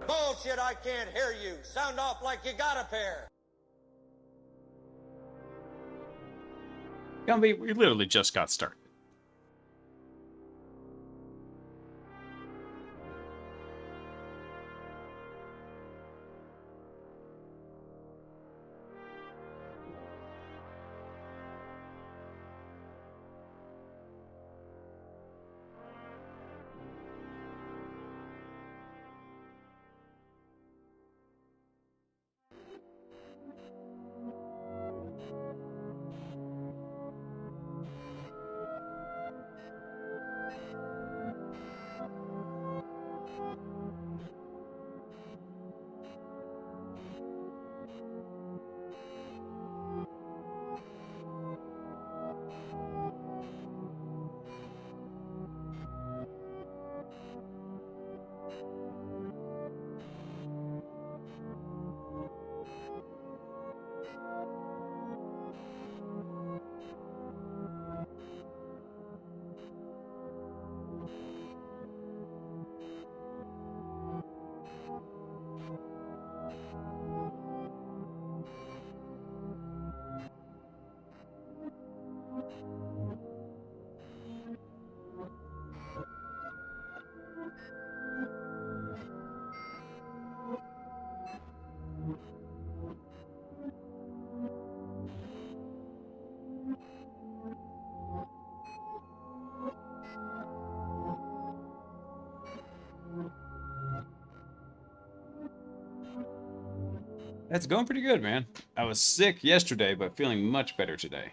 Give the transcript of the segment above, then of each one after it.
Bullshit, I can't hear you. Sound off like you got a pair. Gumby, we literally just got started. That's going pretty good, man. I was sick yesterday, but feeling much better today.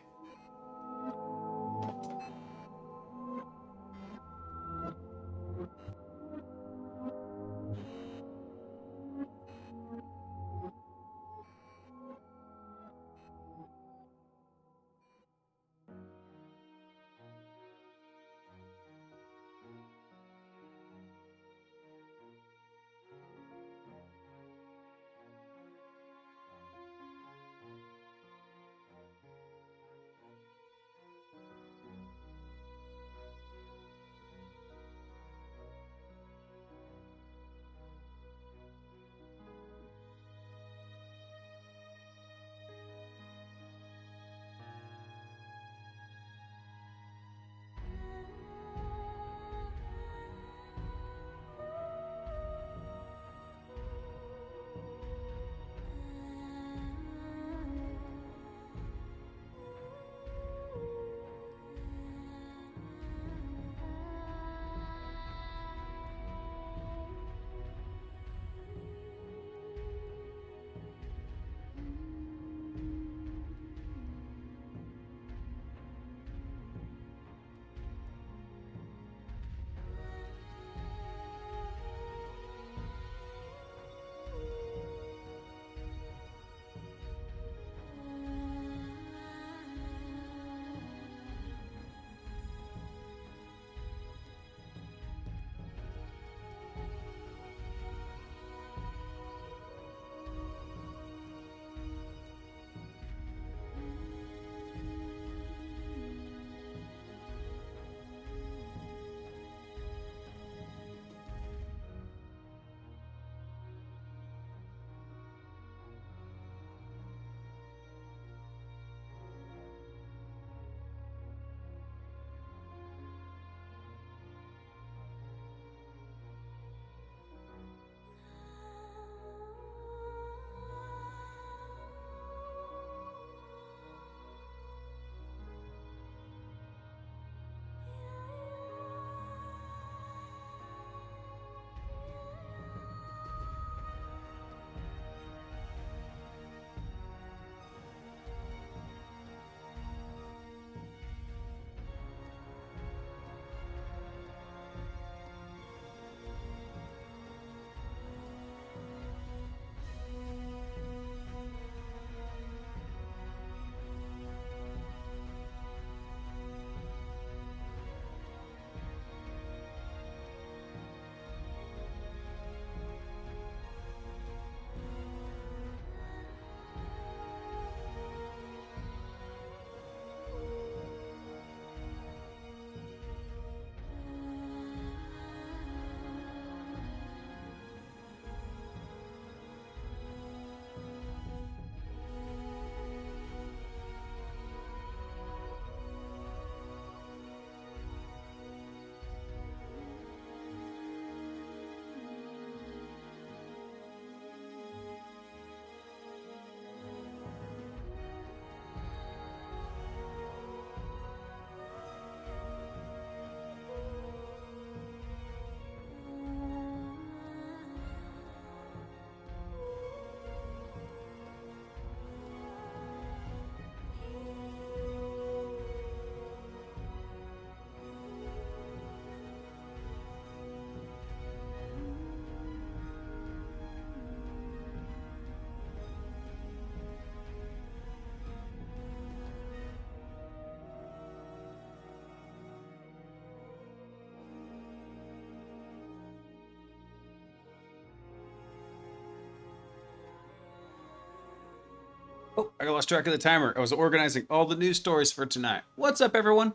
Oh, I lost track of the timer. I was organizing all the news stories for tonight. What's up, everyone?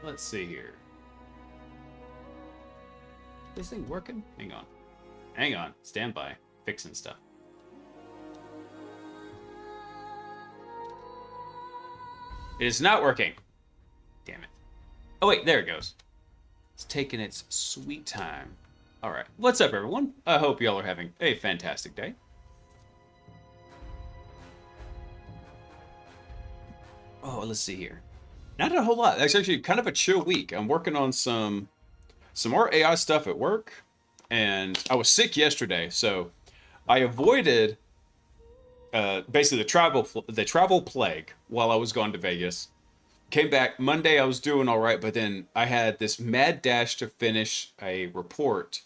Let's see here. This thing working? Hang on. Hang on. Stand by. Fixing stuff. It is not working. Damn it. Oh, wait. There it goes. It's taking its sweet time. All right. What's up, everyone? I hope y'all are having a fantastic day. Oh, let's see here. Not a whole lot. That's actually kind of a chill week. I'm working on some more AI stuff at work, and I was sick yesterday, so I avoided basically the travel plague while I was gone to Vegas. Came back Monday, I was doing all right, but then I had this mad dash to finish a report,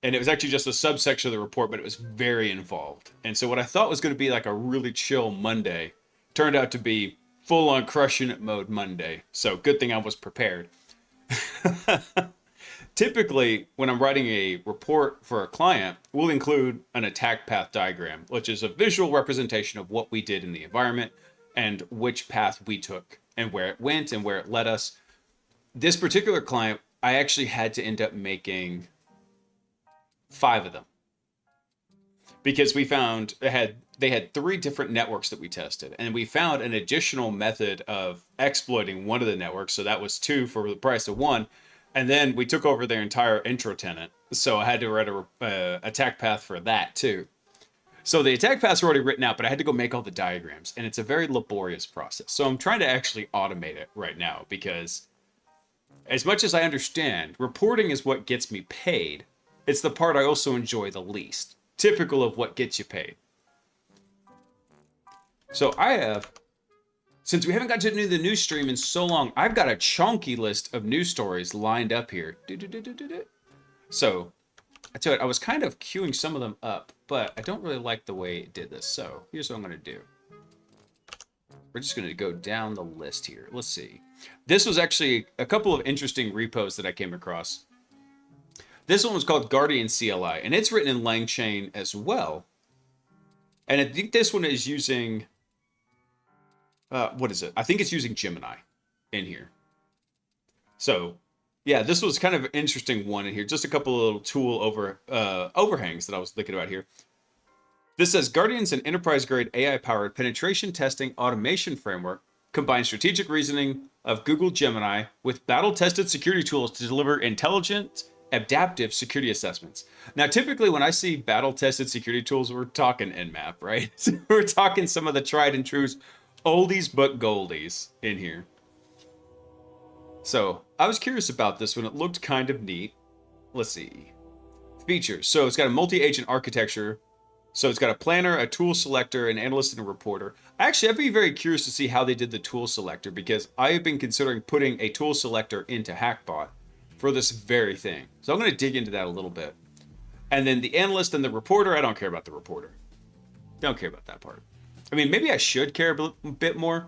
and it was actually just a subsection of the report, but it was very involved. And so what I thought was going to be like a really chill Monday turned out to be full on crushing it mode Monday. So good thing I was prepared. Typically, when I'm writing a report for a client, we'll include an attack path diagram, which is a visual representation of what we did in the environment and which path we took and where it went and where it led us. This particular client, I actually had to end up making 5 of them because we found they had 3 different networks that we tested, and we found an additional method of exploiting one of the networks. So that was 2 for the price of 1. And then we took over their entire intro tenant. So I had to write a attack path for that too. So the attack paths were already written out, but I had to go make all the diagrams, and it's a very laborious process. So I'm trying to actually automate it right now because as much as I understand, reporting is what gets me paid. It's the part I also enjoy the least. Typical of what gets you paid. So I have, since we haven't got to do the news stream in so long, I've got a chunky list of news stories lined up here. So I tell you what, I was kind of queuing some of them up, but I don't really like the way it did this. So here's what I'm going to do. We're just going to go down the list here. Let's see. This was actually a couple of interesting repos that I came across. This one was called Guardian CLI, and it's written in LangChain as well. And I think this one is using, what is it? I think it's using Gemini in here. So yeah, this was kind of an interesting one in here. Just a couple of little tool overhangs that I was thinking about here. This says Guardian's an enterprise-grade AI-powered penetration testing automation framework combines strategic reasoning of Google Gemini with battle-tested security tools to deliver intelligent, adaptive security assessments. Now, typically when I see battle-tested security tools, we're talking Nmap, right? We're talking some of the tried and true oldies but goldies in here. So I was curious about this one. It looked kind of neat. Let's see. Features. So it's got a multi-agent architecture. So it's got a planner, a tool selector, an analyst, and a reporter. Actually, I'd be very curious to see how they did the tool selector because I have been considering putting a tool selector into Hackbot for this very thing. So I'm going to dig into that a little bit. And then the analyst and the reporter, I don't care about the reporter. Don't care about that part. I mean, maybe I should care a bit more.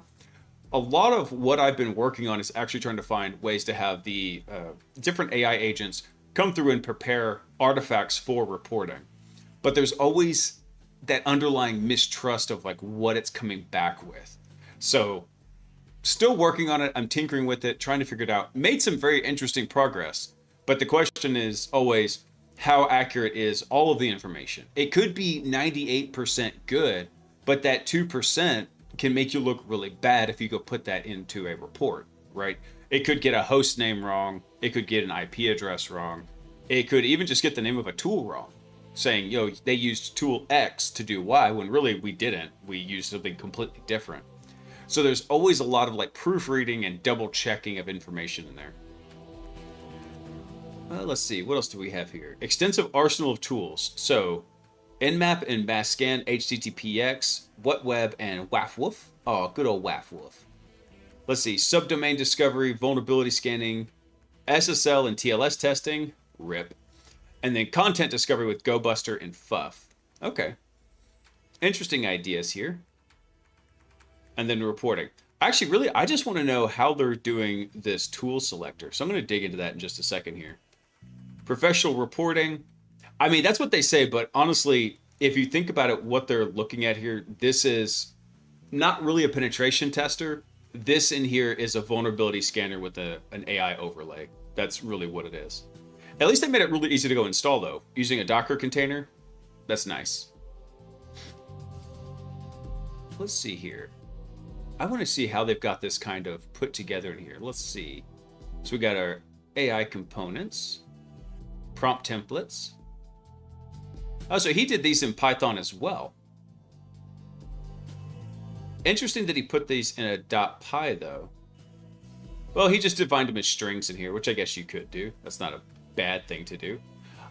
A lot of what I've been working on is actually trying to find ways to have the different AI agents come through and prepare artifacts for reporting. But there's always that underlying mistrust of like what it's coming back with. So still working on it. I'm tinkering with it, trying to figure it out. Made some very interesting progress. But the question is always, how accurate is all of the information? It could be 98% good, but that 2% can make you look really bad if you go put that into a report, right? It could get a host name wrong. It could get an IP address wrong. It could even just get the name of a tool wrong, saying, yo, they used tool X to do Y, when really we didn't. We used something completely different. So there's always a lot of like proofreading and double checking of information in there. Let's see, what else do we have here? Extensive arsenal of tools. So Nmap and Mascan, HTTPX, WhatWeb, and WAFWoof. Oh, good old WAFWoof. Let's see, subdomain discovery, vulnerability scanning, SSL and TLS testing, RIP. And then content discovery with GoBuster and FUF. Okay. Interesting ideas here. And then reporting. Actually, really, I just want to know how they're doing this tool selector. So I'm going to dig into that in just a second here. Professional reporting. I mean, that's what they say, but honestly, if you think about it, what they're looking at here, this is not really a penetration tester. This in here is a vulnerability scanner with an AI overlay. That's really what it is. At least they made it really easy to go install, though. Using a Docker container, that's nice. Let's see here. I want to see how they've got this kind of put together in here. Let's see. So we got our AI components, prompt templates. Oh, so he did these in Python as well. Interesting that he put these in a .py though. Well, he just defined them as strings in here, which I guess you could do. That's not a bad thing to do.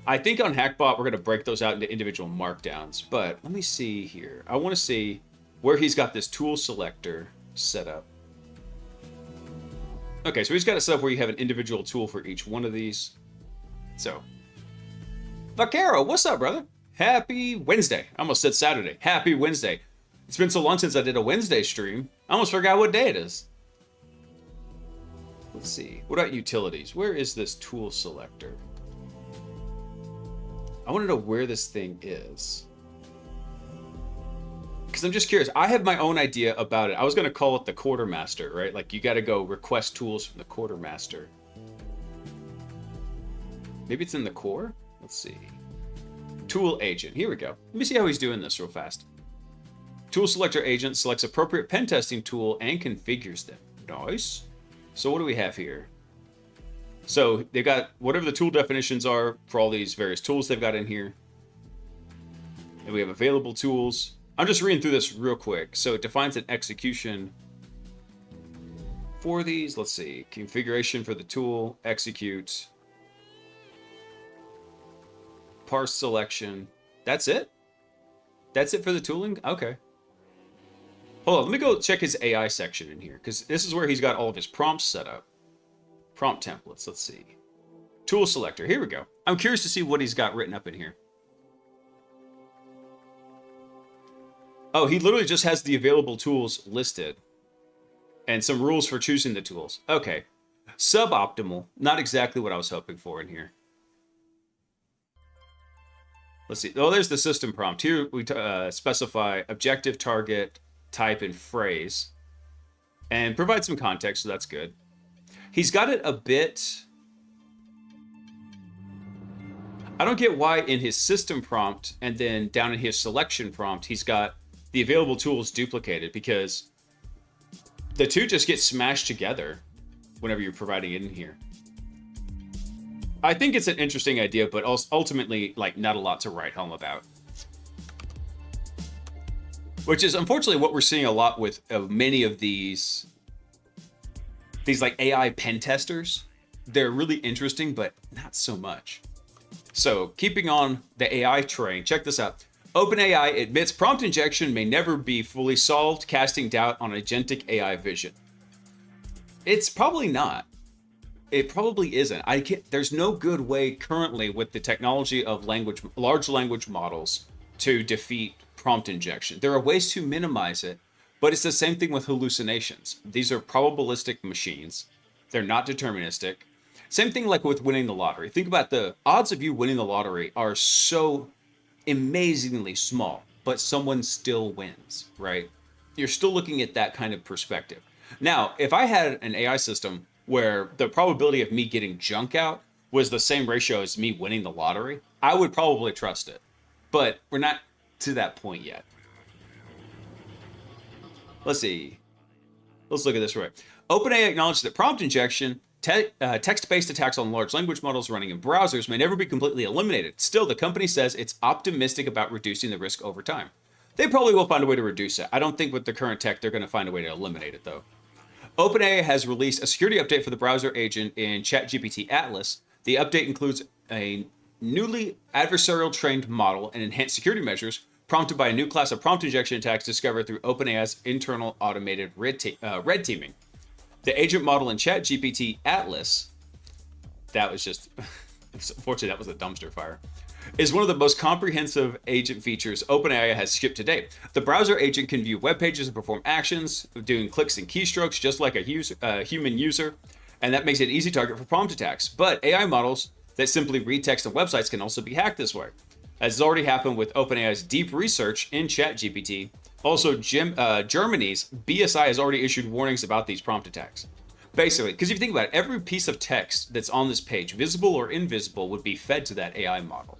I think on Hackbot, we're going to break those out into individual markdowns. But let me see here. I want to see where he's got this tool selector set up. Okay, so he's got it set up where you have an individual tool for each one of these. So, Vaquero, what's up, brother? Happy Wednesday. I almost said Saturday. Happy Wednesday. It's been so long since I did a Wednesday stream. I almost forgot what day it is. Let's see. What about utilities? Where is this tool selector? I want to know where this thing is. Because I'm just curious. I have my own idea about it. I was going to call it the quartermaster, right? Like you got to go request tools from the quartermaster. Maybe it's in the core? Let's see. Tool agent. Here we go. Let me see how he's doing this real fast. Tool selector agent selects appropriate pen testing tool and configures them. Nice. So what do we have here? So they've got whatever the tool definitions are for all these various tools they've got in here. And we have available tools. I'm just reading through this real quick. So it defines an execution for these. Let's see. Configuration for the tool. Execute. Parse selection. That's it? That's it for the tooling? Okay. Hold on, let me go check his AI section in here, because this is where he's got all of his prompts set up. Prompt templates, let's see. Tool selector, here we go. I'm curious to see what he's got written up in here. Oh, he literally just has the available tools listed. And some rules for choosing the tools. Okay. Suboptimal, not exactly what I was hoping for in here. Let's see. Oh, there's the system prompt. Here we specify objective, target, type, and phrase. And provide some context, so that's good. He's got it a bit... I don't get why in his system prompt and then down in his selection prompt, he's got the available tools duplicated, because the two just get smashed together whenever you're providing it in here. I think it's an interesting idea, but ultimately, like, not a lot to write home about. Which is unfortunately what we're seeing a lot with many of these like AI pen testers. They're really interesting, but not so much. So keeping on the AI train, check this out. OpenAI admits prompt injection may never be fully solved, casting doubt on agentic AI vision. It's probably not. It probably isn't. There's no good way currently with the technology of large language models to defeat prompt injection. There are ways to minimize it, but it's the same thing with hallucinations. These are probabilistic machines. They're not deterministic. Same thing like with winning the lottery. Think about the odds of you winning the lottery are so amazingly small, but someone still wins, right? You're still looking at that kind of perspective. Now, if I had an AI system where the probability of me getting junk out was the same ratio as me winning the lottery, I would probably trust it. But we're not to that point yet. Let's see. Let's look at this right. OpenAI acknowledged that prompt injection, text-based attacks on large language models running in browsers may never be completely eliminated. Still, the company says it's optimistic about reducing the risk over time. They probably will find a way to reduce it. I don't think with the current tech they're going to find a way to eliminate it, though. OpenAI has released a security update for the browser agent in ChatGPT Atlas. The update includes a newly adversarial trained model and enhanced security measures prompted by a new class of prompt injection attacks discovered through OpenAI's internal automated red teaming. The agent model in ChatGPT Atlas, that was just, unfortunately that was a dumpster fire, is one of the most comprehensive agent features OpenAI has shipped to date. The browser agent can view web pages and perform actions, doing clicks and keystrokes just like a human user, and that makes it an easy target for prompt attacks. But AI models that simply read text on websites can also be hacked this way. as has already happened with OpenAI's deep research in ChatGPT. Also, Germany's BSI has already issued warnings about these prompt attacks. Basically, because if you think about it, every piece of text that's on this page, visible or invisible, would be fed to that AI model.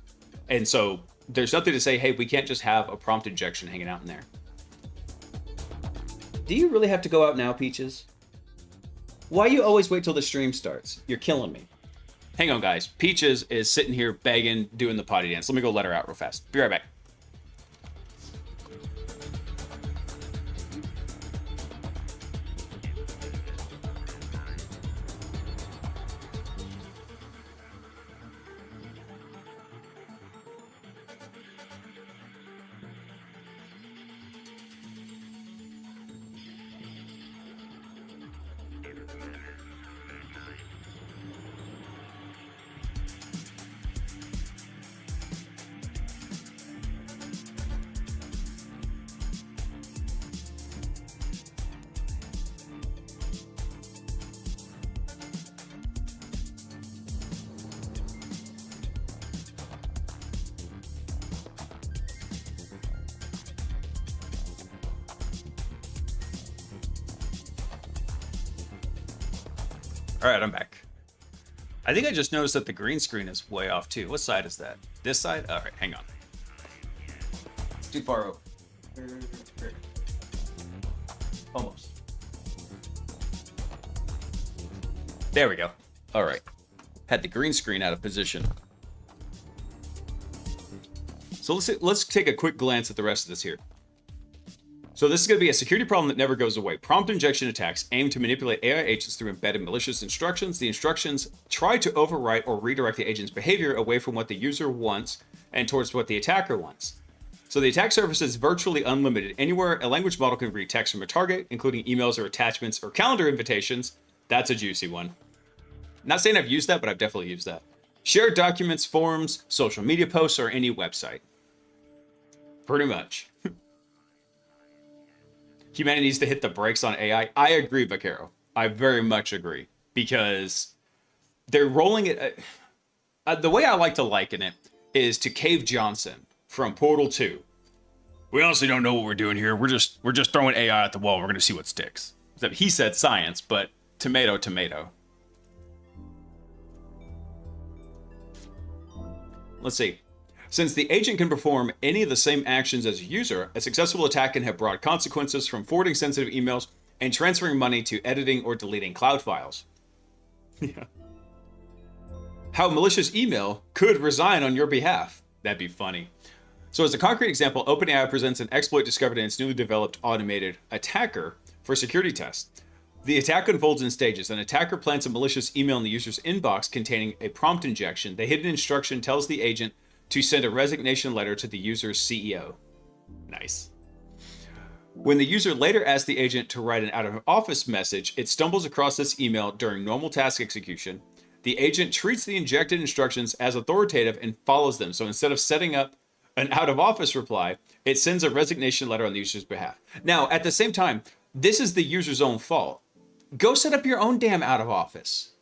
And so there's nothing to say, hey, we can't just have a prompt injection hanging out in there. Do you really have to go out now, Peaches? Why you always wait till the stream starts? You're killing me. Hang on, guys. Peaches is sitting here begging, doing the potty dance. Let me go let her out real fast. Be right back. All right, I'm back. I think I just noticed that the green screen is way off too. What side is that? This side? All right, hang on. It's too far over. Almost. There we go. All right. Had the green screen out of position. So let's take a quick glance at the rest of this here. So this is going to be a security problem that never goes away. Prompt injection attacks aim to manipulate AI agents through embedded malicious instructions. The instructions try to overwrite or redirect the agent's behavior away from what the user wants and towards what the attacker wants. So the attack surface is virtually unlimited. Anywhere a language model can read text from a target, including emails or attachments or calendar invitations. That's a juicy one. Not saying I've used that, but I've definitely used that. Shared documents, forums, social media posts, or any website. Pretty much. Humanity needs to hit the brakes on AI. I agree, Vaquero. I very much agree. Because they're rolling it... the way I like to liken it is to Cave Johnson from Portal 2. We honestly don't know what we're doing here. We're just throwing AI at the wall. We're going to see what sticks. Except he said science, but tomato, tomato. Let's see. Since the agent can perform any of the same actions as a user, a successful attack can have broad consequences, from forwarding sensitive emails and transferring money to editing or deleting cloud files. Yeah. How malicious email could resign on your behalf. That'd be funny. So as a concrete example, OpenAI presents an exploit discovered in its newly developed automated attacker for security tests. The attack unfolds in stages. An attacker plants a malicious email in the user's inbox containing a prompt injection. The hidden instruction tells the agent to send a resignation letter to the user's CEO. Nice. When the user later asks the agent to write an out-of-office message, it stumbles across this email during normal task execution. The agent treats the injected instructions as authoritative and follows them. So instead of setting up an out-of-office reply, it sends a resignation letter on the user's behalf. Now, at the same time, this is the user's own fault. Go set up your own damn out-of-office.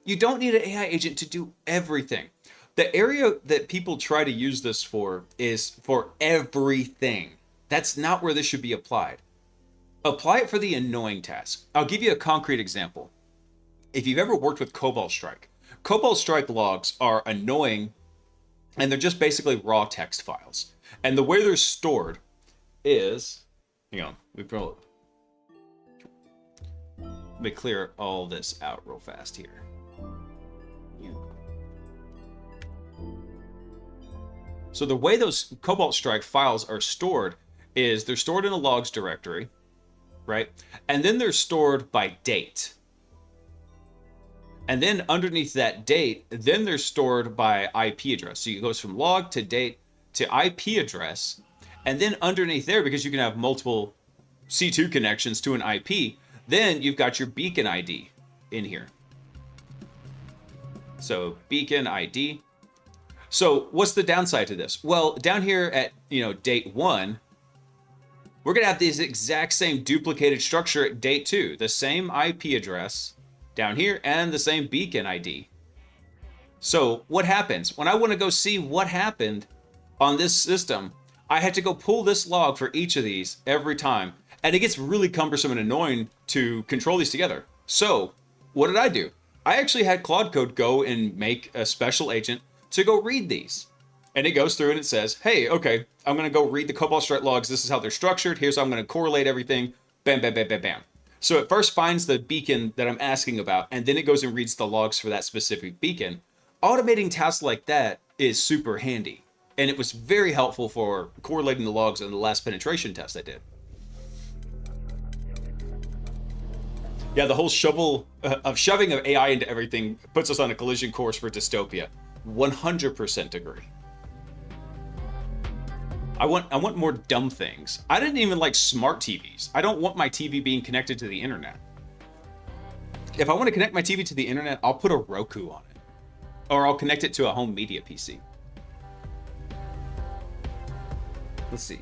You don't need an AI agent to do everything. The area that people try to use this for is for everything. That's not where this should be applied. Apply it for the annoying tasks. I'll give you a concrete example. If you've ever worked with Cobalt Strike logs are annoying, and they're just basically raw text files. And the way they're stored is, hang on, let me clear all this out real fast here. So the way those Cobalt Strike files are stored is they're stored in a logs directory, right? And then they're stored by date. And then underneath that date, then they're stored by IP address. So it goes from log to date to IP address. And then underneath there, because you can have multiple C2 connections to an IP, then you've got your beacon ID in here. So beacon ID. So what's the downside to this? Well, down here at, date 1, we're going to have this exact same duplicated structure at date 2. The same IP address down here and the same beacon ID. So what happens? When I want to go see what happened on this system, I had to go pull this log for each of these every time. And it gets really cumbersome and annoying to control these together. So what did I do? I actually had Claude Code go and make a special agent to go read these. And it goes through and it says, hey, okay, I'm going to go read the Cobalt Strike logs. This is how they're structured. Here's how I'm going to correlate everything. Bam, bam, bam, bam, bam. So it first finds the beacon that I'm asking about, and then it goes and reads the logs for that specific beacon. Automating tasks like that is super handy. And it was very helpful for correlating the logs in the last penetration test I did. Yeah, the whole shoving of AI into everything puts us on a collision course for dystopia. 100% agree. I want more dumb things. I didn't even like smart TVs. I don't want my TV being connected to the internet. If I want to connect my TV to the internet, I'll put a Roku on it. Or I'll connect it to a home media PC. Let's see.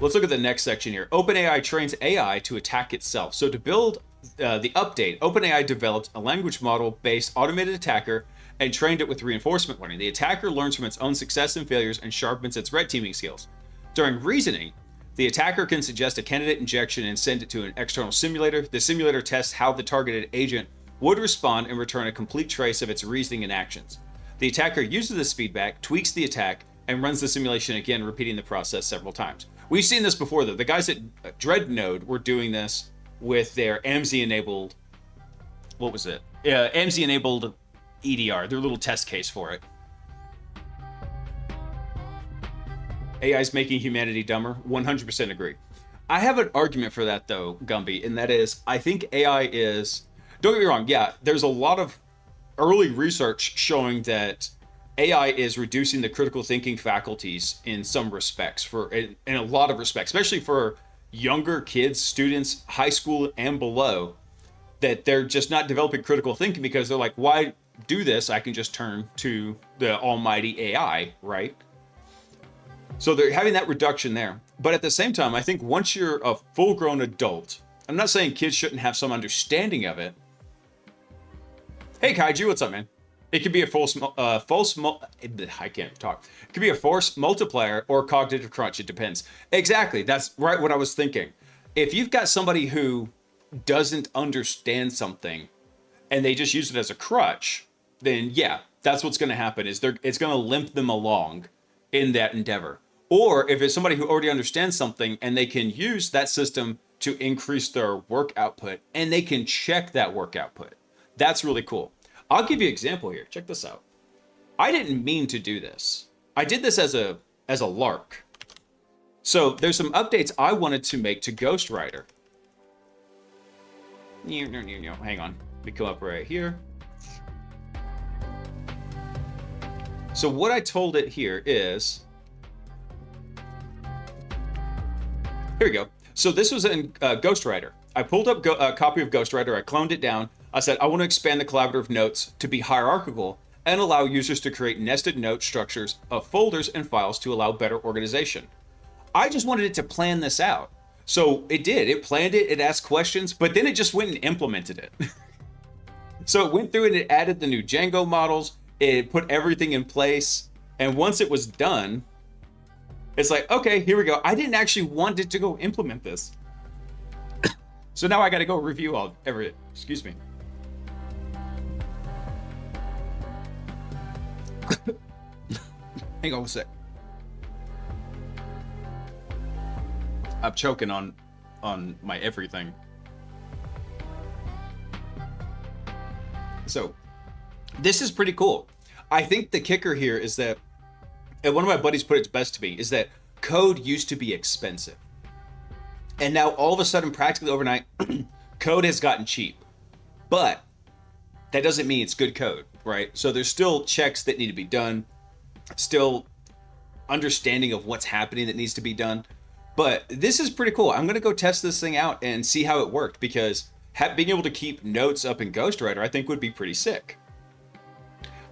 Let's look at the next section here. OpenAI trains AI to attack itself. So to build the update, OpenAI developed a language model-based automated attacker and trained it with reinforcement learning. The attacker learns from its own success and failures and sharpens its red teaming skills. During reasoning, the attacker can suggest a candidate injection and send it to an external simulator. The simulator tests how the targeted agent would respond and return a complete trace of its reasoning and actions. The attacker uses this feedback, tweaks the attack, and runs the simulation again, repeating the process several times. We've seen this before, though. The guys at Dreadnode were doing this with their AMSI-enabled... What was it? AMSI-enabled EDR, their little test case for it. AI's making humanity dumber. 100% agree. I have an argument for that, though, Gumby, and that is, I think AI is... Don't get me wrong, yeah, there's a lot of early research showing that AI is reducing the critical thinking faculties in some respects, in a lot of respects, especially for younger kids, students, high school and below, that they're just not developing critical thinking because they're like, why do this? I can just turn to the almighty AI, right? So they're having that reduction there. But at the same time, I think once you're a full-grown adult, I'm not saying kids shouldn't have some understanding of it. Hey, Kaiju, what's up, man? It could be a I can't talk. It could be a force multiplier or cognitive crunch. It depends. Exactly. That's right what I was thinking. If you've got somebody who doesn't understand something and they just use it as a crutch, then yeah, that's what's going to happen. It's going to limp them along in that endeavor. Or if it's somebody who already understands something and they can use that system to increase their work output and they can check that work output. That's really cool. I'll give you an example here. Check this out. I didn't mean to do this. I did this as a lark. So there's some updates I wanted to make to Ghostwriter. Hang on. We come up right here. So what I told it here is... Here we go. So this was in Ghostwriter. I pulled up a copy of Ghostwriter. I cloned it down. I said, I want to expand the collaborative notes to be hierarchical and allow users to create nested note structures of folders and files to allow better organization. I just wanted it to plan this out. So it did. It planned it. It asked questions, but then it just went and implemented it. So it went through and it added the new Django models. It put everything in place. And once it was done, it's like, okay, here we go. I didn't actually want it to go implement this. So now I got to go review excuse me. Hang on a sec. I'm choking on my everything. So this is pretty cool. I think the kicker here is that, and one of my buddies put it best to me, is that code used to be expensive. And now all of a sudden, practically overnight, code has gotten cheap. But that doesn't mean it's good code, right? So there's still checks that need to be done, still understanding of what's happening that needs to be done. But this is pretty cool. I'm going to go test this thing out and see how it worked, because being able to keep notes up in Ghostwriter, I think would be pretty sick.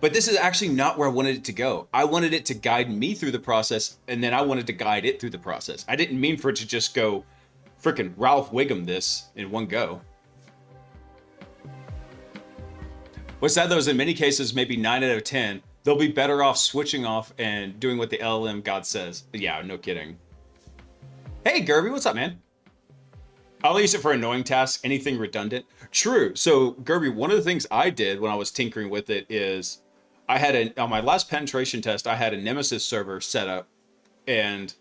But this is actually not where I wanted it to go. I wanted it to guide me through the process, and then I wanted to guide it through the process. I didn't mean for it to just go freaking Ralph Wiggum this in one go. What's sad though is in many cases, maybe 9 out of 10, They'll be better off switching off and doing what the LLM god says. Yeah, no kidding. Hey, Gerby, what's up, man? I'll use it for annoying tasks, anything redundant. True. So, Gerby, one of the things I did when I was tinkering with it is on my last penetration test, I had a Nemesis server set up, and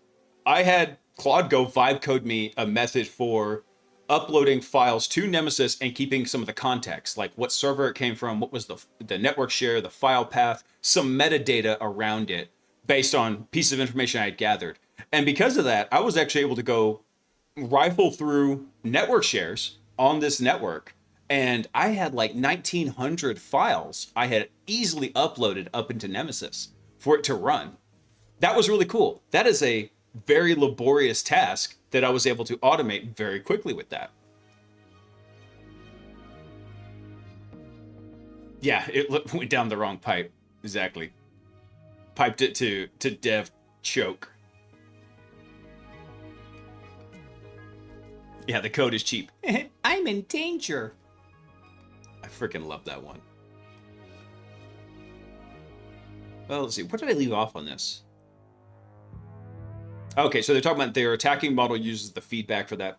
I had Claude Go vibe code me a method for uploading files to Nemesis and keeping some of the context, like what server it came from, what was the network share, the file path, some metadata around it based on pieces of information I had gathered. And because of that, I was actually able to go rifle through network shares on this network, and I had like 1900 files I had easily uploaded up into Nemesis for it to run. That was really cool. That is a very laborious task that I was able to automate very quickly with that. Yeah, it went down the wrong pipe. Exactly. Piped it to dev choke. Yeah, the code is cheap. I'm in danger. I freaking love that one. Well, let's see. Where did I leave off on this? Okay, so they're talking about their attacking model uses the feedback for that.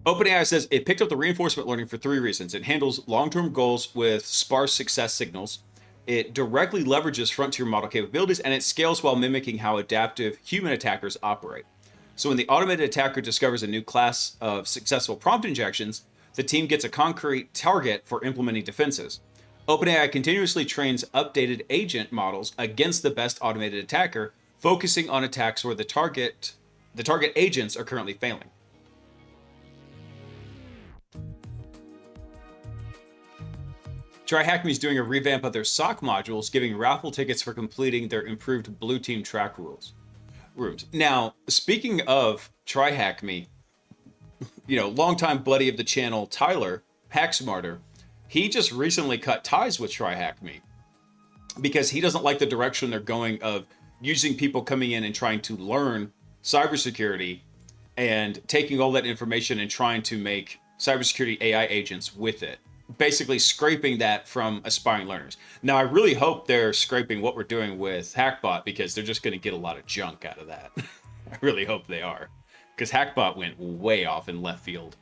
OpenAI says it picked up the reinforcement learning for 3 reasons. It handles long-term goals with sparse success signals. It directly leverages frontier model capabilities, and it scales while mimicking how adaptive human attackers operate. So when the automated attacker discovers a new class of successful prompt injections, the team gets a concrete target for implementing defenses. OpenAI continuously trains updated agent models against the best automated attacker, focusing on attacks where the target agents are currently failing. TryHackMe is doing a revamp of their SOC modules, giving raffle tickets for completing their improved blue team track rooms. Now, speaking of TryHackMe, longtime buddy of the channel, Tyler Hacksmarter, he just recently cut ties with TryHackMe because he doesn't like the direction they're going of using people coming in and trying to learn cybersecurity and taking all that information and trying to make cybersecurity AI agents with it. Basically scraping that from aspiring learners. Now, I really hope they're scraping what we're doing with Hackbot because they're just going to get a lot of junk out of that. I really hope they are, because Hackbot went way off in left field.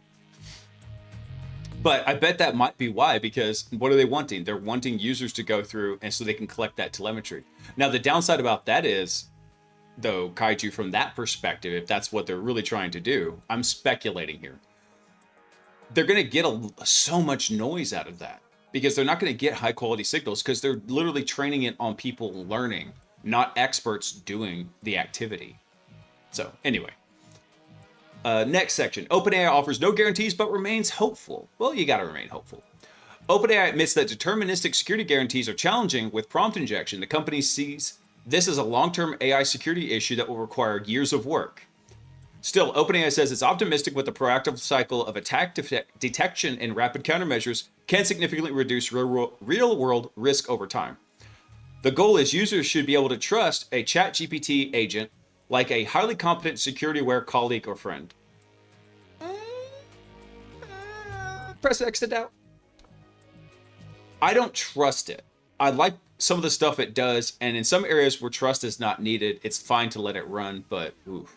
But I bet that might be why, because what are they wanting? They're wanting users to go through and so they can collect that telemetry. Now, the downside about that is, though, Kaiju, from that perspective, if that's what they're really trying to do, I'm speculating here. They're going to get so much noise out of that because they're not going to get high quality signals because they're literally training it on people learning, not experts doing the activity. So anyway, next section. OpenAI offers no guarantees but remains hopeful. Well, you got to remain hopeful. OpenAI admits that deterministic security guarantees are challenging with prompt injection. The company sees this as a long-term AI security issue that will require years of work. Still, OpenAI says it's optimistic with the proactive cycle of attack detection and rapid countermeasures can significantly reduce real-world risk over time. The goal is users should be able to trust a ChatGPT agent like a highly competent, security-aware colleague or friend. Press X to doubt. I don't trust it. I like some of the stuff it does, and in some areas where trust is not needed, it's fine to let it run, but oof.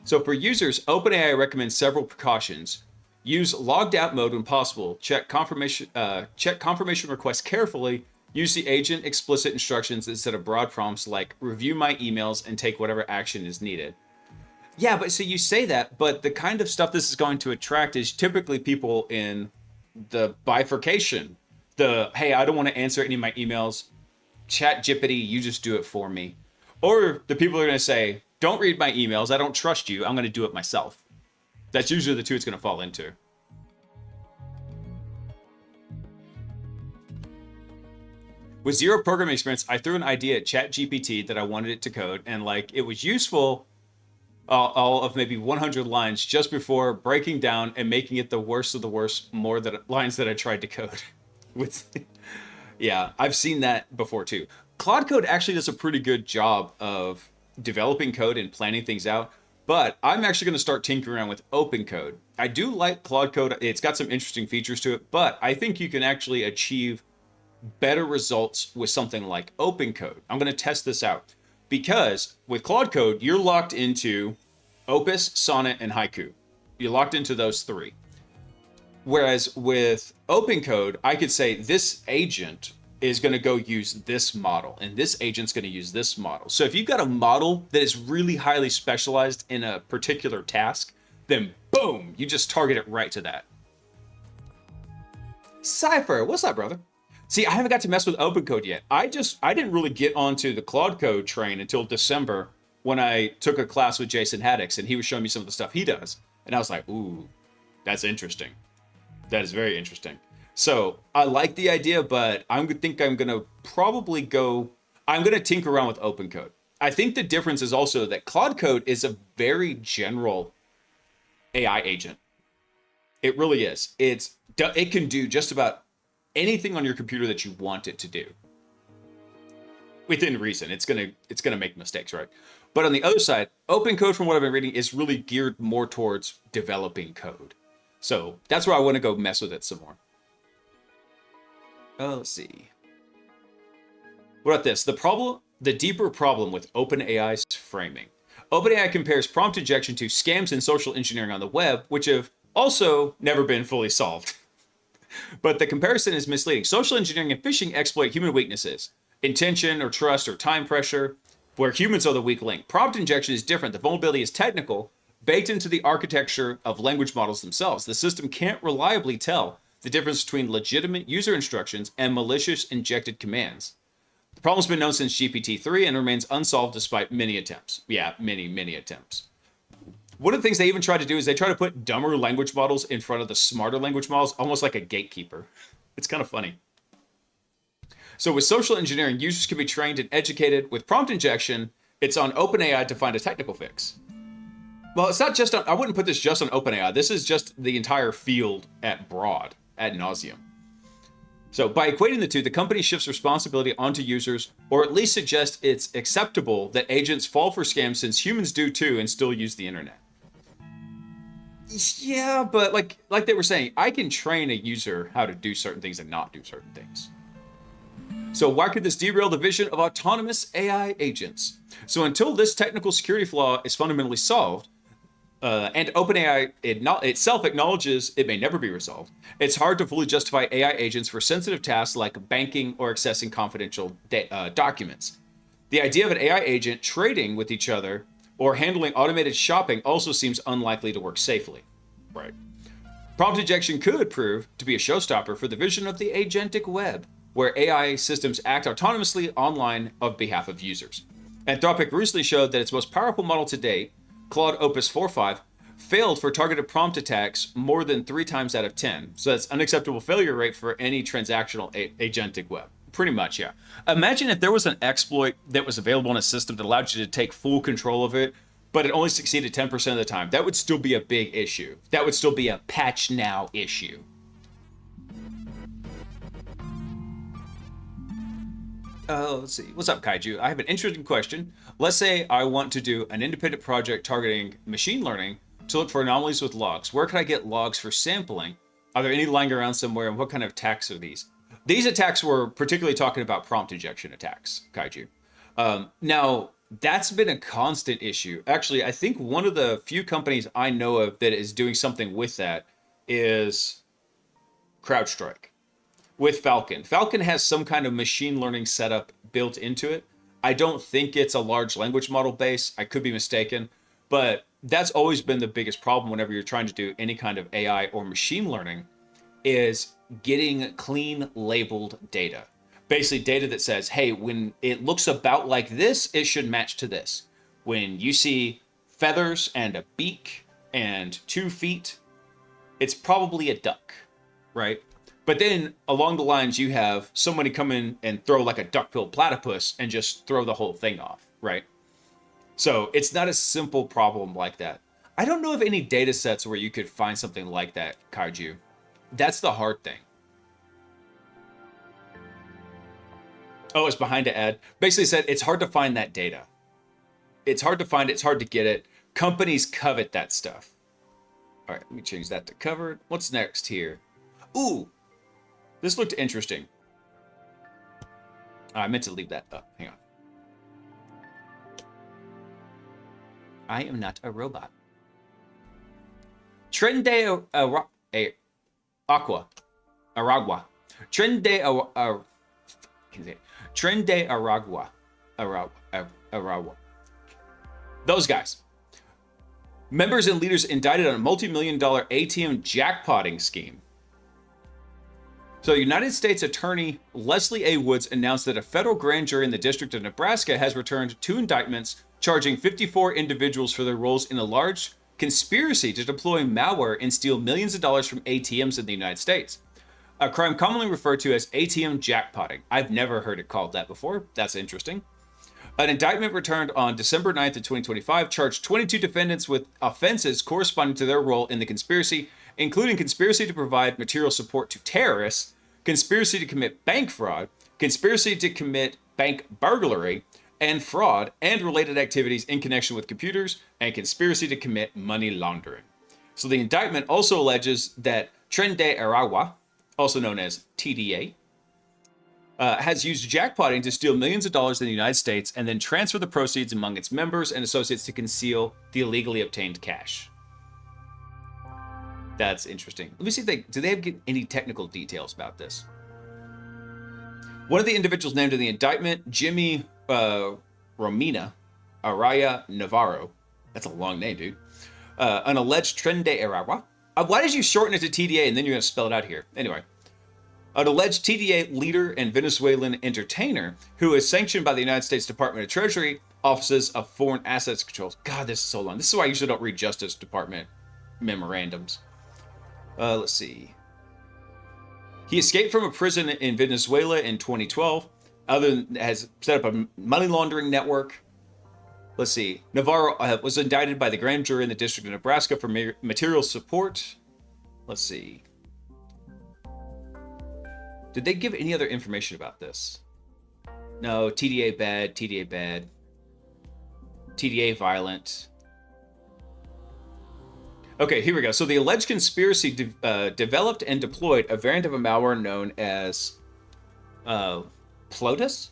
So for users, OpenAI recommends several precautions. Use logged out mode when possible. Check confirmation requests carefully. Use the agent explicit instructions instead of broad prompts like review my emails and take whatever action is needed. Yeah, but so you say that, but the kind of stuff this is going to attract is typically people in the bifurcation. Hey, I don't want to answer any of my emails. ChatGPT, you just do it for me. Or the people are going to say, don't read my emails. I don't trust you. I'm going to do it myself. That's usually the two it's going to fall into. With zero programming experience, I threw an idea at ChatGPT that I wanted it to code, and it was useful all of maybe 100 lines just before breaking down and making it the worst of the worst lines that I tried to code. Yeah, I've seen that before too. Claude Code actually does a pretty good job of developing code and planning things out, but I'm actually going to start tinkering around with open code. I do like Claude Code. It's got some interesting features to it, but I think you can actually achieve better results with something like OpenCode. I'm going to test this out because with Claude Code, you're locked into Opus, Sonnet, and Haiku. You're locked into those three. Whereas with OpenCode, I could say this agent is going to go use this model, and this agent's going to use this model. So if you've got a model that is really highly specialized in a particular task, then boom, you just target it right to that. Cypher, what's up, brother? See, I haven't got to mess with OpenCode yet. I didn't really get onto the Claude Code train until December when I took a class with Jason Haddix, and he was showing me some of the stuff he does. And I was like, ooh, that's interesting. That is very interesting. So I like the idea, but I'm going to probably I'm going to tinker around with OpenCode. I think the difference is also that Claude Code is a very general AI agent. It really is. It can do just about anything on your computer that you want it to do. Within reason. It's gonna make mistakes, right? But on the other side, OpenCode, from what I've been reading, is really geared more towards developing code. So that's where I want to go mess with it some more. Let's see. What about this? The deeper problem with OpenAI's framing. OpenAI compares prompt injection to scams and social engineering on the web, which have also never been fully solved. But the comparison is misleading. Social engineering and phishing exploit human weaknesses, intention or trust or time pressure, where humans are the weak link. Prompt injection is different. The vulnerability is technical, baked into the architecture of language models themselves. The system can't reliably tell the difference between legitimate user instructions and malicious injected commands. The problem's been known since GPT-3 and remains unsolved despite many attempts. Yeah, many attempts. One of the things they even try to do is they try to put dumber language models in front of the smarter language models, almost like a gatekeeper. It's kind of funny. So with social engineering, users can be trained and educated. With prompt injection, it's on OpenAI to find a technical fix. Well, it's not just on, I wouldn't put this just on OpenAI. This is just the entire field ad nauseum. So by equating the two, the company shifts responsibility onto users, or at least suggests it's acceptable that agents fall for scams since humans do too and still use the internet. Yeah, but like they were saying, I can train a user how to do certain things and not do certain things. So why could this derail the vision of autonomous AI agents? So until this technical security flaw is fundamentally solved, and OpenAI itself acknowledges it may never be resolved, it's hard to fully justify AI agents for sensitive tasks like banking or accessing confidential documents. The idea of an AI agent trading with each other or handling automated shopping also seems unlikely to work safely. Right. Prompt injection could prove to be a showstopper for the vision of the agentic web, where AI systems act autonomously online on behalf of users. Anthropic recently showed that its most powerful model to date, Claude Opus 4.5, failed for targeted prompt attacks more than 3 times out of 10. So that's unacceptable failure rate for any transactional agentic web. Pretty much, yeah. Imagine if there was an exploit that was available in a system that allowed you to take full control of it, but it only succeeded 10% of the time. That would still be a big issue. That would still be a patch now issue. Let's see. What's up, Kaiju? I have an interesting question. Let's say I want to do an independent project targeting machine learning to look for anomalies with logs. Where can I get logs for sampling? Are there any lying around somewhere, and what kind of attacks are these? These attacks were particularly talking about prompt injection attacks, Kaiju. Now, that's been a constant issue. Actually, I think one of the few companies I know of that is doing something with that is CrowdStrike. With Falcon. Falcon has some kind of machine learning setup built into it. I don't think it's a large language model base. I could be mistaken, but that's always been the biggest problem whenever you're trying to do any kind of AI or machine learning is getting clean labeled data. Basically data that says, hey, when it looks about like this, it should match to this. When you see feathers and a beak and 2 feet, it's probably a duck, right? But then along the lines, you have somebody come in and throw like a duck-billed platypus and just throw the whole thing off, right? So it's not a simple problem like that. I don't know of any data sets where you could find something like that, Kaiju. That's the hard thing. Oh, it's behind an ad. Basically said it's hard to find that data. It's hard to find it. It's hard to get it. Companies covet that stuff. All right, let me change that to covered. What's next here? Ooh. This looked interesting. I meant to leave that up. Hang on. I am not a robot. Tren de Aqua. Aragua. Tren de Tren de Aragua. Aragua. Those guys. Members and leaders indicted on a multi-million-dollar ATM jackpotting scheme. So, United States Attorney Leslie A. Woods announced that a federal grand jury in the District of Nebraska has returned 2 indictments charging 54 individuals for their roles in a large conspiracy to deploy malware and steal millions of dollars from ATMs in the United States. A crime commonly referred to as ATM jackpotting. I've never heard it called that before. That's interesting. An indictment returned on December 9th of 2025 charged 22 defendants with offenses corresponding to their role in the conspiracy, including conspiracy to provide material support to terrorists, conspiracy to commit bank fraud, conspiracy to commit bank burglary and fraud and related activities in connection with computers, and conspiracy to commit money laundering. So the indictment also alleges that Tren de Aragua, also known as TDA, has used jackpotting to steal millions of dollars in the United States and then transfer the proceeds among its members and associates to conceal the illegally obtained cash. That's interesting. Let me see if do they have any technical details about this. One of the individuals named in the indictment, Jimmy Romina Araya Navarro. That's a long name, dude. An alleged Tren de Aragua. Why did you shorten it to TDA and then you're going to spell it out here? Anyway. An alleged TDA leader and Venezuelan entertainer who is sanctioned by the United States Department of Treasury, Offices of Foreign Assets Controls. God, this is so long. This is why I usually don't read Justice Department memorandums. Let's see. He escaped from a prison in Venezuela in 2012. Has set up a money laundering network. Let's see. Navarro was indicted by the grand jury in the District of Nebraska for material support. Let's see. Did they give any other information about this? No, TDA bad, TDA bad. TDA violent. Okay, here we go. So the alleged conspiracy developed and deployed a variant of a malware known as Plotus?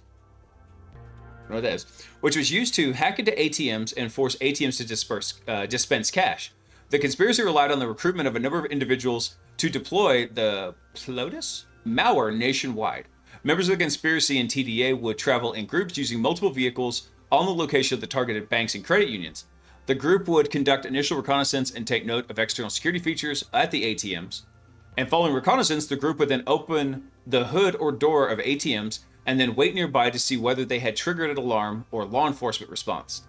I don't know what that is. Which was used to hack into ATMs and force ATMs to dispense cash. The conspiracy relied on the recruitment of a number of individuals to deploy the Plotus malware nationwide. Members of the conspiracy and TDA would travel in groups using multiple vehicles on the location of the targeted banks and credit unions. The group would conduct initial reconnaissance and take note of external security features at the ATMs. And following reconnaissance, the group would then open the hood or door of ATMs and then wait nearby to see whether they had triggered an alarm or law enforcement response.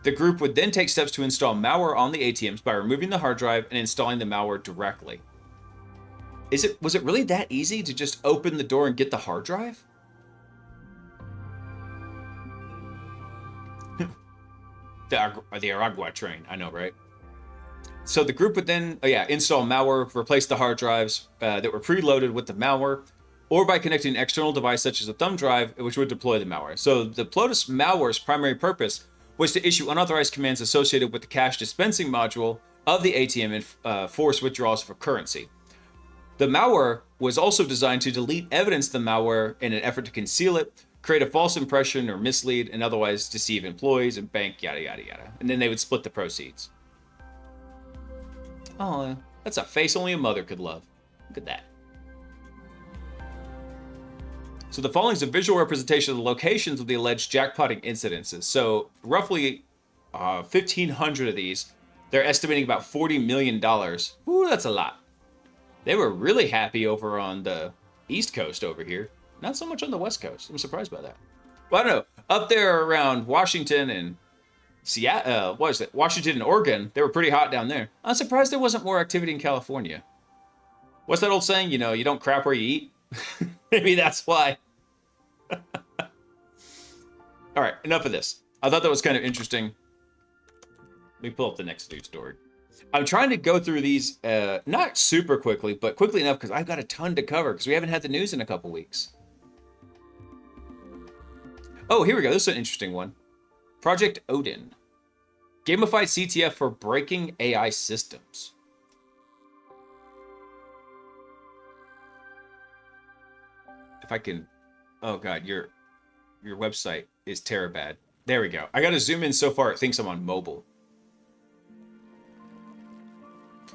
The group would then take steps to install malware on the ATMs by removing the hard drive and installing the malware directly. Was it really that easy to just open the door and get the hard drive? the Aragua train, I know, right? So the group would then, install malware, replace the hard drives that were preloaded with the malware, or by connecting an external device such as a thumb drive, which would deploy the malware. So the Plotus malware's primary purpose was to issue unauthorized commands associated with the cash dispensing module of the ATM and force withdrawals for currency. The malware was also designed to delete evidence of the malware in an effort to conceal it, create a false impression or mislead, and otherwise deceive employees and bank, yada, yada, yada. And then they would split the proceeds. Oh, that's a face only a mother could love. Look at that. So the following is a visual representation of the locations of the alleged jackpotting incidences. So roughly 1,500 of these. They're estimating about $40 million. Ooh, that's a lot. They were really happy over on the East Coast over here. Not so much on the West Coast. I'm surprised by that. Well, I don't know. Up there around Washington and Seattle, Washington and Oregon, they were pretty hot down there. I'm surprised there wasn't more activity in California. What's that old saying? You know, you don't crap where you eat. Maybe that's why. All right, enough of this. I thought that was kind of interesting. Let me pull up the next news story. I'm trying to go through these, not super quickly, but quickly enough because I've got a ton to cover because we haven't had the news in a couple weeks. Oh, here we go. This is an interesting one. Project Odin. Gamified CTF for breaking AI systems. If I can... Oh, God, you're... your website is terabad. There we go. I got to zoom in so far it thinks I'm on mobile.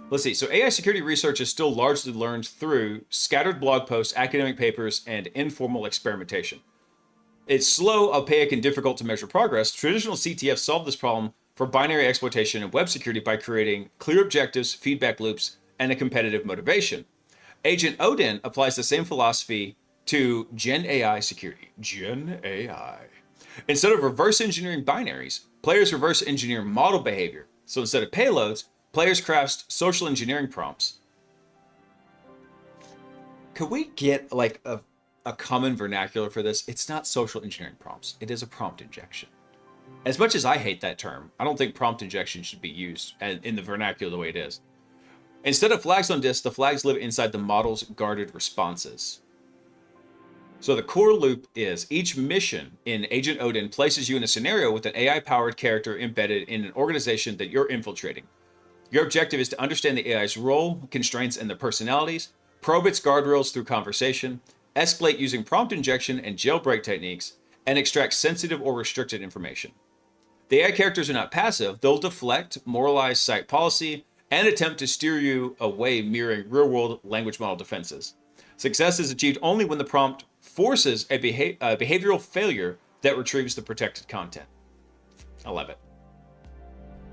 Let's see. So AI security research is still largely learned through scattered blog posts, academic papers, and informal experimentation. It's slow, opaque, and difficult to measure progress. Traditional CTF solved this problem for binary exploitation and web security by creating clear objectives, feedback loops, and a competitive motivation. Agent Odin applies the same philosophy to Gen AI security. Gen AI. Instead of reverse engineering binaries, players reverse engineer model behavior. So instead of payloads, players craft social engineering prompts. Could we get like a common vernacular for this? It's not social engineering prompts. It is a prompt injection. As much as I hate that term, I don't think prompt injection should be used in the vernacular the way it is. Instead of flags on disk, the flags live inside the model's guarded responses. So the core loop is each mission in Agent Odin places you in a scenario with an AI-powered character embedded in an organization that you're infiltrating. Your objective is to understand the AI's role, constraints, and their personalities, probe its guardrails through conversation, escalate using prompt injection and jailbreak techniques, and extract sensitive or restricted information. The AI characters are not passive. They'll deflect, moralize site policy, and attempt to steer you away, mirroring real-world language model defenses. Success is achieved only when the prompt forces a behavioral failure that retrieves the protected content. I love it.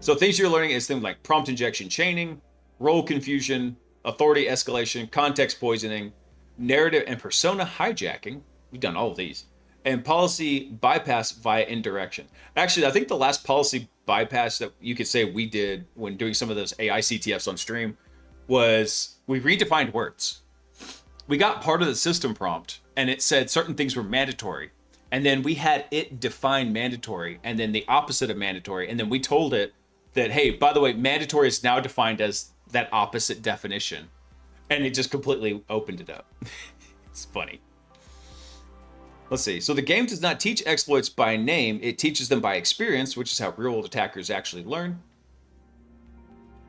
So things you're learning is things like prompt injection chaining, role confusion, authority escalation, context poisoning, narrative and persona hijacking. We've done all of these. And policy bypass via indirection. Actually, I think the last policy bypass that you could say we did when doing some of those AI CTFs on stream was we redefined words. We got part of the system prompt and it said certain things were mandatory. And then we had it define mandatory and then the opposite of mandatory. And then we told it that, hey, by the way, mandatory is now defined as that opposite definition. And it just completely opened it up. It's funny. Let's see. So the game does not teach exploits by name. It teaches them by experience, which is how real-world attackers actually learn.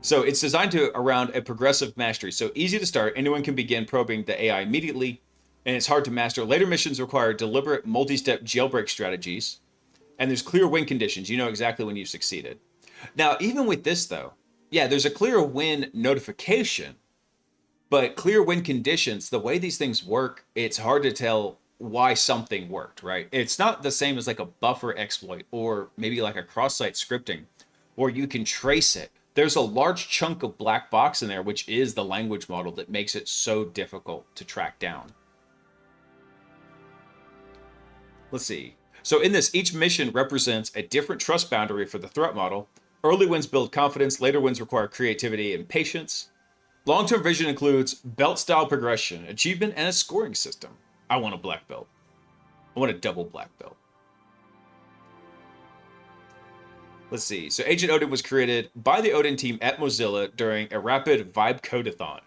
So it's designed around a progressive mastery. So easy to start. Anyone can begin probing the AI immediately. And it's hard to master. Later missions require deliberate multi-step jailbreak strategies. And there's clear win conditions. You know exactly when you've succeeded. Now, even with this, though, yeah, there's a clear win notification. But clear win conditions, the way these things work, it's hard to tell why something worked, right? It's not the same as like a buffer exploit or maybe like a cross-site scripting where you can trace it. There's a large chunk of black box in there, which is the language model that makes it so difficult to track down. Let's see. So in this, each mission represents a different trust boundary for the threat model. Early wins build confidence, later wins require creativity and patience. Long-term vision includes belt-style progression, achievement, and a scoring system. I want a black belt. I want a double black belt. Let's see. So Agent Odin was created by the Odin team at Mozilla during a rapid vibe codeathon.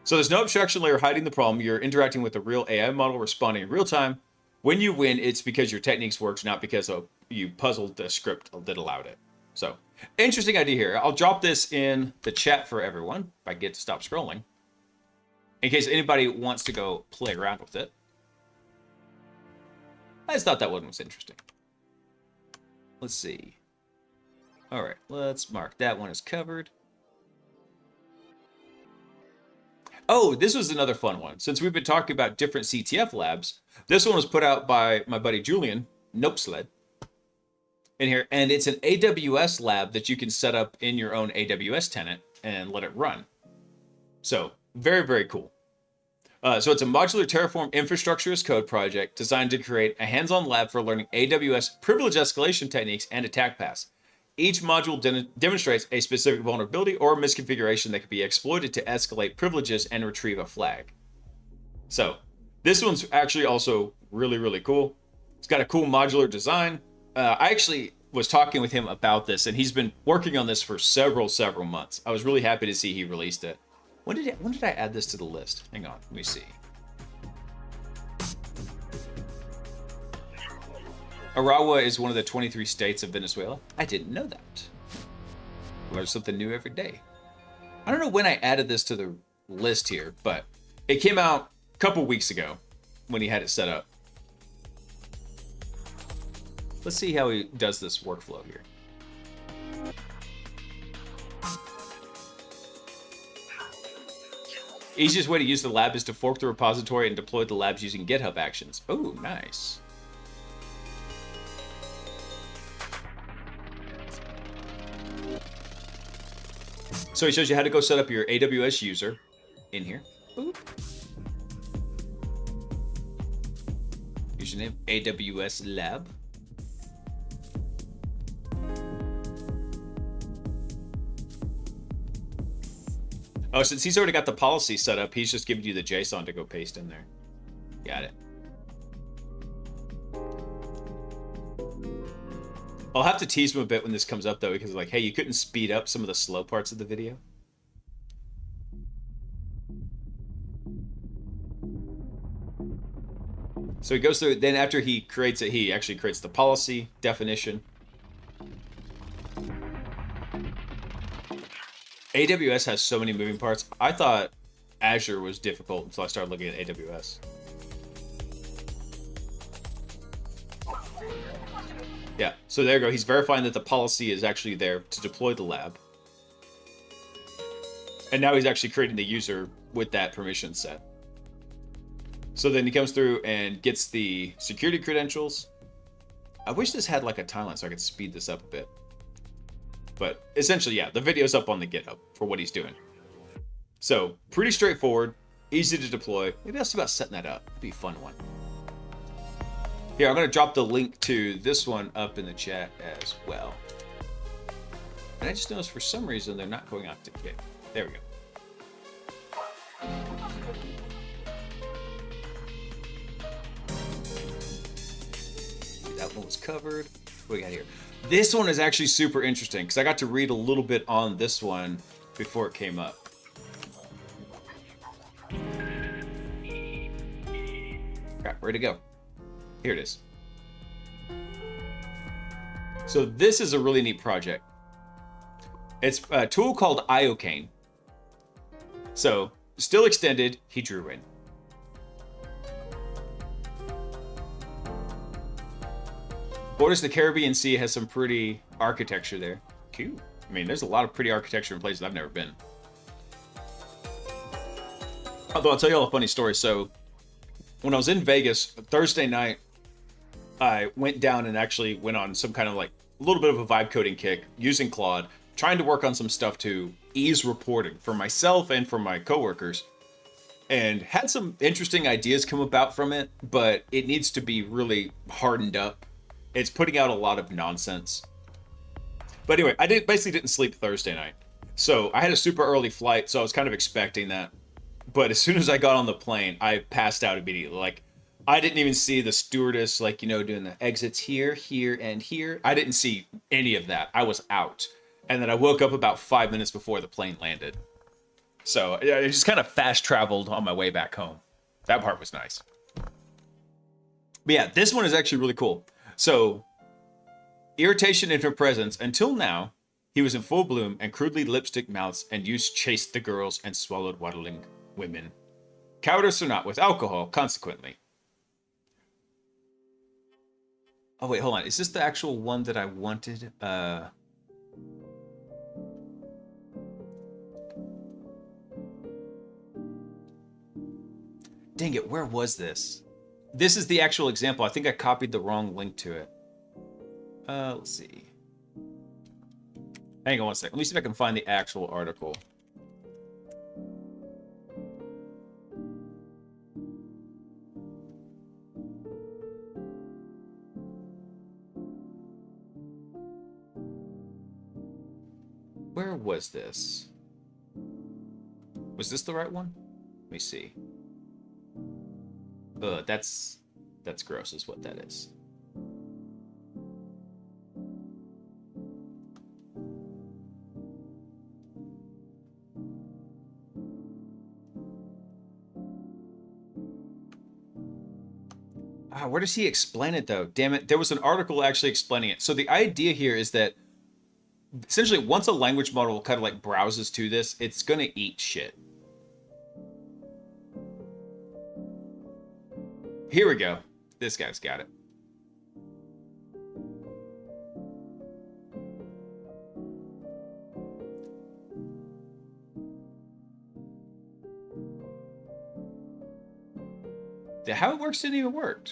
So there's no abstraction layer hiding the problem. You're interacting with a real AI model responding in real time. When you win, it's because your techniques worked, not because you puzzled the script that allowed it. So interesting idea here. I'll drop this in the chat for everyone if I get to stop scrolling, in case anybody wants to go play around with it. I just thought that one was interesting. Let's see. All right, let's mark that one as covered. Oh, this was another fun one. Since we've been talking about different CTF labs, this one was put out by my buddy Julian, Nope Sled, in here. And it's an AWS lab that you can set up in your own AWS tenant and let it run. So very, very cool. So it's a modular Terraform infrastructure as code project designed to create a hands-on lab for learning AWS privilege escalation techniques and attack paths. Each module demonstrates a specific vulnerability or misconfiguration that can be exploited to escalate privileges and retrieve a flag. So this one's actually also really, really cool. It's got a cool modular design. I actually was talking with him about this, and he's been working on this for several months. I was really happy to see he released it. When did I add this to the list? Hang on, let me see. Aragua is one of the 23 states of Venezuela. I didn't know that. Learn something new every day. I don't know when I added this to the list here, but it came out a couple weeks ago. when he had it set up. Let's see how he does this workflow here. Easiest way to use the lab is to fork the repository and deploy the labs using GitHub Actions. Oh, nice. So he shows you how to go set up your AWS user in here. Boop. Username, AWS lab. Oh, since he's already got the policy set up, he's just giving you the JSON to go paste in there. Got it. I'll have to tease him a bit when this comes up, though, because like, hey, you couldn't speed up some of the slow parts of the video. So he goes through, then after he creates it, he actually creates the policy definition. AWS has so many moving parts. I thought Azure was difficult until I started looking at AWS. Yeah, so there you go. He's verifying that the policy is actually there to deploy the lab. And now he's actually creating the user with that permission set. So then he comes through and gets the security credentials. I wish this had like a timeline so I could speed this up a bit. But essentially, yeah, the video's up on the GitHub for what he's doing. So pretty straightforward, easy to deploy. Maybe I'll see about setting that up. It'd be a fun one. Here, I'm going to drop the link to this one up in the chat as well. And I just noticed for some reason they're not going out to Git. There we go. That one was covered. What do we got here? This one is actually super interesting because I got to read a little bit on this one before it came up. Crap, where'd it go? Here it is. So this is a really neat project. It's a tool called iocane. So still extended, he drew in. Borders the Caribbean Sea, has some pretty architecture there. Cute. I mean, there's a lot of pretty architecture in places I've never been. Although I'll tell you all a funny story. So when I was in Vegas Thursday night, I went down and actually went on some kind of like a little bit of a vibe coding kick using Claude, trying to work on some stuff to ease reporting for myself and for my coworkers. And had some interesting ideas come about from it, but it needs to be really hardened up. It's putting out a lot of nonsense. But anyway, I basically didn't sleep Thursday night. So I had a super early flight, so I was kind of expecting that. But as soon as I got on the plane, I passed out immediately. Like, I didn't even see the stewardess, like, you know, doing the exits here, here, and here. I didn't see any of that. I was out. And then I woke up about 5 minutes before the plane landed. So I just kind of fast traveled on my way back home. That part was nice. But yeah, this one is actually really cool. So, irritation in her presence. Until now, he was in full bloom and crudely lipstick mouths and used chased the girls and swallowed waddling women. Cowardice or not, with alcohol, consequently. Oh wait, hold on. Is this the actual one that I wanted? Dang it, where was this? This is the actual example. I think I copied the wrong link to it. Let's see. Hang on one second. Let me see if I can find the actual article. Where was this? Was this the right one? Let me see. That's gross is what that is. Where does he explain it though? Damn it. There was an article actually explaining it. So the idea here is that essentially once a language model kind of like browses to this, it's going to eat shit. Here we go. This guy's got it. How it works didn't even work.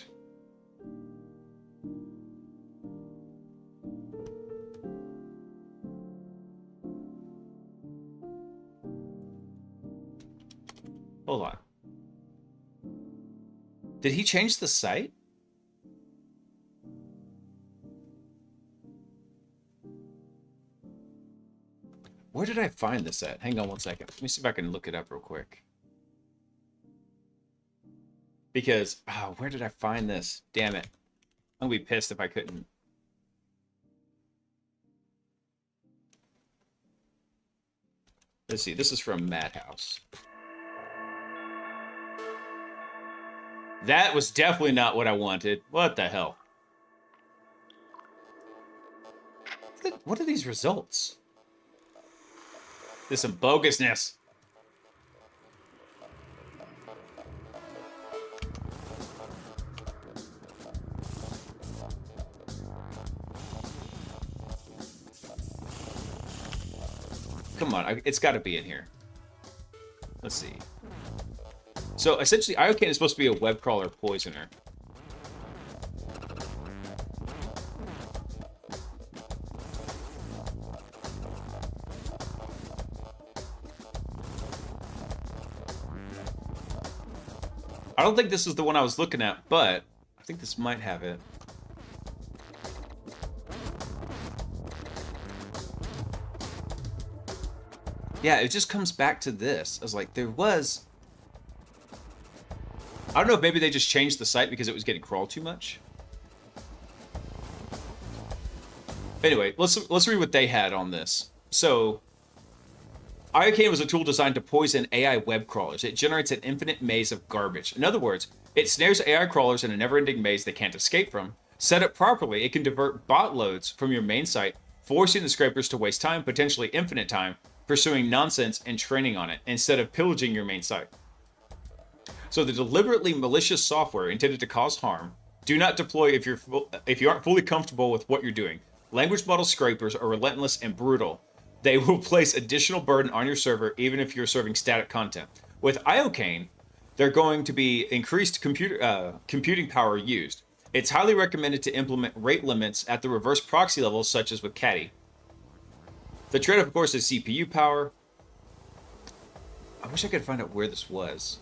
Hold on. Did he change the site? Where did I find this at? Hang on one second. Let me see if I can look it up real quick. Because, where did I find this? Damn it. I'm going to be pissed if I couldn't. Let's see. This is from Madhouse. That was definitely not what I wanted. What the hell? What are these results? There's some bogusness. Come on, it's got to be in here. Let's see. So essentially, Iocane is supposed to be a web crawler poisoner. I don't think this is the one I was looking at, but I think this might have it. Yeah, it just comes back to this. I was like, there was... I don't know if maybe they just changed the site because it was getting crawled too much. Anyway, let's read what they had on this. So, Iocane was a tool designed to poison AI web crawlers. It generates an infinite maze of garbage. In other words, it snares AI crawlers in a never-ending maze they can't escape from. Set up properly, it can divert bot loads from your main site, forcing the scrapers to waste time, potentially infinite time, pursuing nonsense and training on it, instead of pillaging your main site. So the deliberately malicious software intended to cause harm, do not deploy if you aren't fully comfortable with what you're doing. Language model scrapers are relentless and brutal. They will place additional burden on your server even if you're serving static content. With Iocane, they're going to be increased computing power used. It's highly recommended to implement rate limits at the reverse proxy levels, such as with Caddy. The trade-off, of course, is CPU power. I wish I could find out where this was.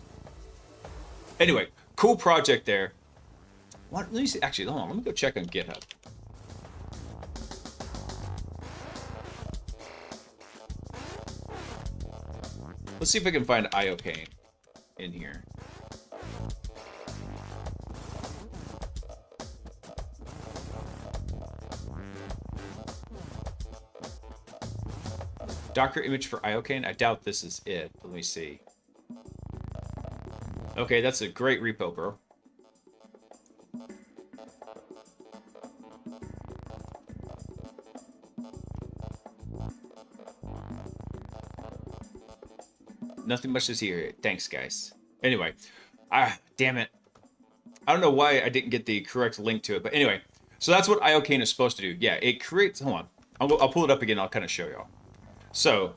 Anyway, cool project there. Let me see. Actually, hold on. Let me go check on GitHub. Let's see if I can find Iocane in here. Docker image for Iocane? I doubt this is it. Let me see. Okay, that's a great repo, bro. Nothing much to see here. Thanks, guys. Anyway, damn it. I don't know why I didn't get the correct link to it, but anyway. So that's what Iocane is supposed to do. Yeah, it creates... Hold on. I'll pull it up again. I'll kind of show y'all. So,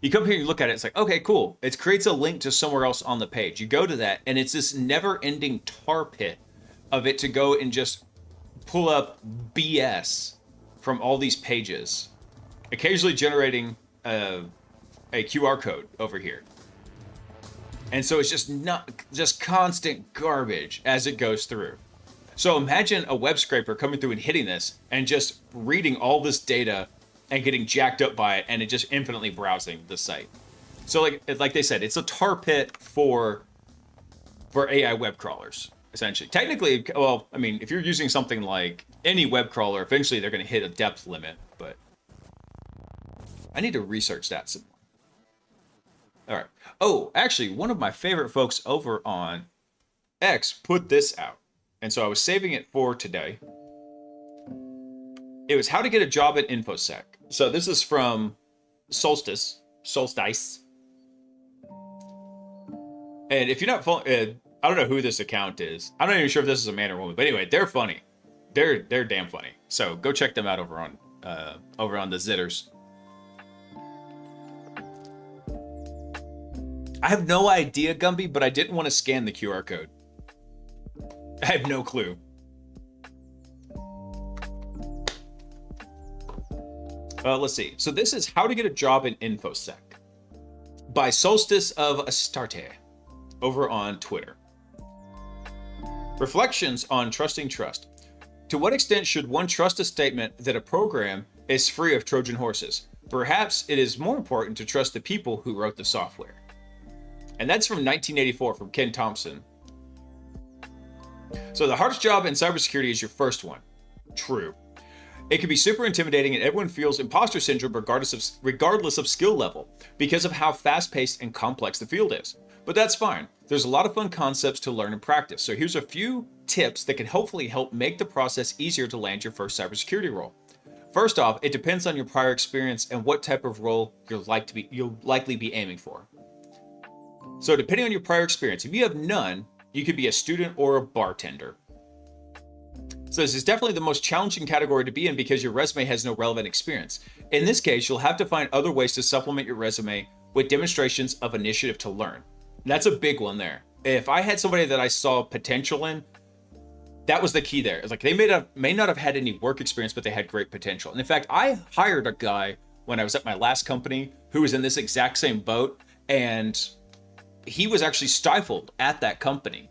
you come here and you look at it. It's like, okay, cool. It creates a link to somewhere else on the page. You go to that, and it's this never-ending tar pit of it to go and just pull up BS from all these pages, occasionally generating a QR code over here. And so it's just constant garbage as it goes through. So imagine a web scraper coming through and hitting this and just reading all this data and getting jacked up by it, and it just infinitely browsing the site. So like they said, it's a tar pit for AI web crawlers, essentially. Technically, well, I mean, if you're using something like any web crawler, eventually they're going to hit a depth limit, but I need to research that some more. All right. Oh, actually, one of my favorite folks over on X put this out. And so I was saving it for today. It was how to get a job at InfoSec. So this is from Solstice. And if you're not following, I don't know who this account is. I'm not even sure if this is a man or woman, but anyway, they're funny. They're damn funny. So go check them out over on the Zitters. I have no idea, Gumby, but I didn't want to scan the QR code. I have no clue. Let's see. So this is How to Get a Job in InfoSec by Solstice of Astarte over on Twitter. Reflections on trusting trust. To what extent should one trust a statement that a program is free of Trojan horses? Perhaps it is more important to trust the people who wrote the software. And that's from 1984 from Ken Thompson. So the hardest job in cybersecurity is your first one. True. It can be super intimidating and everyone feels imposter syndrome regardless of skill level because of how fast-paced and complex the field is. But that's fine. There's a lot of fun concepts to learn and practice. So here's a few tips that can hopefully help make the process easier to land your first cybersecurity role. First off, it depends on your prior experience and what type of role you'll likely be aiming for. So depending on your prior experience, if you have none, you could be a student or a bartender. So this is definitely the most challenging category to be in because your resume has no relevant experience. In this case, you'll have to find other ways to supplement your resume with demonstrations of initiative to learn. And that's a big one there. If I had somebody that I saw potential in, that was the key there. It's like they may not have had any work experience, but they had great potential. And in fact, I hired a guy when I was at my last company who was in this exact same boat, and he was actually stifled at that company.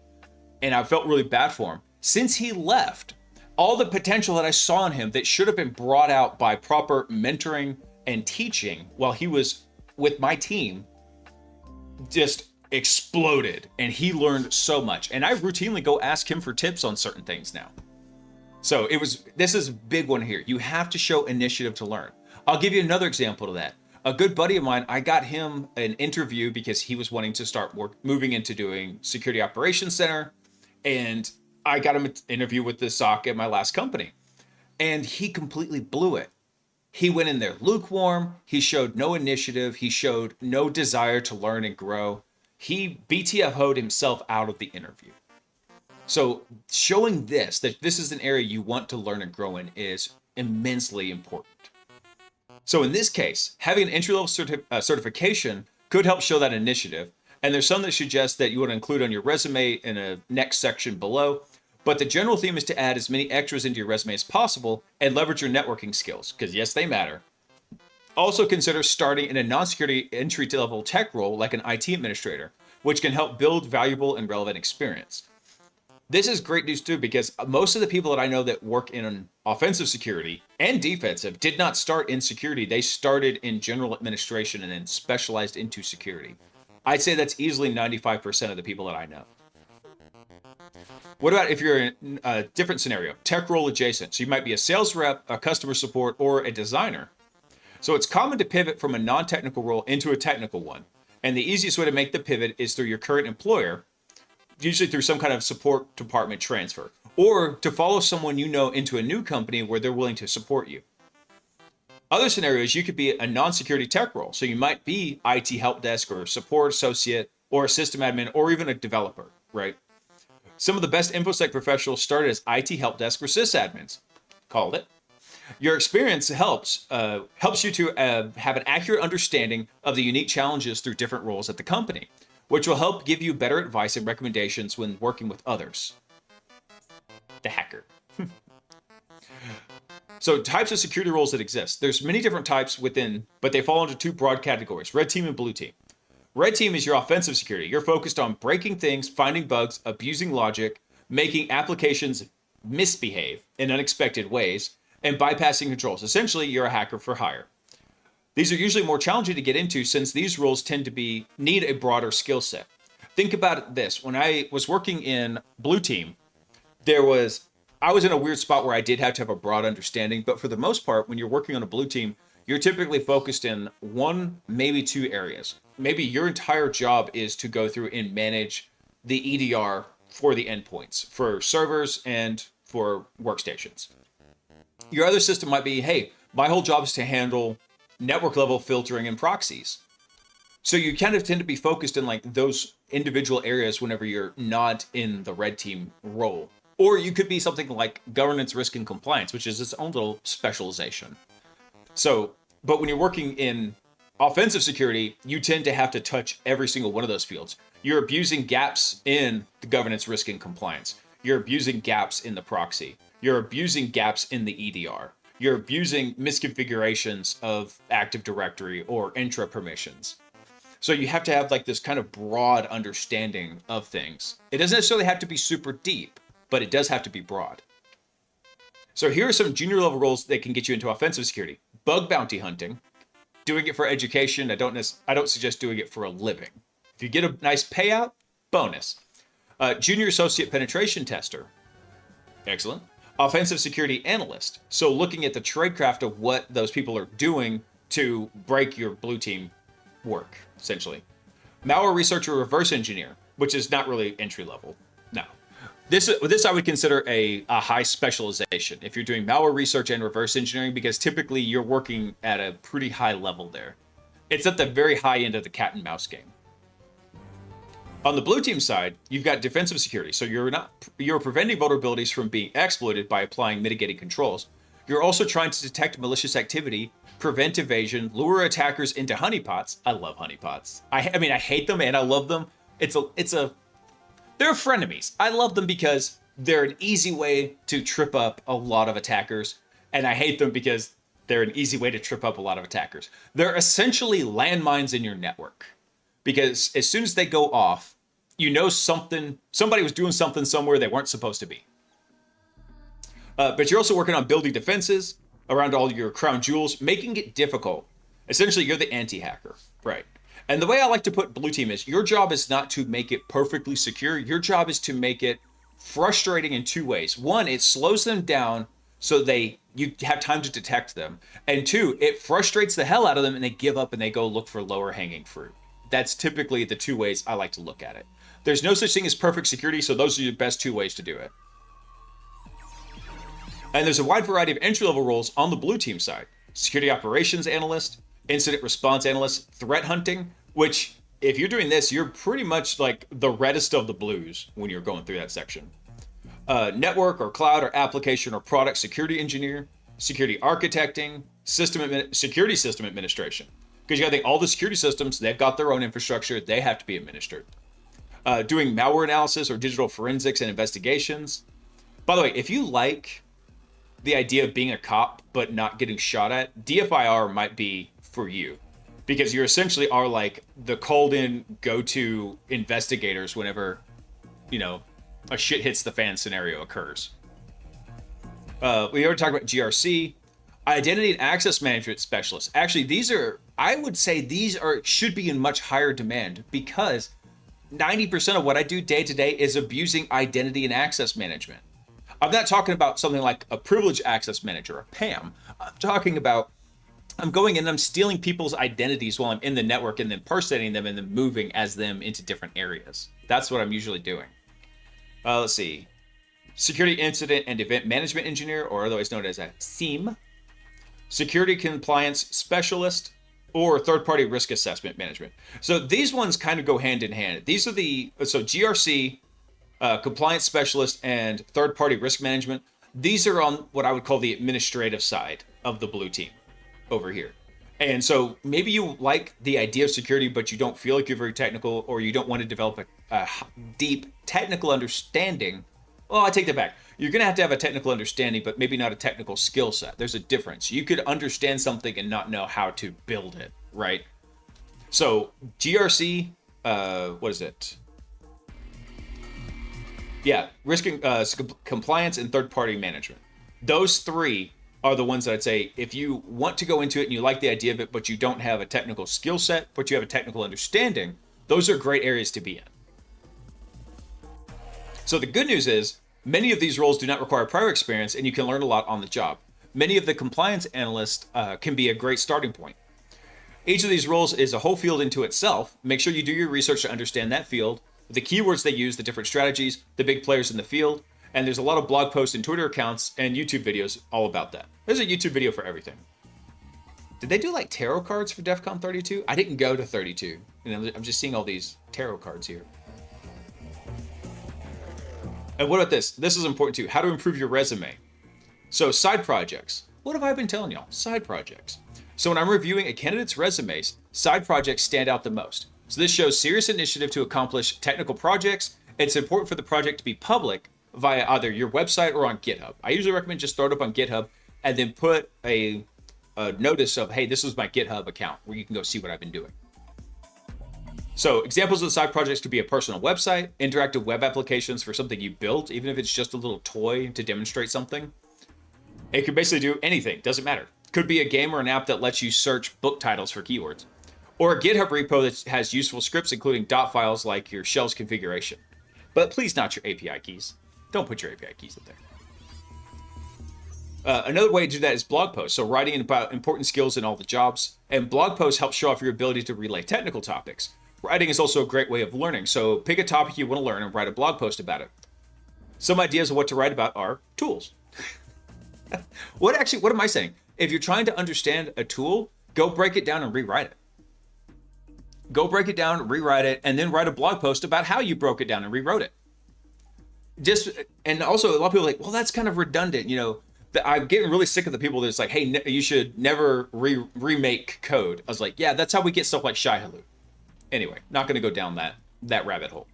And I felt really bad for him. Since he left, all the potential that I saw in him that should have been brought out by proper mentoring and teaching while he was with my team just exploded, and he learned so much. And I routinely go ask him for tips on certain things now. So this is a big one here. You have to show initiative to learn. I'll give you another example of that. A good buddy of mine, I got him an interview because he was wanting to start moving into doing security operations center, and I got him an interview with the SOC at my last company, and he completely blew it. He went in there lukewarm. He showed no initiative. He showed no desire to learn and grow. He BTFO'd himself out of the interview. So showing that this is an area you want to learn and grow in is immensely important. So in this case, having an entry-level certification could help show that initiative. And there's some that suggest that you want to include on your resume in a next section below. But the general theme is to add as many extras into your resume as possible and leverage your networking skills, because yes, they matter. Also consider starting in a non-security entry-level tech role like an IT administrator, which can help build valuable and relevant experience. This is great news too, because most of the people that I know that work in offensive security and defensive did not start in security. They started in general administration and then specialized into security. I'd say that's easily 95% of the people that I know. What about if you're in a different scenario, tech role adjacent? So you might be a sales rep, a customer support, or a designer. So it's common to pivot from a non-technical role into a technical one. And the easiest way to make the pivot is through your current employer, usually through some kind of support department transfer, or to follow someone you know into a new company where they're willing to support you. Other scenarios, you could be a non-security tech role. So you might be IT help desk or support associate or a system admin or even a developer, right? Some of the best InfoSec professionals started as IT help desk or sysadmins. Called it. Your experience helps you to have an accurate understanding of the unique challenges through different roles at the company, which will help give you better advice and recommendations when working with others. The hacker. So types of security roles that exist. There's many different types within, but they fall into two broad categories, red team and blue team. Red team is your offensive security. You're focused on breaking things, finding bugs, abusing logic, making applications misbehave in unexpected ways, and bypassing controls. Essentially, you're a hacker for hire. These are usually more challenging to get into since these roles tend to need a broader skill set. Think about this. When I was working in blue team, I was in a weird spot where I did have to have a broad understanding, but for the most part, when you're working on a blue team, you're typically focused in one, maybe two areas. Maybe your entire job is to go through and manage the EDR for the endpoints, for servers and for workstations. Your other system might be, hey, my whole job is to handle network level filtering and proxies. So you kind of tend to be focused in like those individual areas whenever you're not in the red team role. Or you could be something like governance, risk, and compliance, which is its own little specialization. So, but when you're working in offensive security, you tend to have to touch every single one of those fields. You're abusing gaps in the governance, risk, and compliance. You're abusing gaps in the proxy. You're abusing gaps in the EDR. You're abusing misconfigurations of Active Directory or intra permissions. So you have to have like this kind of broad understanding of things. It doesn't necessarily have to be super deep, but it does have to be broad. So here are some junior level roles that can get you into offensive security. Bug bounty hunting, doing it for education. I don't suggest doing it for a living. If you get a nice payout, bonus. Junior associate penetration tester, excellent. Offensive security analyst. So looking at the tradecraft of what those people are doing to break your blue team work, essentially. Malware researcher, reverse engineer, which is not really entry level. No. This I would consider a high specialization if you're doing malware research and reverse engineering, because typically you're working at a pretty high level there. It's at the very high end of the cat and mouse game. On the blue team side, you've got defensive security. So you're preventing vulnerabilities from being exploited by applying mitigating controls. You're also trying to detect malicious activity, prevent evasion, lure attackers into honeypots. I love honeypots. I mean, I hate them and I love them. They're frenemies. I love them because they're an easy way to trip up a lot of attackers. And I hate them because they're an easy way to trip up a lot of attackers. They're essentially landmines in your network. Because as soon as they go off, you know somebody was doing something somewhere they weren't supposed to be. But you're also working on building defenses around all your crown jewels, making it difficult. Essentially, you're the anti-hacker, right? And the way I like to put blue team is your job is not to make it perfectly secure. Your job is to make it frustrating in two ways. One, it slows them down so you have time to detect them. And two, it frustrates the hell out of them and they give up and they go look for lower hanging fruit. That's typically the two ways I like to look at it. There's no such thing as perfect security, so those are your best two ways to do it. And there's a wide variety of entry-level roles on the blue team side. Security operations analyst, incident response analyst, threat hunting, which if you're doing this, you're pretty much like the reddest of the blues when you're going through that section. Network or cloud or application or product security engineer, security architecting, security system administration. Because you got to think all the security systems, they've got their own infrastructure, they have to be administered. Doing malware analysis or digital forensics and investigations. By the way, if you like the idea of being a cop but not getting shot at, DFIR might be for you. Because you essentially are like the called in go-to investigators whenever, a shit hits the fan scenario occurs. We already talked about GRC, identity and access management specialists. Actually, I would say should be in much higher demand because 90% of what I do day to day is abusing identity and access management. I'm not talking about something like a privileged access manager, a PAM. I'm talking about I'm going in and I'm stealing people's identities while I'm in the network and then impersonating them and then moving as them into different areas. That's what I'm usually doing. Let's see. Security incident and event management engineer, or otherwise known as a SIEM. Security compliance specialist, or third-party risk assessment management. So these ones kind of go hand in hand. These are GRC, compliance specialist, and third-party risk management. These are on what I would call the administrative side of the blue team over here. And so maybe you like the idea of security, but you don't feel like you're very technical, or you don't want to develop a deep technical understanding. Well, I take that back. You're going to have a technical understanding, but maybe not a technical skill set. There's a difference. You could understand something and not know how to build it, right? So GRC, what is it? Yeah, risk compliance and third-party management. Those three are the ones that I'd say if you want to go into it and you like the idea of it, but you don't have a technical skill set, but you have a technical understanding, those are great areas to be in. So the good news is many of these roles do not require prior experience and you can learn a lot on the job. Many of the compliance analysts can be a great starting point. Each of these roles is a whole field into itself. Make sure you do your research to understand that field, the keywords they use, the different strategies, the big players in the field, and there's a lot of blog posts and Twitter accounts and YouTube videos all about that. There's a YouTube video for everything. Did they do like tarot cards for DEF CON 32? I didn't go to 32. And I'm just seeing all these tarot cards here. And what about this? This is important too. How to improve your resume. So side projects. What have I been telling y'all? Side projects. So when I'm reviewing a candidate's resumes, side projects stand out the most. So this shows serious initiative to accomplish technical projects. It's important for the project to be public via either your website or on GitHub. I usually recommend just start up on GitHub and then put a notice of, hey, this is my GitHub account where you can go see what I've been doing. So examples of the side projects could be a personal website, interactive web applications for something you built, even if it's just a little toy to demonstrate something. It could basically do anything, doesn't matter. Could be a game or an app that lets you search book titles for keywords. Or a GitHub repo that has useful scripts, including dot files like your shell's configuration. But please not your API keys. Don't put your API keys up there. Another way to do that is blog posts. So writing about important skills in all the jobs. And blog posts help show off your ability to relay technical topics. Writing is also a great way of learning. So pick a topic you want to learn and write a blog post about it. Some ideas of what to write about are tools. What am I saying? If you're trying to understand a tool, go break it down and rewrite it. Go break it down, rewrite it, and then write a blog post about how you broke it down and rewrote it. And also a lot of people are like, well, that's kind of redundant. I'm getting really sick of the people that's like, hey, you should never remake code. I was like, yeah, that's how we get stuff like Shai-Hulud. Anyway, not going to go down that rabbit hole.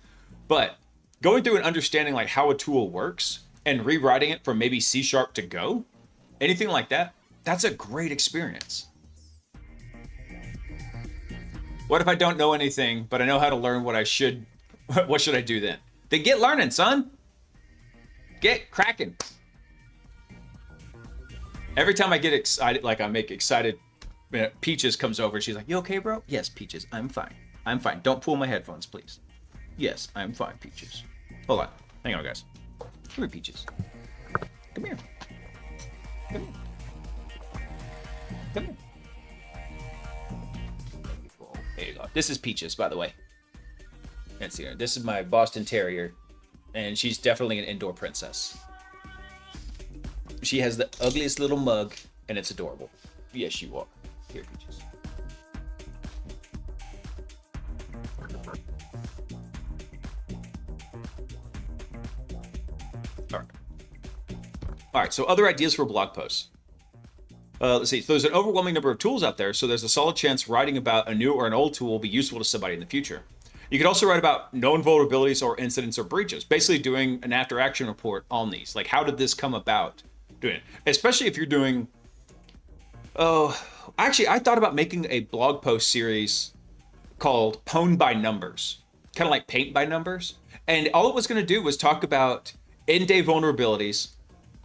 But going through and understanding like how a tool works and rewriting it from maybe C# to Go, anything like that, that's a great experience. What if I don't know anything, but I know how to learn what should I do then? Then get learning, son. Get cracking. Every time I get excited, like I make excited, Peaches comes over. She's like, you okay, bro? Yes, Peaches, I'm fine. I'm fine. Don't pull my headphones, please. Yes, I'm fine, Peaches. Hold on. Hang on, guys. Come here, Peaches. Come here. Come here. Come here. There you go. This is Peaches, by the way. Let's see her. This is my Boston Terrier, and she's definitely an indoor princess. She has the ugliest little mug, and it's adorable. Yes, you are. Here, Peaches. All right, so other ideas for blog posts. Let's see. So there's an overwhelming number of tools out there, so there's a solid chance writing about a new or an old tool will be useful to somebody in the future. You could also write about known vulnerabilities or incidents or breaches, basically doing an after-action report on these. Like, how did this come about? Doing it, especially if you're doing. Actually, I thought about making a blog post series called Pwn by Numbers, kind of like Paint by Numbers, and all it was going to do was talk about in-day vulnerabilities,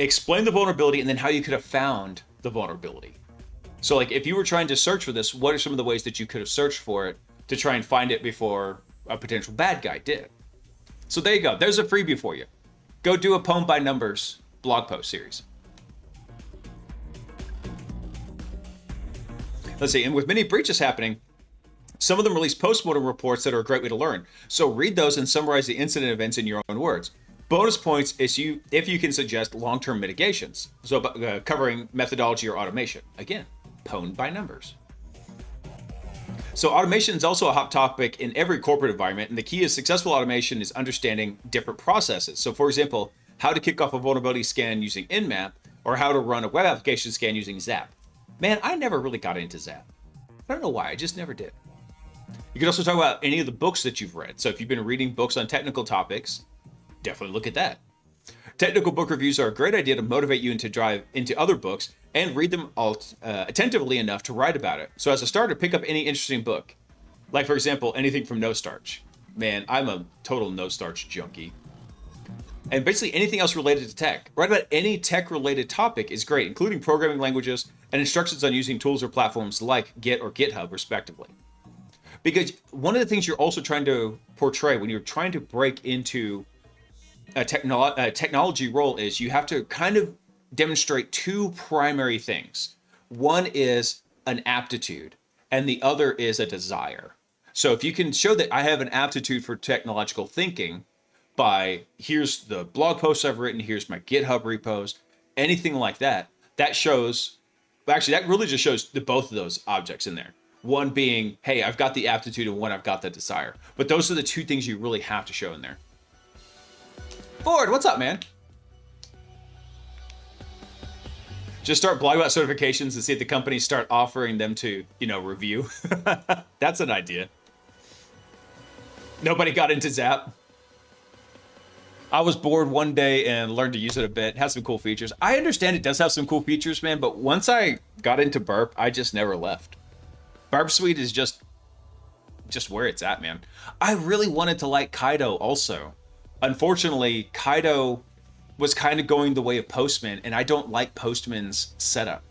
explain the vulnerability, and then how you could have found the vulnerability. So like if you were trying to search for this, what are some of the ways that you could have searched for it to try and find it before a potential bad guy did? So there you go. There's a freebie for you. Go do a Pwn by Numbers blog post series. Let's see. And with many breaches happening, some of them release postmortem reports that are a great way to learn. So read those and summarize the incident events in your own words. Bonus points is if you can suggest long-term mitigations. So covering methodology or automation. Again, Pwn by Numbers. So automation is also a hot topic in every corporate environment, and the key is successful automation is understanding different processes. So for example, how to kick off a vulnerability scan using Nmap, or how to run a web application scan using Zap. Man, I never really got into Zap. I don't know why, I just never did. You can also talk about any of the books that you've read. So if you've been reading books on technical topics, definitely look at that. Technical book reviews are a great idea to motivate you and to drive into other books and read them attentively enough to write about it. So as a starter, pick up any interesting book. Like for example, anything from No Starch. Man, I'm a total No Starch junkie. And basically anything else related to tech. Write about any tech related topic is great, including programming languages and instructions on using tools or platforms like Git or GitHub respectively. Because one of the things you're also trying to portray when you're trying to break into a technology role is you have to kind of demonstrate two primary things. One is an aptitude and the other is a desire. So if you can show that I have an aptitude for technological thinking by here's the blog posts I've written, here's my GitHub repos, anything like that, that shows actually, that really just shows the both of those objects in there. One being, hey, I've got the aptitude, and one, I've got the desire. But those are the two things you really have to show in there. Ford, what's up, man? Just start blogging about certifications and see if the companies start offering them to, review. That's an idea. Nobody got into Zap. I was bored one day and learned to use it a bit. It has some cool features. I understand it does have some cool features, man, but once I got into Burp, I just never left. Burp Suite is just where it's at, man. I really wanted to like Kaido also. Unfortunately, Kaido was kind of going the way of Postman, and I don't like Postman's setup.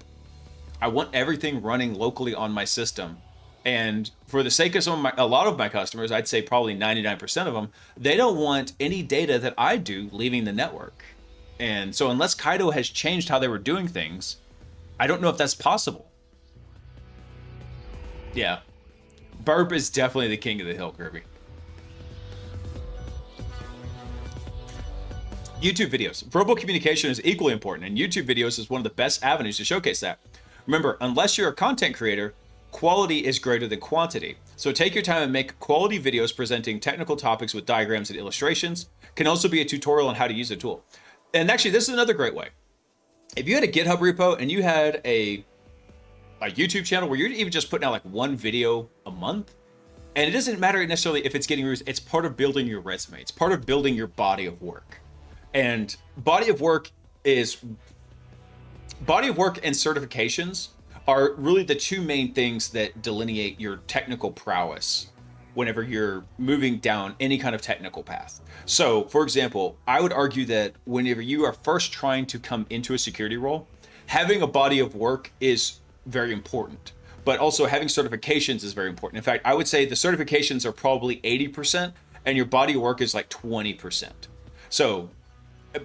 I want everything running locally on my system. And for the sake of a lot of my customers, I'd say probably 99% of them, they don't want any data that I do leaving the network. And so unless Kaido has changed how they were doing things, I don't know if that's possible. Yeah. Burp is definitely the king of the hill, Kirby. YouTube videos. Verbal communication is equally important, and YouTube videos is one of the best avenues to showcase that. Remember, unless you're a content creator, quality is greater than quantity. So take your time and make quality videos presenting technical topics with diagrams and illustrations. Can also be a tutorial on how to use the tool. And actually, this is another great way. If you had a GitHub repo and you had a YouTube channel where you're even just putting out like one video a month, and it doesn't matter necessarily if it's getting views, it's part of building your resume. It's part of building your body of work. And body of work and certifications are really the two main things that delineate your technical prowess whenever you're moving down any kind of technical path. So, for example, I would argue that whenever you are first trying to come into a security role, having a body of work is very important, but also having certifications is very important. In fact, I would say the certifications are probably 80% and your body of work is like 20%. So,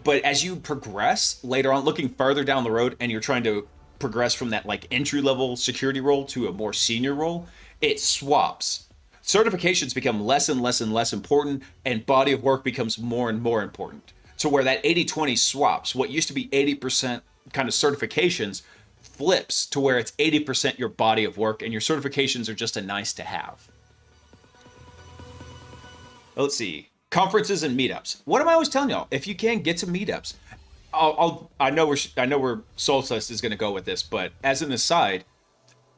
but as you progress later on, looking further down the road, and you're trying to progress from that like entry-level security role to a more senior role, it swaps. Certifications become less and less and less important, and body of work becomes more and more important. So where that 80-20 swaps, what used to be 80% kind of certifications flips to where it's 80% your body of work, and your certifications are just a nice to have. Let's see. Conferences and meetups. What am I always telling y'all? If you can, get to meetups. I know where Solstice is going to go with this, but as an aside,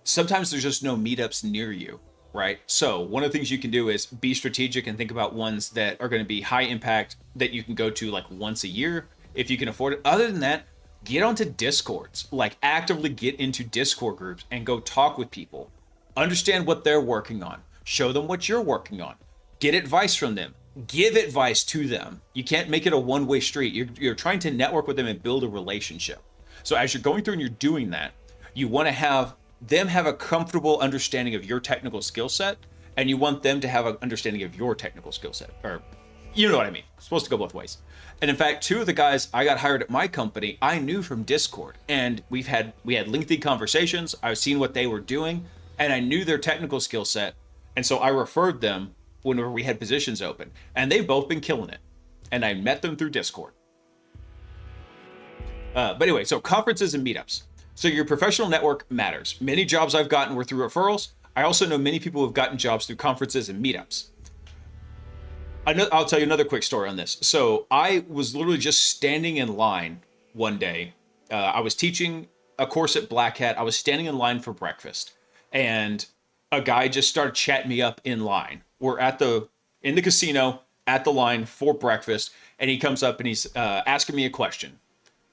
sometimes there's just no meetups near you, right? So one of the things you can do is be strategic and think about ones that are going to be high impact that you can go to like once a year if you can afford it. Other than that, get onto Discords, like actively get into Discord groups and go talk with people. Understand what they're working on. Show them what you're working on. Get advice from them. Give advice to them. You can't make it a one-way street. You're trying to network with them and build a relationship. So as you're going through and you're doing that, you want to have them have a comfortable understanding of your technical skill set, and you want them to have an understanding of your technical skill set. Or, you know what I mean. It's supposed to go both ways. And in fact, two of the guys I got hired at my company, I knew from Discord, and we had lengthy conversations. I've seen what they were doing, and I knew their technical skill set, and so I referred them whenever we had positions open, and they've both been killing it. And I met them through Discord. But anyway, so conferences and meetups. So your professional network matters. Many jobs I've gotten were through referrals. I also know many people who have gotten jobs through conferences and meetups. I'll tell you another quick story on this. So I was literally just standing in line one day. I was teaching a course at Black Hat. I was standing in line for breakfast, and a guy just started chatting me up in line. We're in the casino at the line for breakfast, and he comes up and he's asking me a question.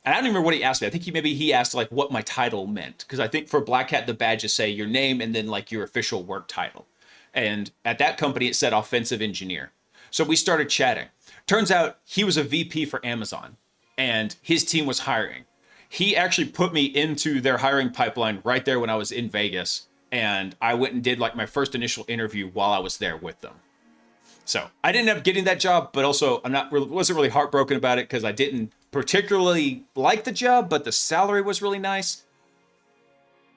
And I don't even remember what he asked me. I think he asked like what my title meant, because I think for Black Hat the badges say your name and then like your official work title. And at that company it said offensive engineer. So we started chatting. Turns out he was a VP for Amazon, and his team was hiring. He actually put me into their hiring pipeline right there when I was in Vegas. And I went and did like my first initial interview while I was there with them. So I didn't end up getting that job, but also wasn't really heartbroken about it because I didn't particularly like the job, but the salary was really nice.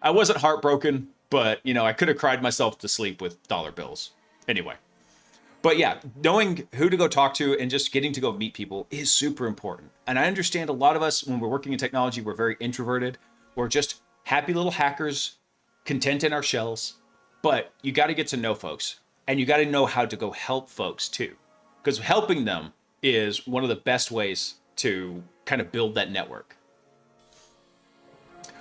I wasn't heartbroken, but I could have cried myself to sleep with dollar bills. Anyway, but yeah, knowing who to go talk to and just getting to go meet people is super important. And I understand a lot of us, when we're working in technology, we're very introverted. We're just happy little hackers, content in our shells, but you got to get to know folks, and you got to know how to go help folks too, because helping them is one of the best ways to kind of build that network.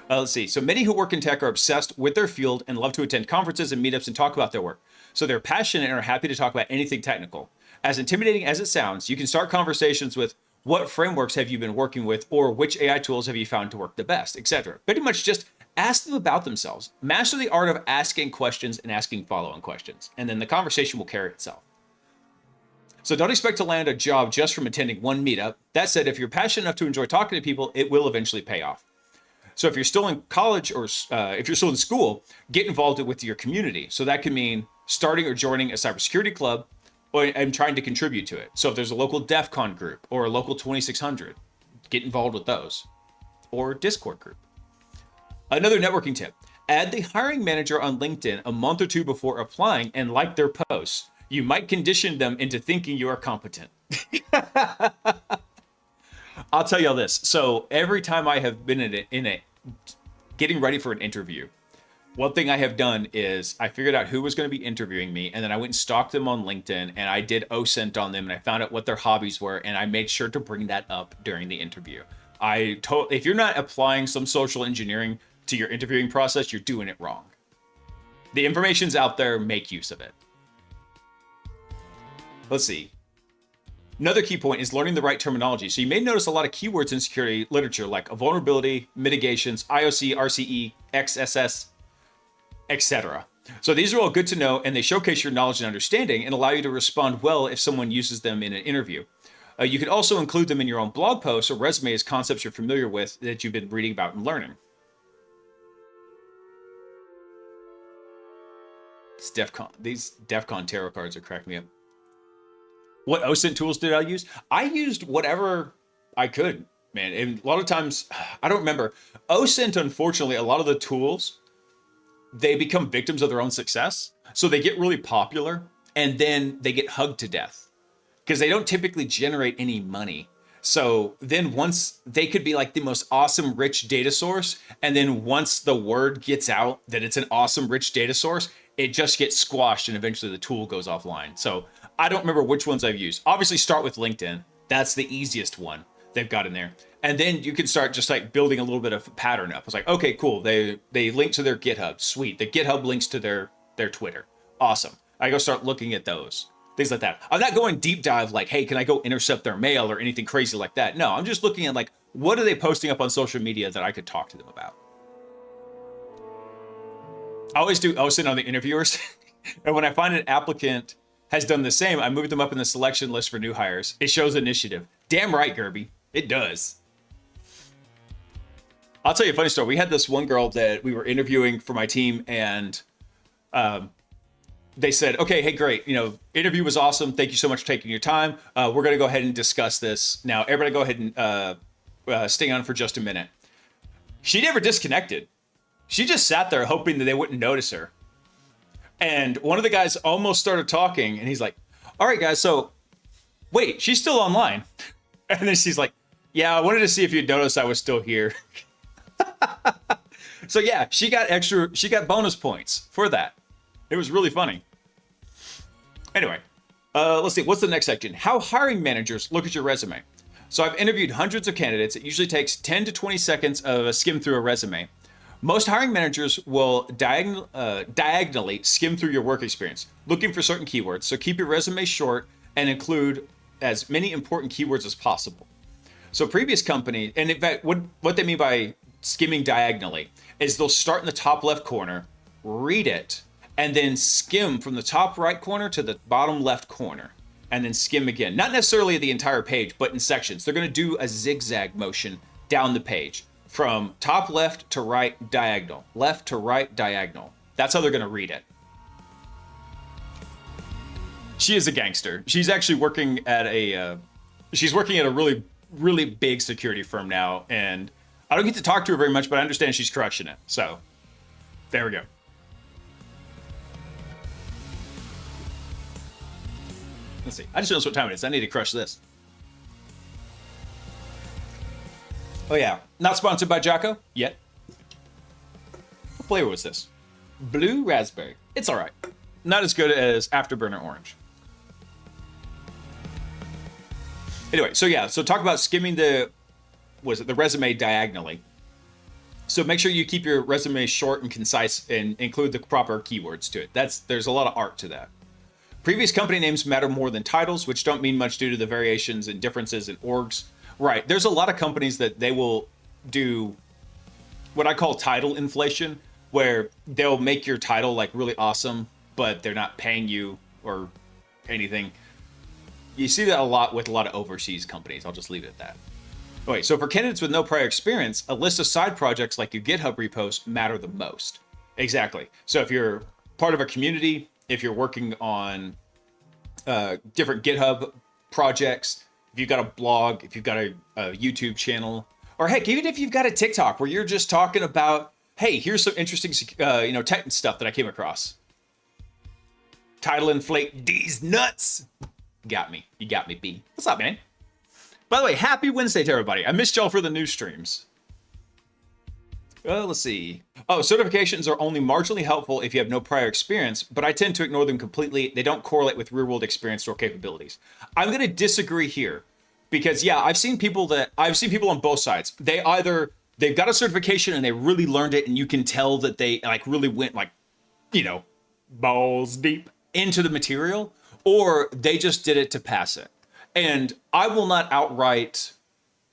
Let's see. So many who work in tech are obsessed with their field and love to attend conferences and meetups and talk about their work. So they're passionate and are happy to talk about anything technical. As intimidating as it sounds, you can start conversations with what frameworks have you been working with, or which AI tools have you found to work the best, etc. Pretty much just ask them about themselves. Master the art of asking questions and asking follow-on questions, and then the conversation will carry itself. So don't expect to land a job just from attending one meetup. That said, if you're passionate enough to enjoy talking to people, it will eventually pay off. So if you're still in college, or if you're still in school, get involved with your community. So that can mean starting or joining a cybersecurity club and trying to contribute to it. So if there's a local DEF CON group or a local 2600, get involved with those, or Discord group. Another networking tip, add the hiring manager on LinkedIn a month or two before applying and like their posts. You might condition them into thinking you are competent. I'll tell y'all this. So every time I have been in a getting ready for an interview, one thing I have done is I figured out who was going to be interviewing me, and then I went and stalked them on LinkedIn, and I did OSINT on them, and I found out what their hobbies were, and I made sure to bring that up during the interview. If you're not applying some social engineering to your interviewing process, you're doing it wrong. The information's out there, make use of it. Let's see. Another key point is learning the right terminology. So you may notice a lot of keywords in security literature, like a vulnerability, mitigations, IOC, RCE, XSS, etc. So these are all good to know, and they showcase your knowledge and understanding and allow you to respond well if someone uses them in an interview. You can also include them in your own blog posts or resume as concepts you're familiar with that you've been reading about and learning. These DEF CON tarot cards are cracking me up. What OSINT tools did I use? I used whatever I could, man. And a lot of times, I don't remember. OSINT, unfortunately, a lot of the tools, they become victims of their own success. So they get really popular, and then they get hugged to death because they don't typically generate any money. So then once they could be like the most awesome, rich data source, and then once the word gets out that it's an awesome, rich data source, it just gets squashed and eventually the tool goes offline. So I don't remember which ones I've used. Obviously start with LinkedIn. That's the easiest one they've got in there. And then you can start just like building a little bit of a pattern up. It's like, okay, cool. They link to their GitHub. Sweet. The GitHub links to their Twitter. Awesome. I go start looking at those. Things like that. I'm not going deep dive like, hey, can I go intercept their mail or anything crazy like that? No, I'm just looking at like, what are they posting up on social media that I could talk to them about? I always do OSINT on the interviewers. And when I find an applicant has done the same, I move them up in the selection list for new hires. It shows initiative. Damn right, Gerby. It does. I'll tell you a funny story. We had this one girl that we were interviewing for my team, and they said, okay, hey, great. Interview was awesome. Thank you so much for taking your time. We're going to go ahead and discuss this. Now, everybody go ahead and stay on for just a minute. She never disconnected. She just sat there hoping that they wouldn't notice her. And one of the guys almost started talking, and he's like, all right, guys, so wait, she's still online. And then she's like, yeah, I wanted to see if you'd noticed I was still here. So yeah, she got bonus points for that. It was really funny. Anyway, let's see, what's the next section? How hiring managers look at your resume. So I've interviewed hundreds of candidates. It usually takes 10 to 20 seconds of a skim through a resume. Most hiring managers will diagonally skim through your work experience, looking for certain keywords. So keep your resume short and include as many important keywords as possible. So previous company, and in fact, what they mean by skimming diagonally is they'll start in the top left corner, read it, and then skim from the top right corner to the bottom left corner, and then skim again. Not necessarily the entire page, but in sections. They're going to do a zigzag motion down the page from top left to right diagonal, left to right diagonal. That's how they're going to read it. She is a gangster. She's actually working at a really, really big security firm now, and I don't get to talk to her very much, but I understand she's crushing it. So there we go. Let's see. I just noticed what time it is. I need to crush this. Oh yeah, not sponsored by Jocko yet. flavor was this? Blue raspberry. It's all right. Not as good as Afterburner orange. Anyway, so yeah, so talk about skimming the resume diagonally. So make sure you keep your resume short and concise and include the proper keywords to it. There's a lot of art to that. Previous company names matter more than titles, which don't mean much due to the variations and differences in orgs. Right, there's a lot of companies that they will do what I call title inflation, where they'll make your title like really awesome, but they're not paying you or anything. You see that a lot with a lot of overseas companies. I'll just leave it at that. Okay, so for candidates with no prior experience, a list of side projects like your GitHub repos matter the most. Exactly. So if you're part of a community, if you're working on different GitHub projects, if you've got a blog, if you've got a YouTube channel, or heck, even if you've got a TikTok where you're just talking about, hey, here's some interesting, tech stuff that I came across. Title inflate these nuts. Got me. You got me, B. What's up, man? By the way, happy Wednesday to everybody. I missed y'all for the new streams. Let's see. Oh, certifications are only marginally helpful if you have no prior experience, but I tend to ignore them completely. They don't correlate with real-world experience or capabilities. I'm going to disagree here because, yeah, I've seen people on both sides. They've got a certification and they really learned it, and you can tell that they really went balls deep into the material, or they just did it to pass it. And I will not outright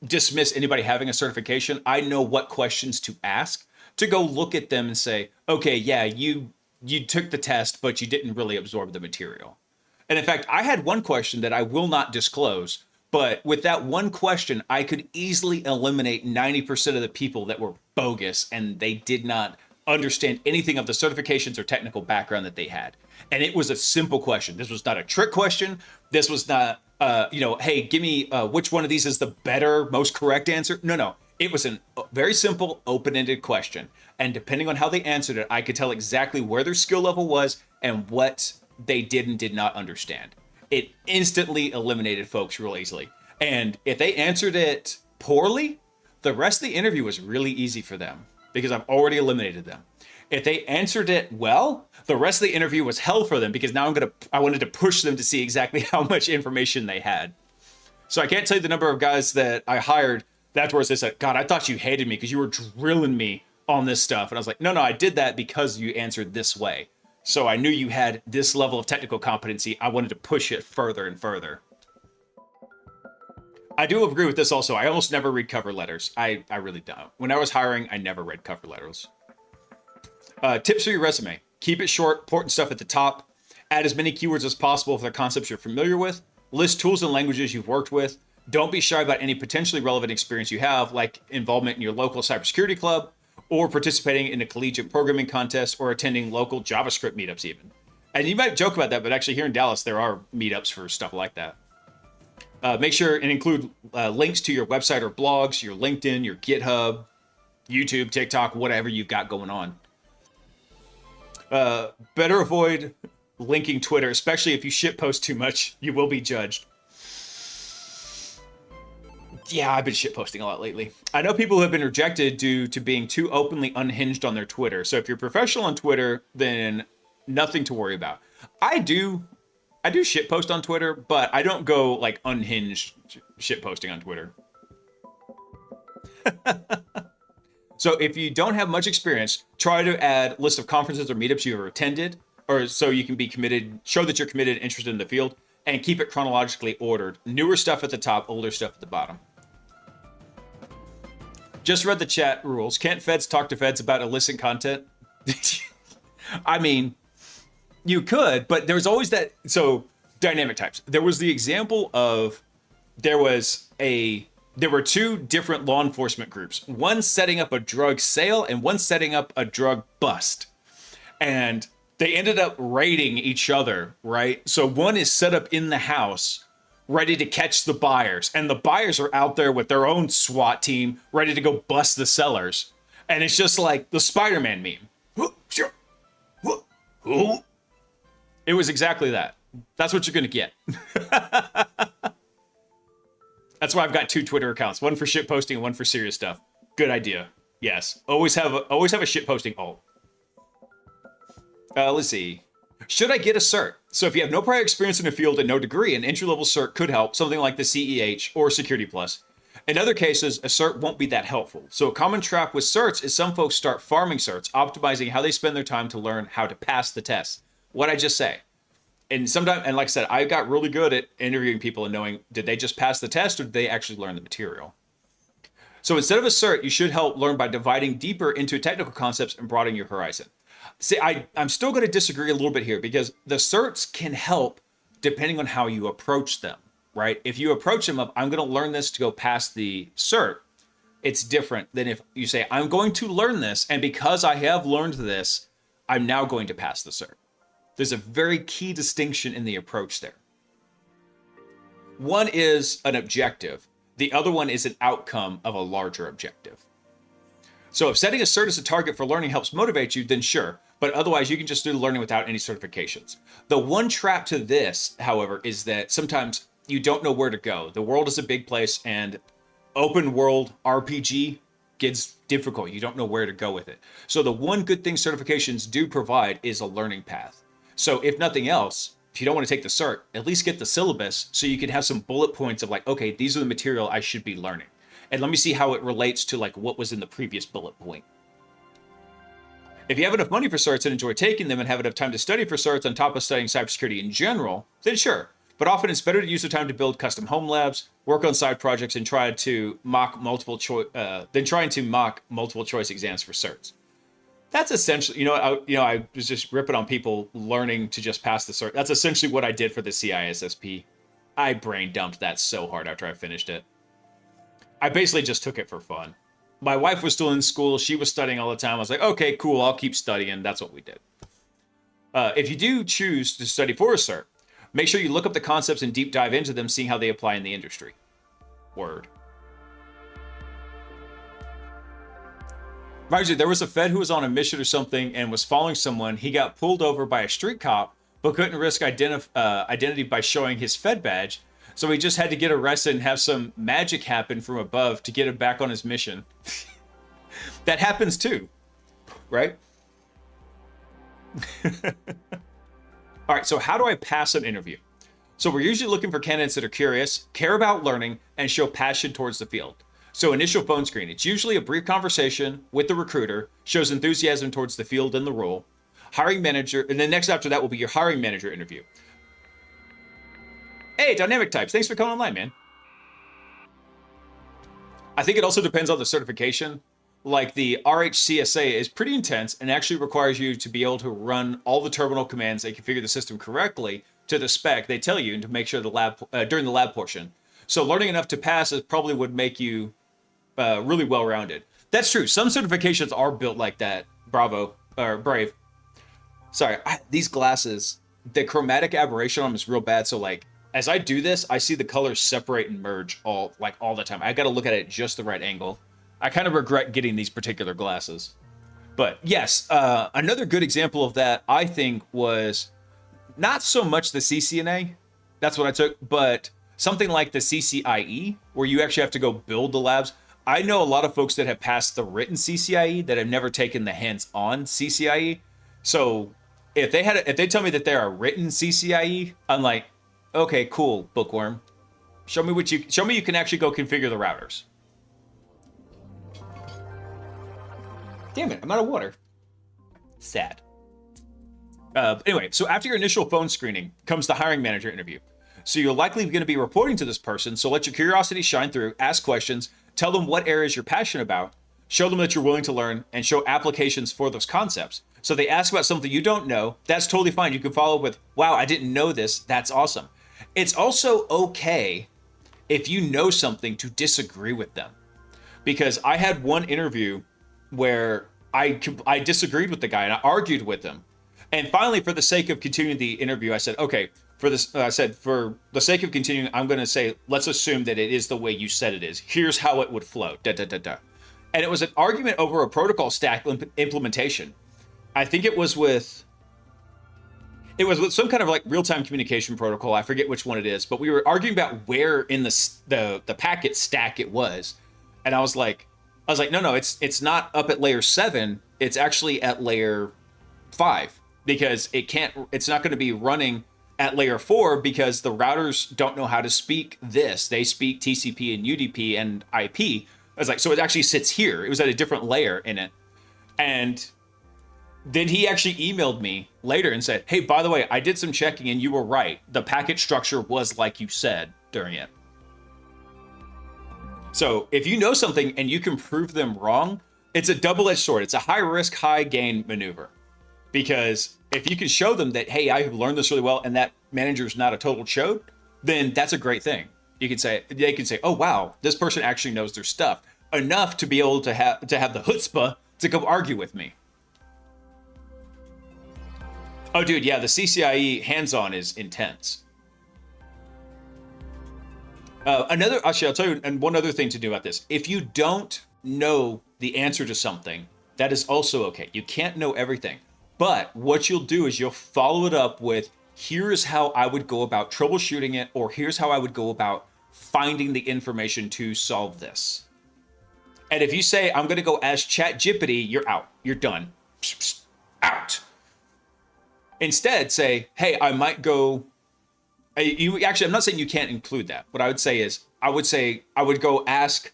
dismiss anybody having a certification. I know what questions to ask to go look at them and say, okay, yeah, you took the test, but you didn't really absorb the material. And in fact, I had one question that I will not disclose, but with that one question, I could easily eliminate 90% of the people that were bogus and they did not understand anything of the certifications or technical background that they had. And it was a simple question. This was not a trick question. This was not, hey, give me which one of these is the better, most correct answer. No. It was a very simple, open-ended question. And depending on how they answered it, I could tell exactly where their skill level was and what they did and did not understand. It instantly eliminated folks real easily. And if they answered it poorly, the rest of the interview was really easy for them because I've already eliminated them. If they answered it well, the rest of the interview was hell for them because now I wanted to push them to see exactly how much information they had. So I can't tell you the number of guys that I hired that afterwards they said, God, I thought you hated me because you were drilling me on this stuff. And I was like, no, I did that because you answered this way. So I knew you had this level of technical competency. I wanted to push it further and further. I do agree with this also. I almost never read cover letters. I really don't. When I was hiring, I never read cover letters. Tips for your resume. Keep it short, important stuff at the top. Add as many keywords as possible for the concepts you're familiar with. List tools and languages you've worked with. Don't be shy about any potentially relevant experience you have, like involvement in your local cybersecurity club, or participating in a collegiate programming contest, or attending local JavaScript meetups even. And you might joke about that, but actually here in Dallas, there are meetups for stuff like that. Make sure and include links to your website or blogs, your LinkedIn, your GitHub, YouTube, TikTok, whatever you've got going on. Better avoid linking Twitter, especially if you shitpost too much. You will be judged. Yeah, I've been shitposting a lot lately. I know people who have been rejected due to being too openly unhinged on their Twitter. So if you're professional on Twitter, then nothing to worry about. I do shitpost on Twitter, but I don't go like unhinged shitposting on Twitter. So if you don't have much experience, try to add a list of conferences or meetups you've ever attended, or so you can be committed, show that you're committed and interested in the field, and keep it chronologically ordered. Newer stuff at the top, older stuff at the bottom. Just read the chat rules. Can't feds talk to feds about illicit content? I mean, you could, but there's always that. So dynamic types. There was the example of there were two different law enforcement groups, one setting up a drug sale and one setting up a drug bust. And they ended up raiding each other, right? So one is set up in the house, ready to catch the buyers. And the buyers are out there with their own SWAT team, ready to go bust the sellers. And it's just like the Spider-Man meme. It was exactly that. That's what you're going to get. That's why I've got two Twitter accounts, one for shit posting and one for serious stuff. Good idea. Yes. Always have a shit posting alt. Let's see. Should I get a cert? So if you have no prior experience in a field and no degree, an entry-level cert could help, something like the CEH or Security Plus. In other cases, a cert won't be that helpful. So a common trap with certs is some folks start farming certs, optimizing how they spend their time to learn how to pass the test. What'd I just say? And sometimes, and like I said, I got really good at interviewing people and knowing, did they just pass the test or did they actually learn the material? So instead of a cert, you should help learn by dividing deeper into technical concepts and broadening your horizon. See, I'm still going to disagree a little bit here because the certs can help depending on how you approach them, right? If you approach them of, I'm going to learn this to go past the cert, it's different than if you say, I'm going to learn this, and because I have learned this, I'm now going to pass the cert. There's a very key distinction in the approach there. One is an objective. The other one is an outcome of a larger objective. So if setting a cert as a target for learning helps motivate you, then sure. But otherwise, you can just do the learning without any certifications. The one trap to this, however, is that sometimes you don't know where to go. The world is a big place, and open world RPG gets difficult. You don't know where to go with it. So the one good thing certifications do provide is a learning path. So if nothing else, if you don't want to take the cert, at least get the syllabus so you can have some bullet points of like, okay, these are the material I should be learning. And let me see how it relates to like what was in the previous bullet point. If you have enough money for certs and enjoy taking them and have enough time to study for certs on top of studying cybersecurity in general, then sure. But often it's better to use the time to build custom home labs, work on side projects, and try to mock multiple choice than trying to mock multiple choice exams for certs. That's essentially, I was just ripping on people learning to just pass the cert. That's essentially what I did for the CISSP. I brain dumped that so hard after I finished it. I basically just took it for fun. My wife was still in school. She was studying all the time. I was like, okay, cool. I'll keep studying. That's what we did. If you do choose to study for a cert, make sure you look up the concepts and deep dive into them, seeing how they apply in the industry. Word. Mind you, there was a Fed who was on a mission or something and was following someone. He got pulled over by a street cop, but couldn't risk identity by showing his Fed badge. So he just had to get arrested and have some magic happen from above to get him back on his mission. That happens too, right? All right, so how do I pass an interview? So we're usually looking for candidates that are curious, care about learning, and show passion towards the field. So initial phone screen, it's usually a brief conversation with the recruiter, shows enthusiasm towards the field and the role. Hiring manager, and then next after that will be your hiring manager interview. Hey, Dynamic Types, thanks for coming online, man. I think it also depends on the certification. Like the RHCSA is pretty intense and actually requires you to be able to run all the terminal commands and configure the system correctly to the spec they tell you and to make sure the lab during the lab portion. So learning enough to pass it probably would make you really well-rounded. That's true. Some certifications are built like that. Bravo, or Brave. Sorry, these glasses, the chromatic aberration on them is real bad. So like, as I do this, I see the colors separate and merge all the time. I got to look at it at just the right angle. I kind of regret getting these particular glasses. But yes, another good example of that, I think, was not so much the CCNA. That's what I took, but something like the CCIE, where you actually have to go build the labs. I know a lot of folks that have passed the written CCIE that have never taken the hands-on CCIE. So if they tell me that they're a written CCIE, I'm like, okay, cool, bookworm. Show me you can actually go configure the routers. Damn it, I'm out of water. Sad. Anyway, so after your initial phone screening comes the hiring manager interview. So you're likely going to be reporting to this person, so let your curiosity shine through, ask questions, tell them what areas you're passionate about, show them that you're willing to learn, and show applications for those concepts. So if they ask about something you don't know, that's totally fine. You can follow up with, wow, I didn't know this. That's awesome. It's also okay if you know something to disagree with them. Because I had one interview where I disagreed with the guy and I argued with him. And finally, for the sake of continuing the interview, I said, okay, for the sake of continuing, I'm going to say, let's assume that it is the way you said it is. Here's how it would flow. Da, da, da, da. And it was an argument over a protocol stack implementation. I think it was with some kind of like real-time communication protocol. I forget which one it is, but we were arguing about where in the packet stack it was. And I was like, no, it's not up at layer 7. It's actually at layer 5. because it's not going to be running at layer 4 because the routers don't know how to speak this. They speak TCP and UDP and IP. I was like, so it actually sits here. It was at a different layer in it. And then he actually emailed me later and said, hey, by the way, I did some checking and you were right. The packet structure was like you said during it. So if you know something and you can prove them wrong, it's a double-edged sword. It's a high risk, high gain maneuver. Because if you can show them that, hey, I have learned this really well and that manager's not a total chode, then that's a great thing. They can say, oh, wow, this person actually knows their stuff enough to be able to have the chutzpah to come argue with me. Oh, dude, yeah, the CCIE hands-on is intense. Actually, I'll tell you, and one other thing to do about this. If you don't know the answer to something, that is also okay. You can't know everything. But what you'll do is you'll follow it up with, here's how I would go about troubleshooting it, or here's how I would go about finding the information to solve this. And if you say, I'm going to go ask ChatGPT, you're out. You're done. Psst, psst, out. Instead, say, hey, I might go... Actually, I'm not saying you can't include that. What I would say is, I would go ask...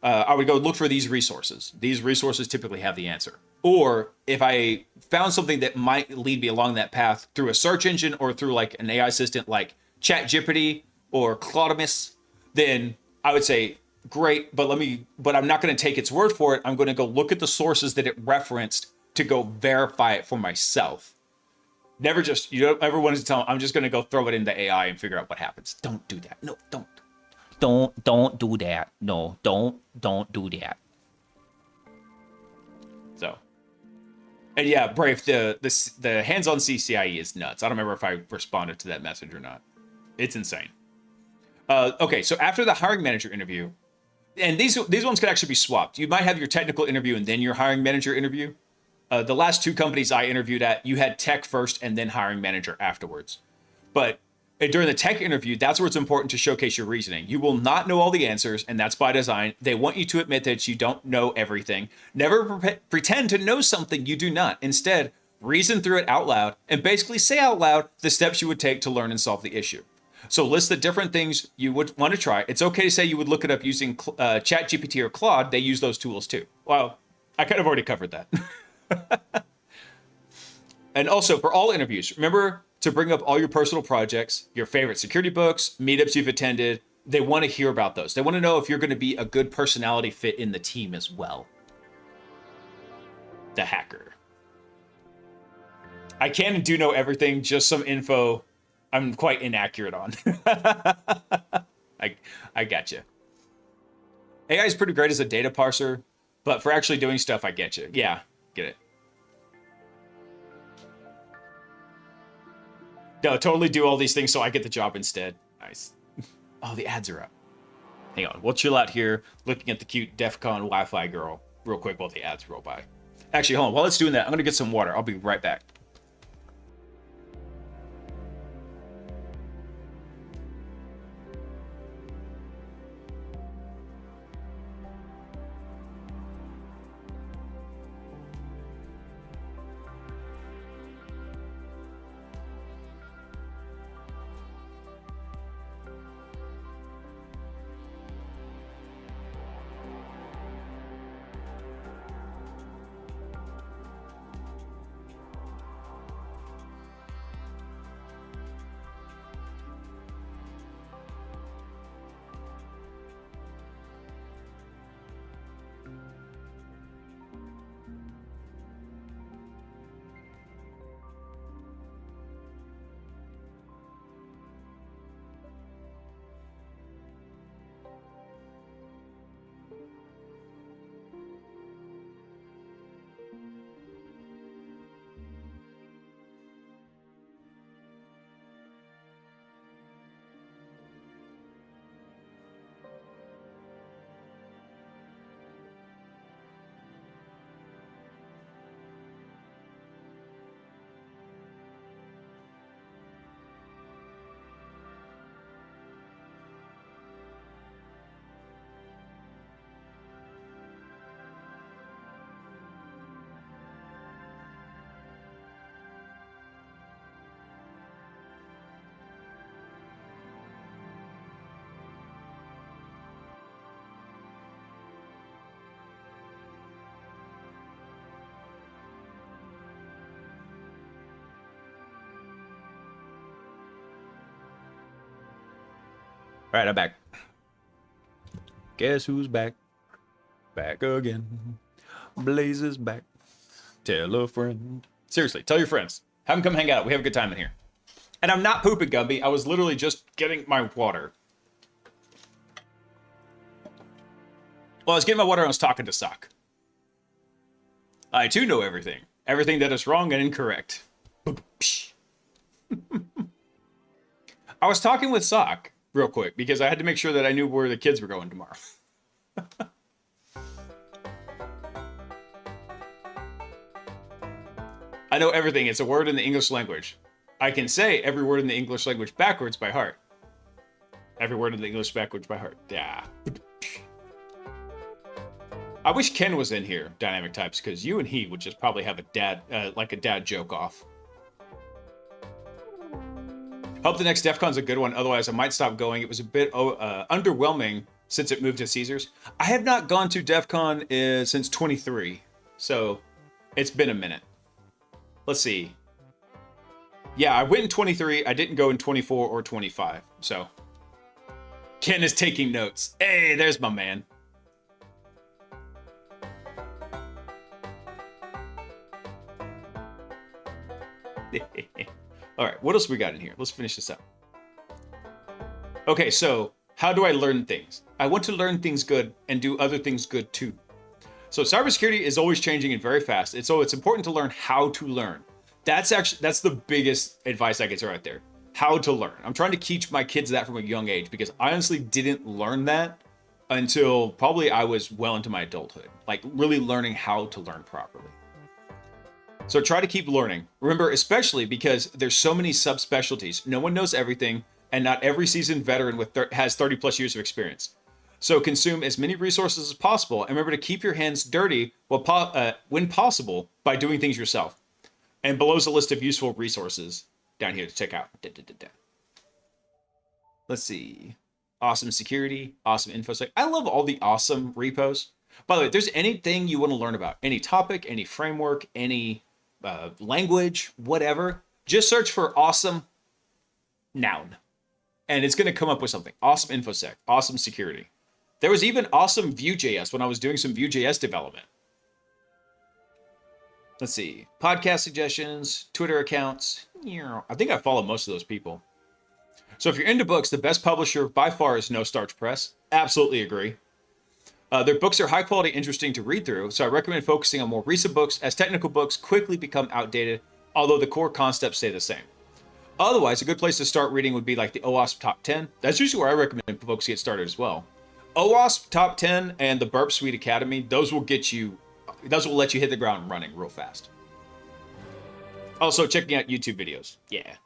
I would go look for these resources. These resources typically have the answer. Or if I found something that might lead me along that path through a search engine or through like an AI assistant like ChatGPT or Claudimus, then I would say, great, but I'm not going to take its word for it. I'm going to go look at the sources that it referenced to go verify it for myself. You don't ever want to tell them, I'm just going to go throw it into AI and figure out what happens. Don't do that. No, don't. Don't do that. No, don't do that. So, and yeah, Brave, the hands-on CCIE is nuts. I don't remember if I responded to that message or not. It's insane. Okay, so after the hiring manager interview, and these ones could actually be swapped. You might have your technical interview and then your hiring manager interview. The last two companies I interviewed at, you had tech first and then hiring manager afterwards. But during the tech interview, that's where it's important to showcase your reasoning. You will not know all the answers, and that's by design. They want you to admit that you don't know everything. Never pretend to know something you do not. Instead, reason through it out loud and basically say out loud the steps you would take to learn and solve the issue. So list the different things you would want to try. It's okay to say you would look it up using ChatGPT or Claude. They use those tools too. Well, I kind of already covered that. And also, for all interviews, remember to bring up all your personal projects, your favorite security books, meetups you've attended. They want to hear about those. They want to know if you're going to be a good personality fit in the team as well. The hacker. I can and do know everything, just some info I'm quite inaccurate on. I got you. AI is pretty great as a data parser, but for actually doing stuff, I get you. Yeah, get it. No, totally do all these things so I get the job instead. Nice. Oh, the ads are up. Hang on, we'll chill out here looking at the cute DEF CON Wi-Fi girl real quick while the ads roll by. Actually, hold on, while it's doing that, I'm gonna get some water. I'll be right back. All right, I'm back. Guess who's back? Back again. Blaise is back. Tell a friend. Seriously, tell your friends. Have them come hang out. We have a good time in here. And I'm not pooping, Gumby. I was literally just getting my water. Well, I was getting my water and I was talking to Sock. I too know everything. Everything that is wrong and incorrect. I was talking with Sock real quick because I had to make sure that I knew where the kids were going tomorrow. I know everything. It's a word in the English language. I can say every word in the English language backwards by heart. Every word in the English backwards by heart. Yeah. I wish Ken was in here, Dynamic Types, because you and he would just probably have a dad, like a dad joke off. Hope the next DEF CON's a good one, otherwise I might stop going. It was a bit underwhelming since it moved to Caesars. I have not gone to DEF CON since 23, so it's been a minute. Let's see. Yeah, I went in 23. I didn't go in 24 or 25, so. Ken is taking notes. Hey, there's my man. All right, what else we got in here? Let's finish this up. Okay, so how do I learn things? I want to learn things good and do other things good too. So cybersecurity is always changing and very fast. So it's important to learn how to learn. That's the biggest advice I get to right there. How to learn. I'm trying to teach my kids that from a young age because I honestly didn't learn that until probably I was well into my adulthood. Like really learning how to learn properly. So try to keep learning. Remember, especially because there's so many subspecialties. No one knows everything, and not every seasoned veteran has 30 plus years of experience. So consume as many resources as possible, and remember to keep your hands dirty when possible by doing things yourself. And below's a list of useful resources down here to check out. Let's see. Awesome security, awesome infosec. I love all the awesome repos. By the way, if there's anything you want to learn about, any topic, any framework, any language, whatever, just search for awesome noun. And it's going to come up with something. Awesome infosec, awesome security. There was even awesome Vue.js when I was doing some Vue.js development. Let's see. Podcast suggestions, Twitter accounts. I think I follow most of those people. So if you're into books, the best publisher by far is No Starch Press. Absolutely agree. Their books are high quality, interesting to read through, so I recommend focusing on more recent books, as technical books quickly become outdated, although the core concepts stay the same. Otherwise, a good place to start reading would be like the OWASP Top 10. That's usually where I recommend folks get started as well. OWASP Top 10 and the Burp Suite Academy, those will let you hit the ground running real fast. Also, checking out YouTube videos. Yeah.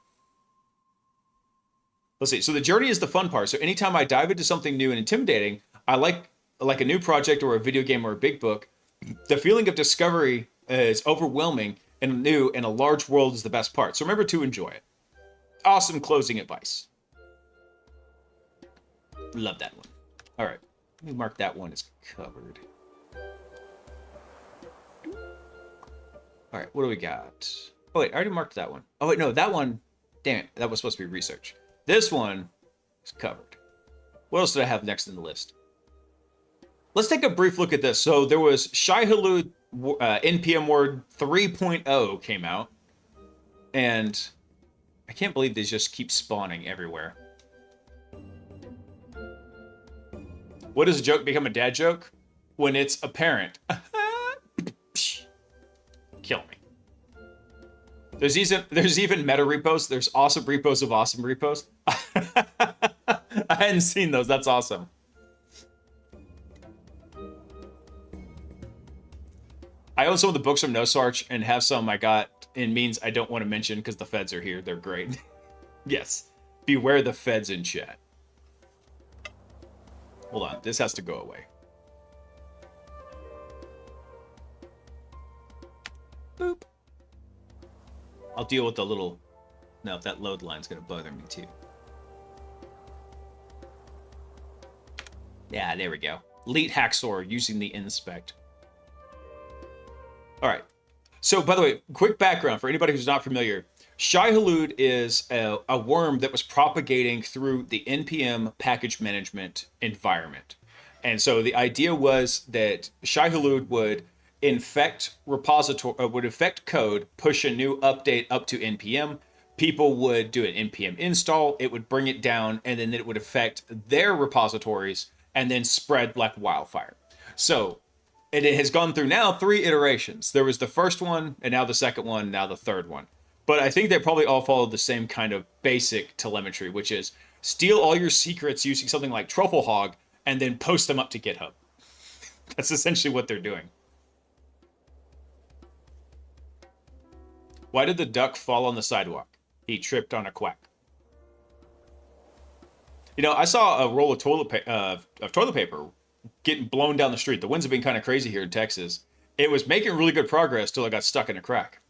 Let's see. So the journey is the fun part. So anytime I dive into something new and intimidating, I like a new project or a video game or a big book, the feeling of discovery is overwhelming and new, and a large world is the best part. So remember to enjoy it. Awesome closing advice. Love that one. All right. Let me mark that one as covered. All right. What do we got? Oh, wait. I already marked that one. Oh, wait. No, that one. Damn it. That was supposed to be research. This one is covered. What else did I have next in the list? Let's take a brief look at this. So there was Shai-Hulud NPM Word 3.0 came out. And I can't believe these just keep spawning everywhere. What does a joke become a dad joke? When it's apparent. Kill me. There's even meta repos. There's awesome repos of awesome repos. I hadn't seen those. That's awesome. I own some of the books from No Sarch and have some I got in means I don't want to mention because the feds are here. They're great. Yes. Beware the feds in chat. Hold on. This has to go away. Boop. I'll deal with the little... No, that load line's going to bother me too. Yeah, there we go. Elite Hacksaw using the inspect. All right. So, by the way, quick background for anybody who's not familiar. Shai-Hulud is a worm that was propagating through the NPM package management environment. And so the idea was that Shai-Hulud would would infect code, push a new update up to NPM. People would do an NPM install, it would bring it down, and then it would affect their repositories and then spread like wildfire. So and it has gone through now 3 iterations. There was the first one, and now the second one, now the third one. But I think they probably all follow the same kind of basic telemetry, which is steal all your secrets using something like Trufflehog and then post them up to GitHub. That's essentially what they're doing. Why did the duck fall on the sidewalk? He tripped on a quack. You know, I saw a roll of toilet paper getting blown down the street. The winds have been kind of crazy here in Texas. It was making really good progress till it got stuck in a crack.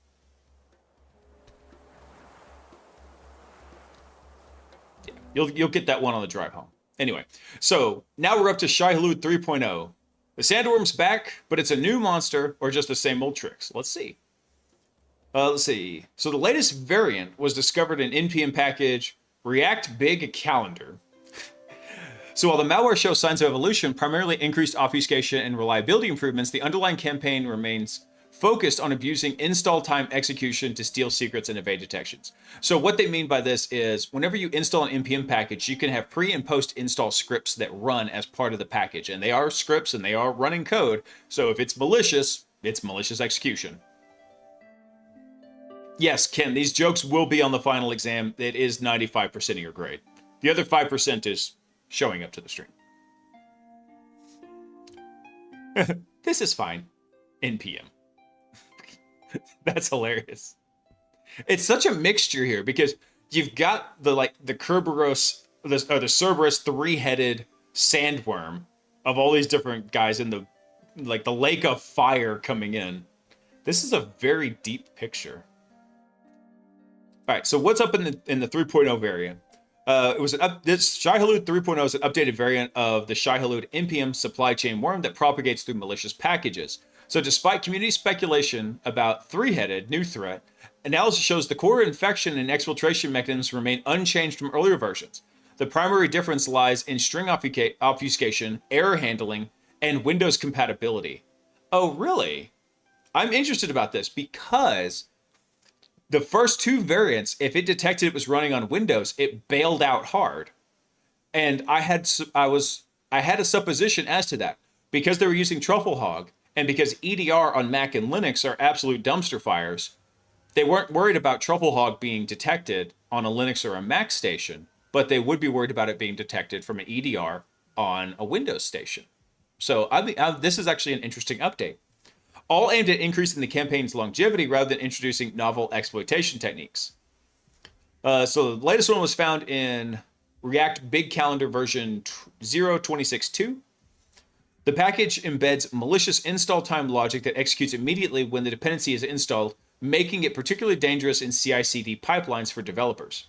Yeah, you'll get that one on the drive home. Anyway, so now we're up to Shai-Hulud 3.0. The sandworm's back, but it's a new monster or just the same old tricks. Let's see. Let's see. So the latest variant was discovered in NPM package React Big Calendar. So while the malware shows signs of evolution, primarily increased obfuscation and reliability improvements, the underlying campaign remains focused on abusing install time execution to steal secrets and evade detections. So what they mean by this is whenever you install an NPM package, you can have pre and post install scripts that run as part of the package. And they are scripts and they are running code. So if it's malicious execution. Yes, Ken, these jokes will be on the final exam. It is 95% of your grade. The other 5% is showing up to the stream. This is fine. NPM. That's hilarious. It's such a mixture here because you've got the Cerberus 3-headed sandworm of all these different guys in the lake of fire coming in. This is a very deep picture. All right, so what's up in the 3.0 variant? This Shai-Hulud 3.0 is an updated variant of the Shai-Hulud NPM supply chain worm that propagates through malicious packages. So despite community speculation about 3-headed new threat, analysis shows the core infection and exfiltration mechanisms remain unchanged from earlier versions. The primary difference lies in string obfuscation, error handling, and Windows compatibility. Oh, really? I'm interested about this because the first 2 variants, if it detected it was running on Windows, it bailed out hard. And I had a supposition as to that. Because they were using Trufflehog, and because EDR on Mac and Linux are absolute dumpster fires, they weren't worried about Trufflehog being detected on a Linux or a Mac station, but they would be worried about it being detected from an EDR on a Windows station. So this is actually an interesting update. All aimed at increasing the campaign's longevity rather than introducing novel exploitation techniques. So the latest one was found in React Big Calendar version 0.26.2. The package embeds malicious install time logic that executes immediately when the dependency is installed, making it particularly dangerous in CI/CD pipelines for developers.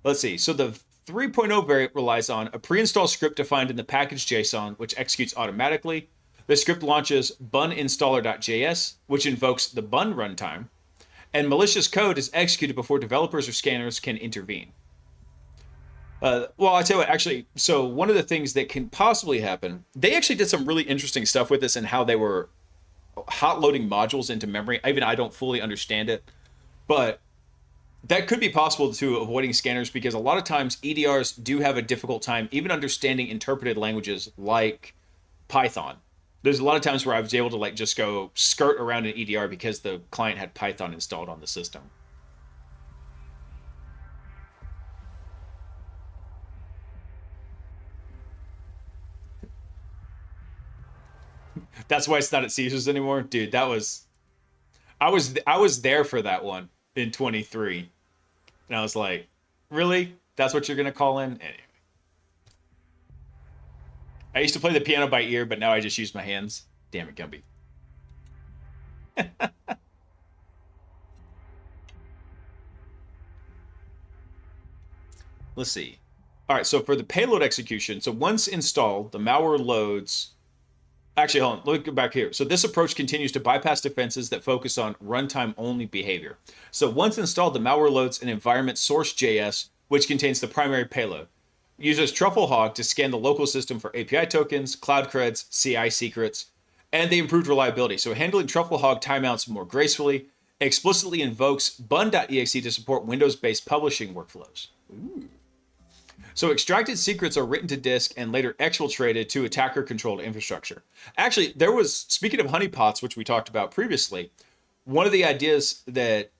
Let's see. So the 3.0 variant relies on a pre-install script defined in the package JSON, which executes automatically. The script launches buninstaller.js, which invokes the bun runtime, and malicious code is executed before developers or scanners can intervene. Well, I tell you what, actually, so one of the things that can possibly happen, they actually did some really interesting stuff with this and how they were hot loading modules into memory. Even I don't fully understand it, but that could be possible to avoiding scanners because a lot of times EDRs do have a difficult time even understanding interpreted languages like Python. There's a lot of times where I was able to just go skirt around an EDR because the client had Python installed on the system. That's why it's not at Caesars anymore, dude. I was there for that one in 23, and I was like, really? That's what you're gonna call in? Anyway. I used to play the piano by ear, but now I just use my hands. Damn it, Gumby. Let's see. All right, so for the payload execution, so once installed, the malware loads Actually, hold on. Let me go back here. So this approach continues to bypass defenses that focus on runtime-only behavior. So once installed, the malware loads an environment source.js, which contains the primary payload. It uses TruffleHog to scan the local system for API tokens, cloud creds, CI secrets, and they improved reliability. So handling TruffleHog timeouts more gracefully, explicitly invokes bun.exe to support Windows-based publishing workflows. Ooh. So extracted secrets are written to disk and later exfiltrated to attacker-controlled infrastructure. Actually, there was, speaking of honeypots, which we talked about previously, one of the ideas that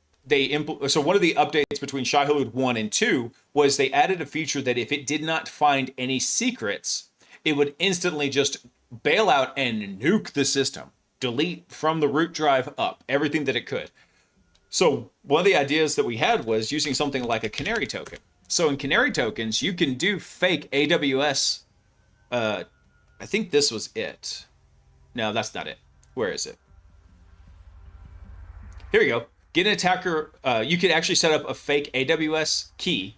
so one of the updates between Shai-Hulud 1 and 2 was they added a feature that if it did not find any secrets, it would instantly just bail out and nuke the system, delete from the root drive up everything that it could. So one of the ideas that we had was using something like a canary token. So in canary tokens, you can do fake AWS. I think this was it. No, that's not it. Where is it? Here we go. Get an attacker. You could actually set up a fake AWS key.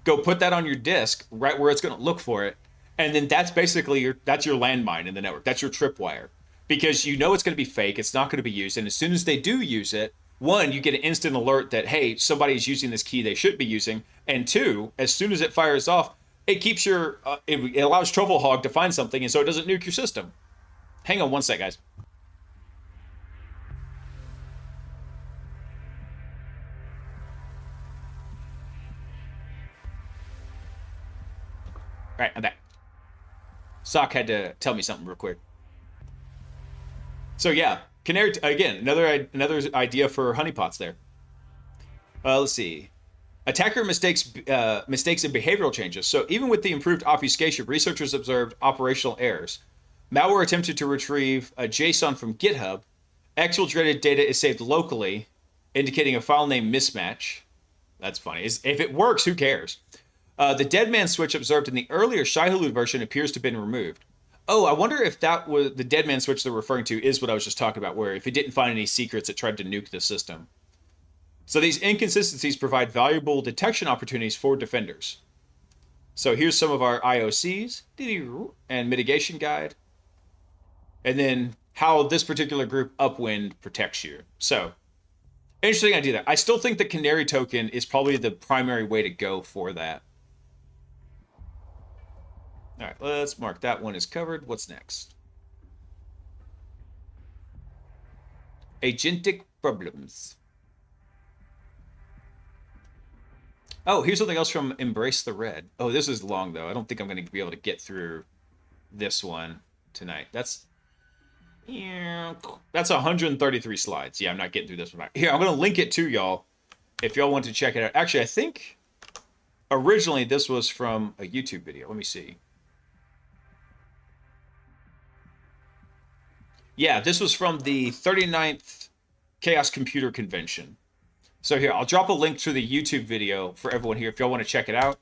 Go put that on your disk right where it's going to look for it. And then that's basically your landmine in the network. That's your tripwire. Because you know it's going to be fake. It's not going to be used. And as soon as they do use it, one, you get an instant alert that, hey, somebody's using this key they should be using. And two, as soon as it fires off, it keeps your, it allows TruffleHog to find something, and so it doesn't nuke your system. Hang on one sec, guys. All right, I'm back. Sock had to tell me something real quick. So yeah, canary, again, another idea for honeypots there. Let's see. Attacker mistakes in behavioral changes. So even with the improved obfuscation, researchers observed operational errors. Malware attempted to retrieve a JSON from GitHub. Exfiltrated data is saved locally, indicating a file name mismatch. That's funny. If it works, who cares? The dead man switch observed in the earlier Shai-Hulud version appears to have been removed. Oh, I wonder if that was the dead man switch they're referring to is what I was just talking about, where if it didn't find any secrets, it tried to nuke the system. So these inconsistencies provide valuable detection opportunities for defenders. So here's some of our IOCs and mitigation guide. And then how this particular group Upwind protects you. So interesting idea there. I still think the canary token is probably the primary way to go for that. All right, let's mark that one as covered. What's next? Agentic problems. Oh, here's something else from Embrace the Red. Oh, this is long, though. I don't think I'm going to be able to get through this one tonight. That's 133 slides. Yeah, I'm not getting through this one. Here, I'm going to link it to y'all if y'all want to check it out. Actually, I think originally this was from a YouTube video. Let me see. Yeah, this was from the 39th Chaos Computer Convention. So here, I'll drop a link to the YouTube video for everyone here if y'all want to check it out.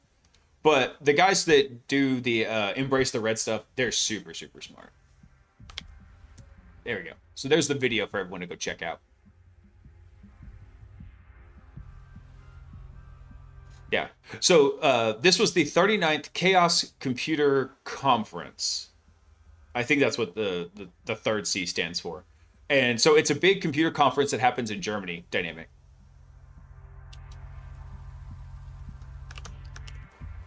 But the guys that do the Embrace the Red stuff, they're super, super smart. There we go. So there's the video for everyone to go check out. Yeah. So this was the 39th Chaos Computer Conference. I think that's what the third C stands for. And so it's a big computer conference that happens in Germany, Dynamic.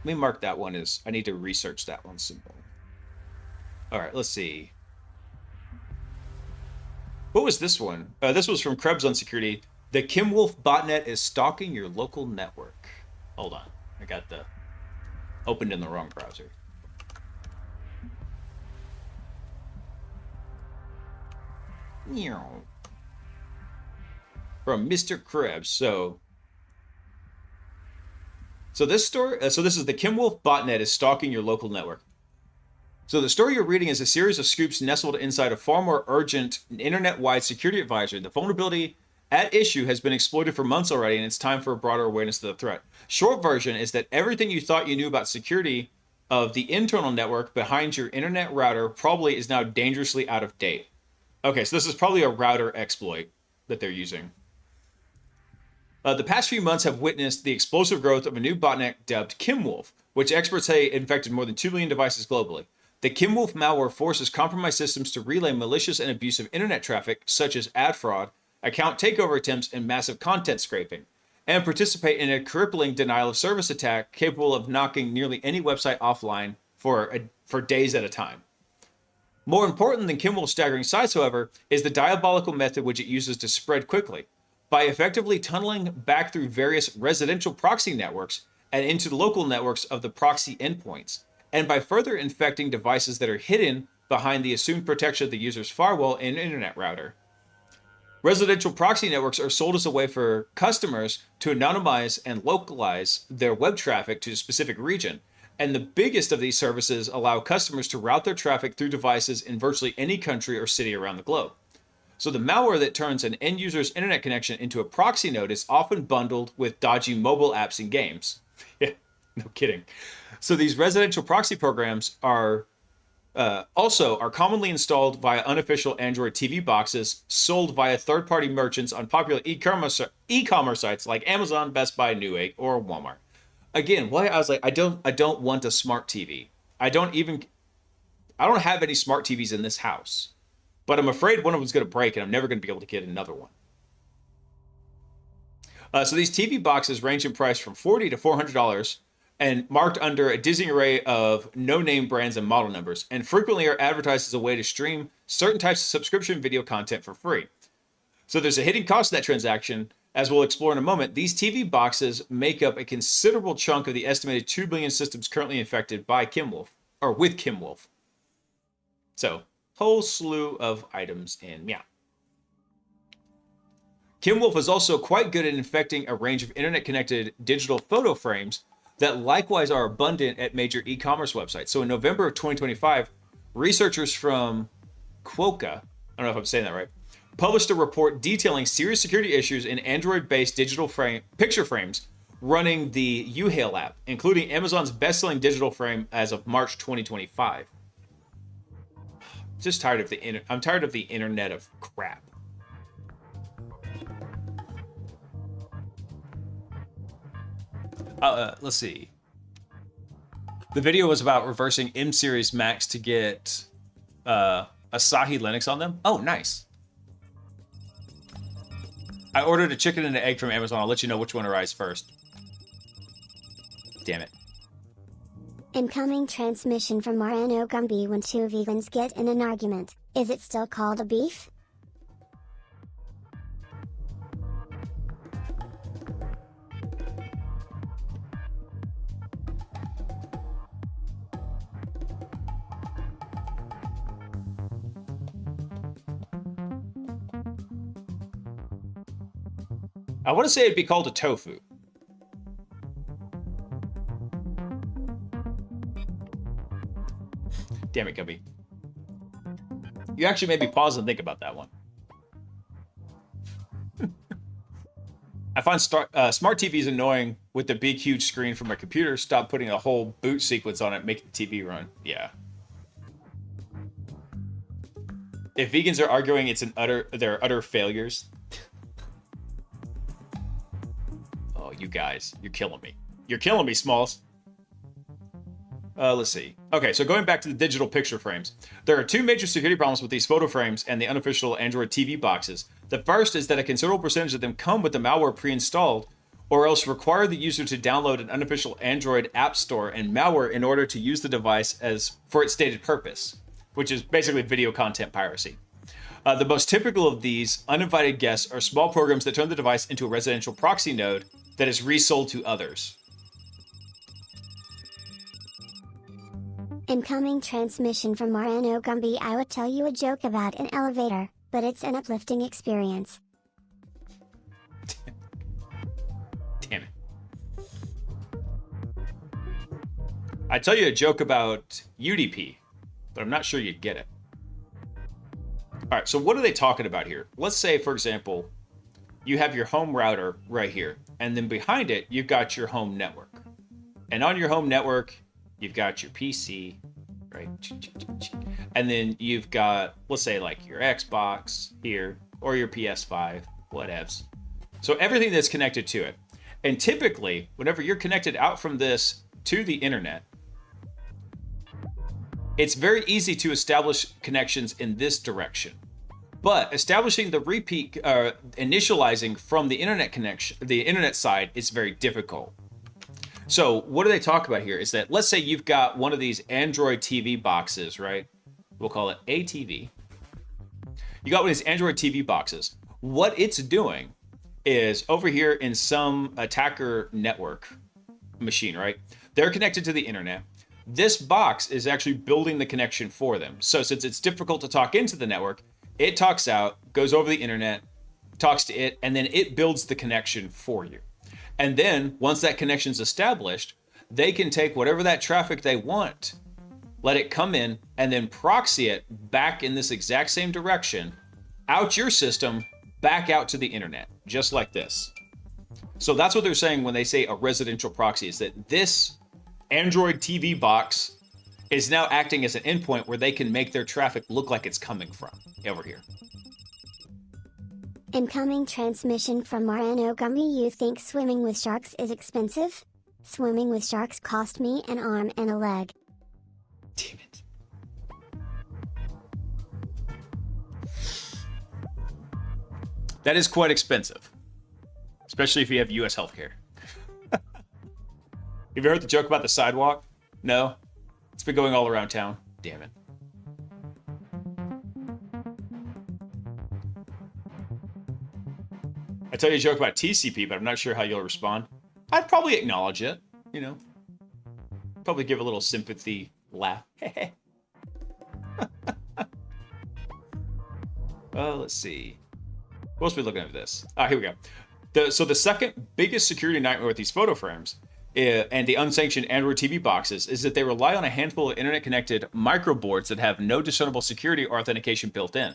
Let me mark that one as, I need to research that one some more. All right, let's see. What was this one? This was from Krebs on Security. The Kimwolf botnet is stalking your local network. Hold on. I got the opened in the wrong browser. From Mr. Krebs. So this story, so this is the Kimwolf botnet is stalking your local network. So the story you're reading is a series of scoops nestled inside a far more urgent internet-wide security advisory. The vulnerability at issue has been exploited for months already, and it's time for a broader awareness of the threat. Short version is that everything you thought you knew about security of the internal network behind your internet router probably is now dangerously out of date. Okay, so this is probably a router exploit that they're using. The past few months have witnessed the explosive growth of a new botnet dubbed Kimwolf, which experts say infected more than 2 million devices globally. The Kimwolf malware forces compromised systems to relay malicious and abusive internet traffic, such as ad fraud, account takeover attempts, and massive content scraping, and participate in a crippling denial of service attack capable of knocking nearly any website offline for days at a time. More important than Kimwolf's staggering size, however, is the diabolical method which it uses to spread quickly. By effectively tunneling back through various residential proxy networks and into the local networks of the proxy endpoints, and by further infecting devices that are hidden behind the assumed protection of the user's firewall and internet router. Residential proxy networks are sold as a way for customers to anonymize and localize their web traffic to a specific region, and the biggest of these services allow customers to route their traffic through devices in virtually any country or city around the globe. So the malware that turns an end user's internet connection into a proxy node is often bundled with dodgy mobile apps and games. Yeah, no kidding. So these residential proxy programs are commonly installed via unofficial Android TV boxes sold via third-party merchants on popular e-commerce sites like Amazon, Best Buy, Newegg, or Walmart. Again, why I was like, I don't want a smart TV. I don't have any smart TVs in this house, but I'm afraid one of them's going to break and I'm never going to be able to get another one. So these TV boxes range in price from $40 to $400 and marked under a dizzying array of no-name brands and model numbers, and frequently are advertised as a way to stream certain types of subscription video content for free. So there's a hidden cost to that transaction. As we'll explore in a moment, these TV boxes make up a considerable chunk of the estimated 2 billion systems currently infected by Kimwolf, or with Kimwolf. So, whole slew of items in Meow. Kimwolf is also quite good at infecting a range of internet-connected digital photo frames that likewise are abundant at major e-commerce websites. So in November of 2025, researchers from Quokka, I don't know if I'm saying that right, published a report detailing serious security issues in Android-based digital picture frames running the Uhail app, including Amazon's best-selling digital frame as of March 2025. Just tired of I'm tired of the internet of crap. Let's see. The video was about reversing M series Macs to get Asahi Linux on them. Oh, nice. I ordered a chicken and an egg from Amazon. I'll let you know which one arrives first. Damn it. Incoming transmission from Moreno Gumby when two vegans get in an argument. Is it still called a beef? I want to say it'd be called a tofu. Damn it, Gumby. You actually made me pause and think about that one. I find smart TVs annoying with the big, huge screen from my computer. Stop putting a whole boot sequence on it, make the TV run. Yeah. If vegans are arguing they're utter failures. Oh, you guys, you're killing me. You're killing me, Smalls. Let's see. Okay, so going back to the digital picture frames, there are two major security problems with these photo frames and the unofficial Android TV boxes. The first is that a considerable percentage of them come with the malware pre-installed, or else require the user to download an unofficial Android app store and malware in order to use the device for its stated purpose, which is basically video content piracy. The most typical of these uninvited guests are small programs that turn the device into a residential proxy node that is resold to others. Incoming transmission from Moreno Gumby. I would tell you a joke about an elevator, but it's an uplifting experience. Damn it. I'd tell you a joke about UDP, but I'm not sure you'd get it. All right, so what are they talking about here? Let's say, for example, you have your home router right here, and then behind it, you've got your home network. And on your home network, you've got your PC, right? And then you've got, let's say, like your Xbox here, or your PS5, whatevs. So everything that's connected to it. And typically, whenever you're connected out from this to the internet, It's very easy to establish connections in this direction. But establishing the repeat, initializing from the internet connection, the internet side, is very difficult. So what do they talk about here is that, let's say you've got one of these Android TV boxes, right? We'll call it ATV. You got one of these Android TV boxes. What it's doing is over here in some attacker network machine, right? They're connected to the internet. This box is actually building the connection for them. So since it's difficult to talk into the network, it talks out, goes over the internet, talks to it, and then it builds the connection for you. And then once that connection's established, they can take whatever that traffic they want, let it come in, and then proxy it back in this exact same direction, out your system, back out to the internet, just like this. So that's what they're saying when they say a residential proxy, is that this Android TV box is now acting as an endpoint where they can make their traffic look like it's coming from over here. Incoming transmission from Marano Gumby. You think swimming with sharks is expensive? Swimming with sharks cost me an arm and a leg. Damn it. That is quite expensive, especially if you have US healthcare. Have you heard the joke about the sidewalk? No? It's been going all around town. Damn it. I tell you a joke about TCP, but I'm not sure how you'll respond. I'd probably acknowledge it, you know. Probably give a little sympathy laugh. Well, let's see. What else are we looking at this? Here we go. So the second biggest security nightmare with these photo frames and the unsanctioned Android TV boxes is that they rely on a handful of internet-connected microboards that have no discernible security or authentication built in.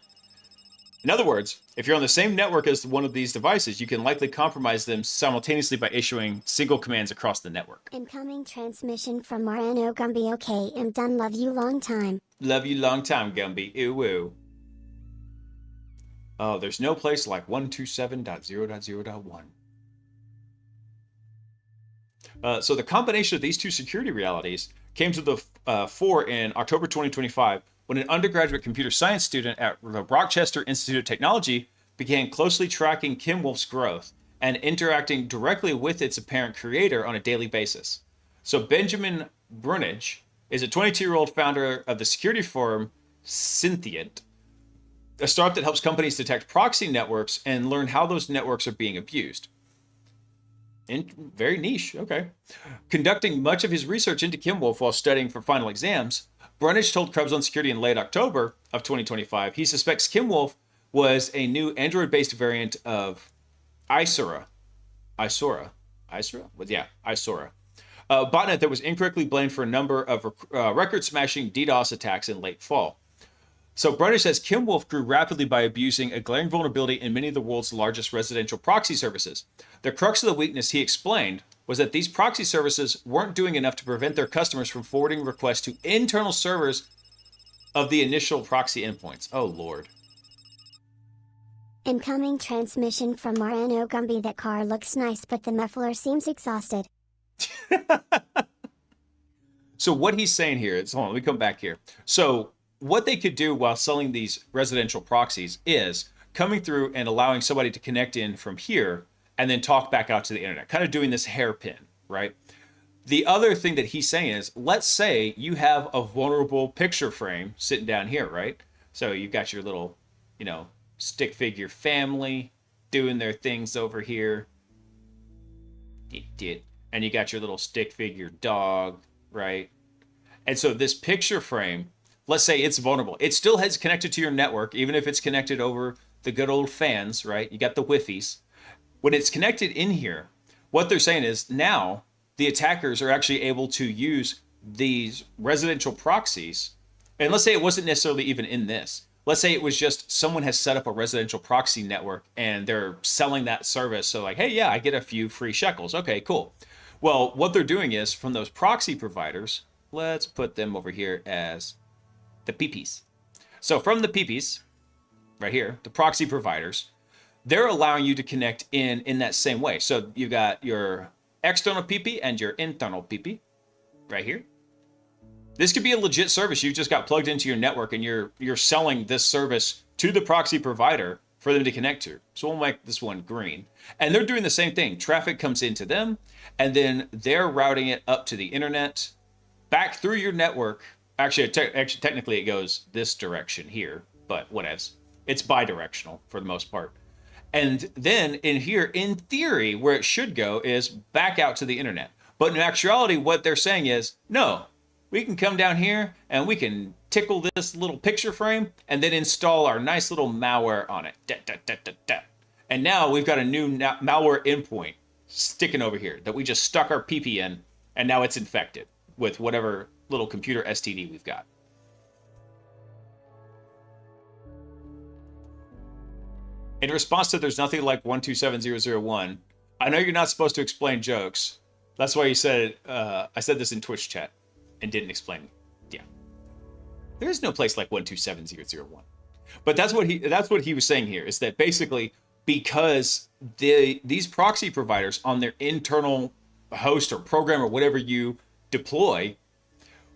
In other words, if you're on the same network as one of these devices, you can likely compromise them simultaneously by issuing single commands across the network. Incoming transmission from Marano Gumby. Okay, I'm done. Love you long time. Love you long time, Gumby. Ew woo. Oh, there's no place like 127.0.0.1. So the combination of these two security realities came to the fore in October 2025 when an undergraduate computer science student at the Rochester Institute of Technology began closely tracking Kim Wolf's growth and interacting directly with its apparent creator on a daily basis. So Benjamin Brunage is a 22-year-old founder of the security firm Synthient, a startup that helps companies detect proxy networks and learn how those networks are being abused. Very niche, okay. Conducting much of his research into Kim Wolf while studying for final exams, Brunage told Krebs on Security in late October of 2025 he suspects Kim Wolf was a new Android-based variant of Isora. Isora? Yeah, Isora. A botnet that was incorrectly blamed for a number of record-smashing DDoS attacks in late fall. So Brunage says Kim Wolf grew rapidly by abusing a glaring vulnerability in many of the world's largest residential proxy services. The crux of the weakness, he explained, was that these proxy services weren't doing enough to prevent their customers from forwarding requests to internal servers of the initial proxy endpoints. Oh, Lord. Incoming transmission from Marano Gumby. That car looks nice, but the muffler seems exhausted. So what he's saying here is, hold on, let me come back here. So what they could do while selling these residential proxies is coming through and allowing somebody to connect in from here and then talk back out to the internet, kind of doing this hairpin, right? The other thing that he's saying is, let's say you have a vulnerable picture frame sitting down here, right? So you've got your little, stick figure family doing their things over here. And you got your little stick figure dog, right? And so this picture frame, let's say it's vulnerable. It still has connected to your network, even if it's connected over the good old fans, right? You got the Wi-Fi's. When it's connected in here, what they're saying is now the attackers are actually able to use these residential proxies. And let's say it wasn't necessarily even in this. Let's say it was just someone has set up a residential proxy network and they're selling that service. So like, hey, yeah, I get a few free shekels. Okay, cool. Well, what they're doing is from those proxy providers, let's put them over here as the PPs. So from the PPs, right here, the proxy providers, they're allowing you to connect in that same way. So you got your external PP and your internal PP right here. This could be a legit service. You just got plugged into your network and you're selling this service to the proxy provider for them to connect to. So we'll make this one green. And they're doing the same thing. Traffic comes into them, and then they're routing it up to the internet, back through your network. Actually, technically it goes this direction here, but whatevs. It's bidirectional for the most part. And then in here, in theory, where it should go is back out to the internet. But in actuality, what they're saying is, no, we can come down here and we can tickle this little picture frame and then install our nice little malware on it. And now we've got a new malware endpoint sticking over here that we just stuck our PP in, and now it's infected with whatever little computer STD we've got. In response to there's nothing like 127001, I know you're not supposed to explain jokes. That's why you said I said this in Twitch chat and didn't explain. Yeah. There is no place like 127001. But that's what he was saying here, is that basically because these proxy providers on their internal host or program or whatever you deploy,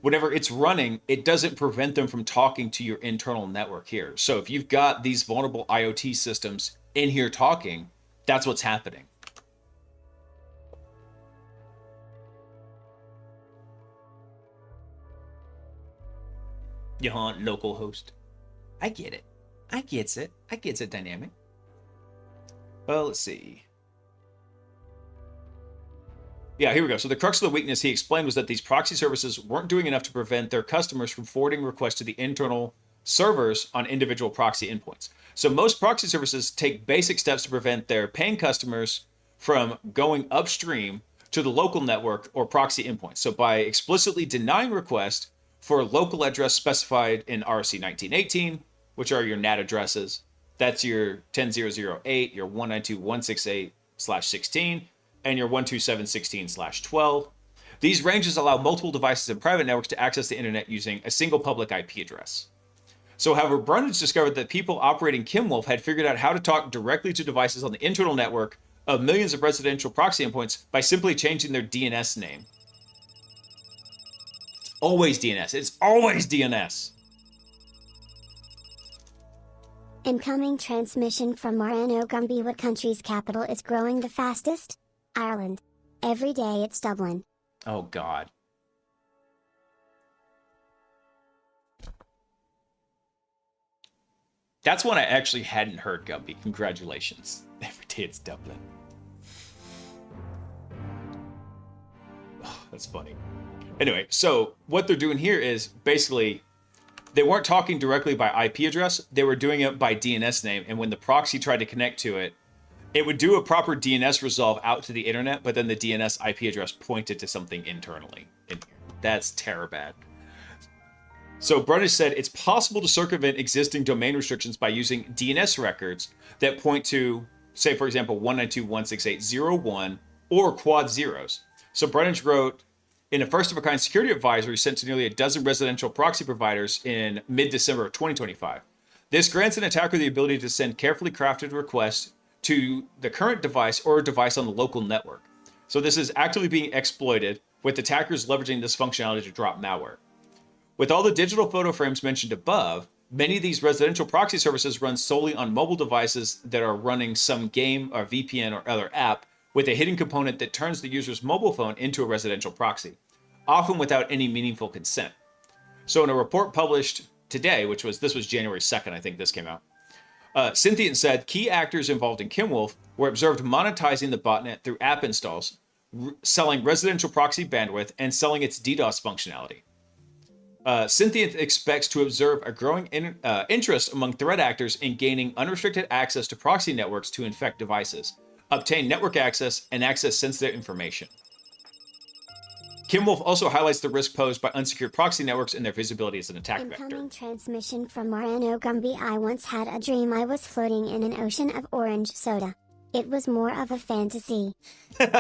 whatever it's running, it doesn't prevent them from talking to your internal network here. So if you've got these vulnerable IoT systems in here talking, that's what's happening. Local host. I get it. I gets it, dynamic. Well, let's see. Yeah, here we go. So the crux of the weakness he explained was that these proxy services weren't doing enough to prevent their customers from forwarding requests to the internal servers on individual proxy endpoints. So most proxy services take basic steps to prevent their paying customers from going upstream to the local network or proxy endpoints. So by explicitly denying requests for a local address specified in RC 1918, which are your NAT addresses, that's your 10.0.0.8, your 192.168/16, and your 127.16/12. These ranges allow multiple devices and private networks to access the internet using a single public IP address. So, however, Brundage discovered that people operating Kimwolf had figured out how to talk directly to devices on the internal network of millions of residential proxy endpoints by simply changing their DNS name. It's always DNS. It's always DNS. Incoming transmission from Morano Gumby. What country's capital is growing the fastest? Ireland. Every day it's Dublin. Oh, God. That's one I actually hadn't heard, Gumby. Congratulations. Every day it's Dublin. Oh, that's funny. Anyway, so what they're doing here is basically they weren't talking directly by IP address. They were doing it by DNS name. And when the proxy tried to connect to it, it would do a proper DNS resolve out to the internet, but then the DNS IP address pointed to something internally in here. That's terrible. So Brundage said it's possible to circumvent existing domain restrictions by using DNS records that point to, say, for example, 192.168.0.1 or quad zeros. So Brundage wrote, in a first-of-a-kind security advisory sent to nearly a dozen residential proxy providers in mid-December of 2025. This grants an attacker the ability to send carefully crafted requests to the current device or a device on the local network. So this is actively being exploited, with attackers leveraging this functionality to drop malware. With all the digital photo frames mentioned above, many of these residential proxy services run solely on mobile devices that are running some game or VPN or other app with a hidden component that turns the user's mobile phone into a residential proxy, often without any meaningful consent. So in a report published today, this was January 2nd, I think this came out, Cynthian said key actors involved in Kimwolf were observed monetizing the botnet through app installs, selling residential proxy bandwidth, and selling its DDoS functionality. Cynthian expects to observe a growing interest among threat actors in gaining unrestricted access to proxy networks to infect devices, obtain network access, and access sensitive information. Kimwolf also highlights the risk posed by unsecured proxy networks and their visibility as an attack vector. Incoming transmission from Morano Gumby. I once had a dream I was floating in an ocean of orange soda. It was more of a fantasy. Damn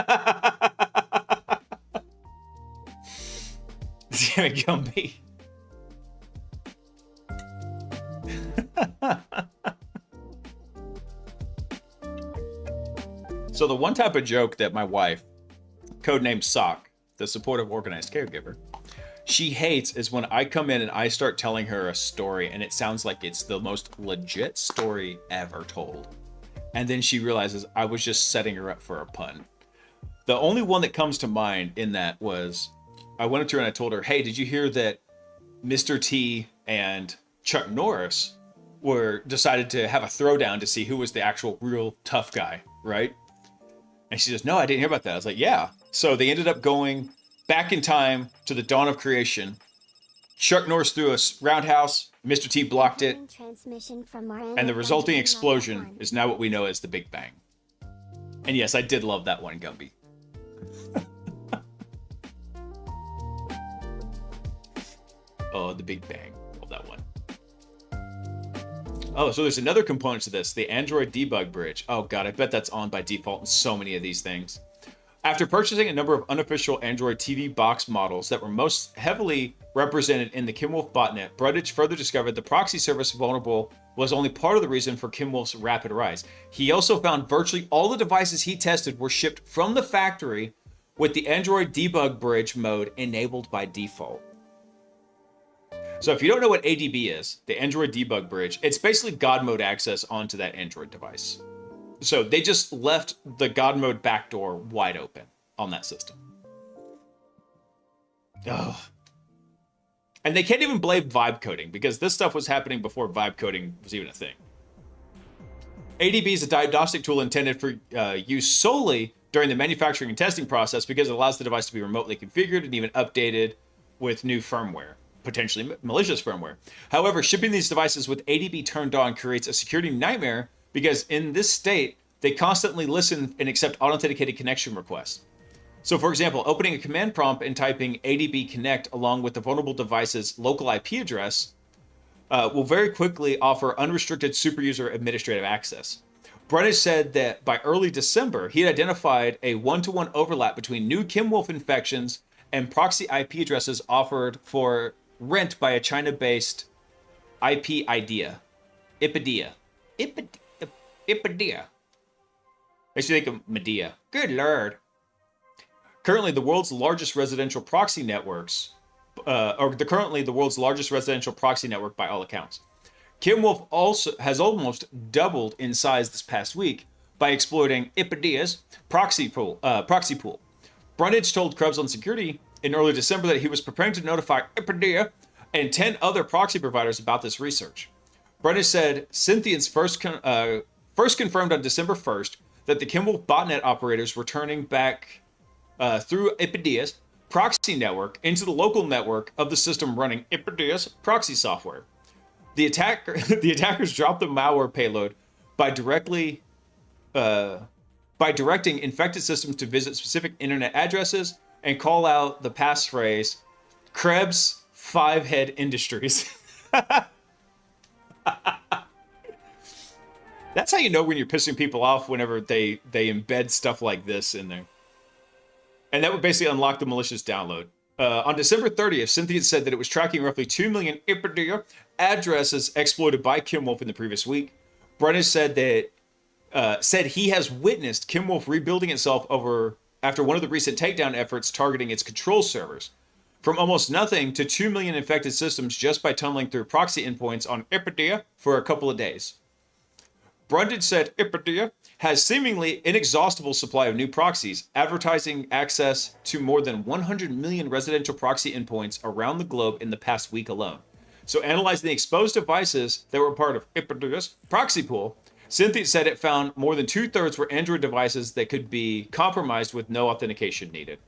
it, Gumby. So the one type of joke that my wife, codenamed Sock, the supportive organized caregiver, she hates is when I come in and I start telling her a story and it sounds like it's the most legit story ever told. And then she realizes I was just setting her up for a pun. The only one that comes to mind in that was I went up to her and I told her, hey, did you hear that Mr. T and Chuck Norris decided to have a throwdown to see who was the actual real tough guy, right? And she says, no, I didn't hear about that. I was like, yeah. So they ended up going back in time to the dawn of creation. Chuck Norris threw a roundhouse, Mr. T blocked it, and the resulting explosion is now what we know as the Big Bang. And yes, I did love that one, Gumby. Oh, the Big Bang. Love that one. Oh, so there's another component to this, the Android debug bridge. Oh god, I bet that's on by default in so many of these things. After purchasing a number of unofficial Android TV box models that were most heavily represented in the Kimwolf botnet, Brundage further discovered the proxy service vulnerable was only part of the reason for Kimwolf's rapid rise. He also found virtually all the devices he tested were shipped from the factory with the Android debug bridge mode enabled by default. So if you don't know what ADB is, the Android debug bridge, it's basically God mode access onto that Android device. So they just left the God mode backdoor wide open on that system. Ugh. And they can't even blame vibe coding because this stuff was happening before vibe coding was even a thing. ADB is a diagnostic tool intended for use solely during the manufacturing and testing process because it allows the device to be remotely configured and even updated with new firmware, potentially malicious firmware. However, shipping these devices with ADB turned on creates a security nightmare because in this state, they constantly listen and accept unauthenticated connection requests. So for example, opening a command prompt and typing ADB connect along with the vulnerable device's local IP address will very quickly offer unrestricted superuser administrative access. Brundage said that by early December, he had identified a one-to-one overlap between new Kimwolf infections and proxy IP addresses offered for rent by a China-based IP idea. Ipidea. Makes you think of Medea. Good lord. Currently, the world's largest residential proxy networks, currently the world's largest residential proxy network by all accounts. Kimwolf also has almost doubled in size this past week by exploiting Ipidea's proxy pool. Brundage told Krebs on Security in early December that he was preparing to notify Ipidea and 10 other proxy providers about this research. Brundage said Cynthians first confirmed on December 1st that the Kimwolf botnet operators were turning back through Ipidea's proxy network into the local network of the system running Ipidea's proxy software. The attackers dropped the malware payload by directing infected systems to visit specific internet addresses and call out the passphrase Krebs Five-Head Industries. That's how you know when you're pissing people off, whenever they embed stuff like this in there. And that would basically unlock the malicious download. On December 30th, Cynthia said that it was tracking roughly 2 million Ipidea addresses exploited by Kimwolf in the previous week. Brundage said he has witnessed Kimwolf rebuilding itself after one of the recent takedown efforts targeting its control servers. From almost nothing to 2 million infected systems just by tunneling through proxy endpoints on Ipidea for a couple of days. Brundage said Ipidea has seemingly inexhaustible supply of new proxies, advertising access to more than 100 million residential proxy endpoints around the globe in the past week alone. So analyzing the exposed devices that were part of Ipidea's proxy pool, Cynthia said it found more than 2/3 were Android devices that could be compromised with no authentication needed.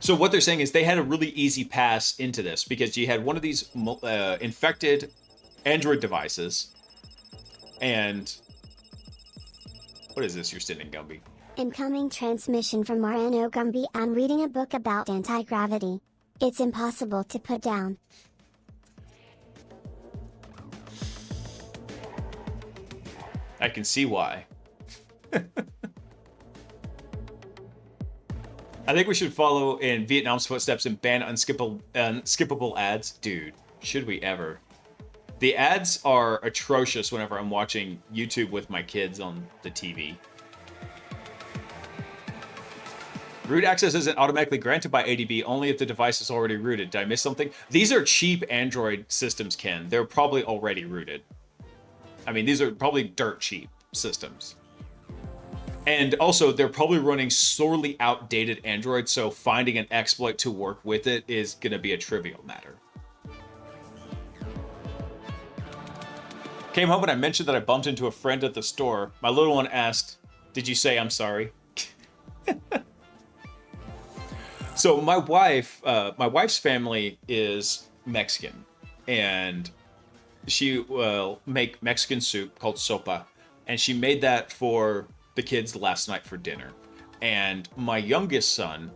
So what they're saying is they had a really easy pass into this because you had one of these infected Android devices, and what is this you're sending, Gumby? Incoming transmission from RNO Gumby. I'm reading a book about anti-gravity. It's impossible to put down. I can see why. I think we should follow in Vietnam's footsteps and ban unskippable ads. Dude, should we ever? The ads are atrocious whenever I'm watching YouTube with my kids on the TV. Root access isn't automatically granted by ADB only if the device is already rooted. Did I miss something? These are cheap Android systems, Ken. They're probably already rooted. I mean, these are probably dirt cheap systems. And also, they're probably running sorely outdated Android, so finding an exploit to work with it is going to be a trivial matter. Came home and I mentioned that I bumped into a friend at the store. My little one asked, "Did you say I'm sorry?" So my wife's family is Mexican, and she will make Mexican soup called sopa, and she made that for the kids last night for dinner. And my youngest son,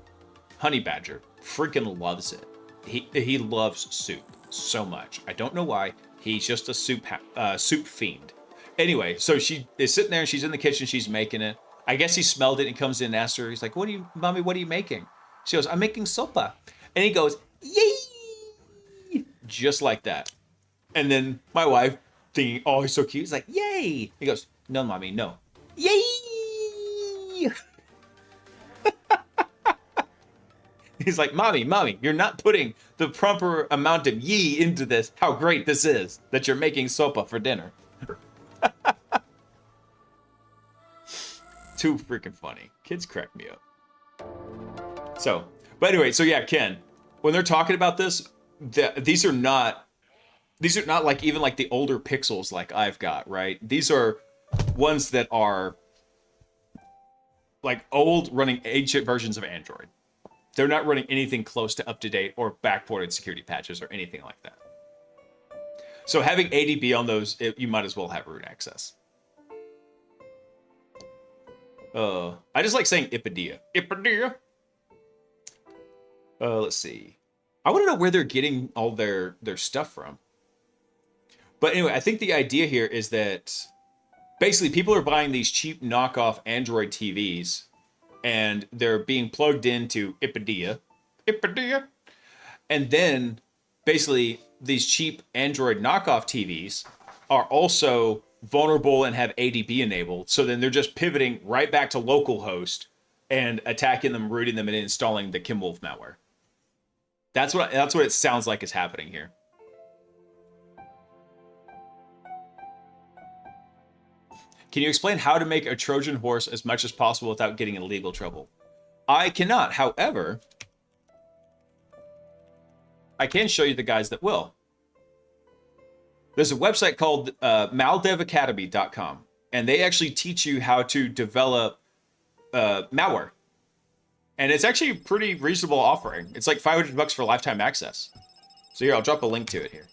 Honey Badger, freaking loves it. He loves soup so much. I don't know why. He's just a soup fiend. Anyway, so she is sitting there and she's in the kitchen. She's making it. I guess he smelled it and comes in and asks her. He's like, "Mommy, what are you making?" She goes, "I'm making sopa." And he goes, "Yay!" Just like that. And then my wife, thinking, "Oh, he's so cute," he's like, "Yay!" He goes, "No, Mommy, no. Yay!" He's like, Mommy, you're not putting the proper amount of yee into this. How great this is that you're making sopa for dinner." Too freaking funny. Kids crack me up. So, but anyway, so yeah, Ken, when they're talking about this, these are not like even like the older Pixels like I've got, right? These are ones that are like old, running ancient versions of Android. They're not running anything close to up-to-date or backported security patches or anything like that. So having ADB on those, you might as well have root access. I just like saying Ipadea. Ipadea. Let's see. I want to know where they're getting all their stuff from. But anyway, I think the idea here is that basically people are buying these cheap knockoff Android TVs and they're being plugged into Ipadea. And then basically these cheap Android knockoff TVs are also vulnerable and have ADB enabled. So then they're just pivoting right back to localhost and attacking them, rooting them, and installing the Kimwolf malware. That's what it sounds like is happening here. Can you explain how to make a Trojan horse as much as possible without getting in legal trouble? I cannot. However, I can show you the guys that will. There's a website called maldevacademy.com, and they actually teach you how to develop malware. And it's actually a pretty reasonable offering. It's like $500 for lifetime access. So here, I'll drop a link to it here.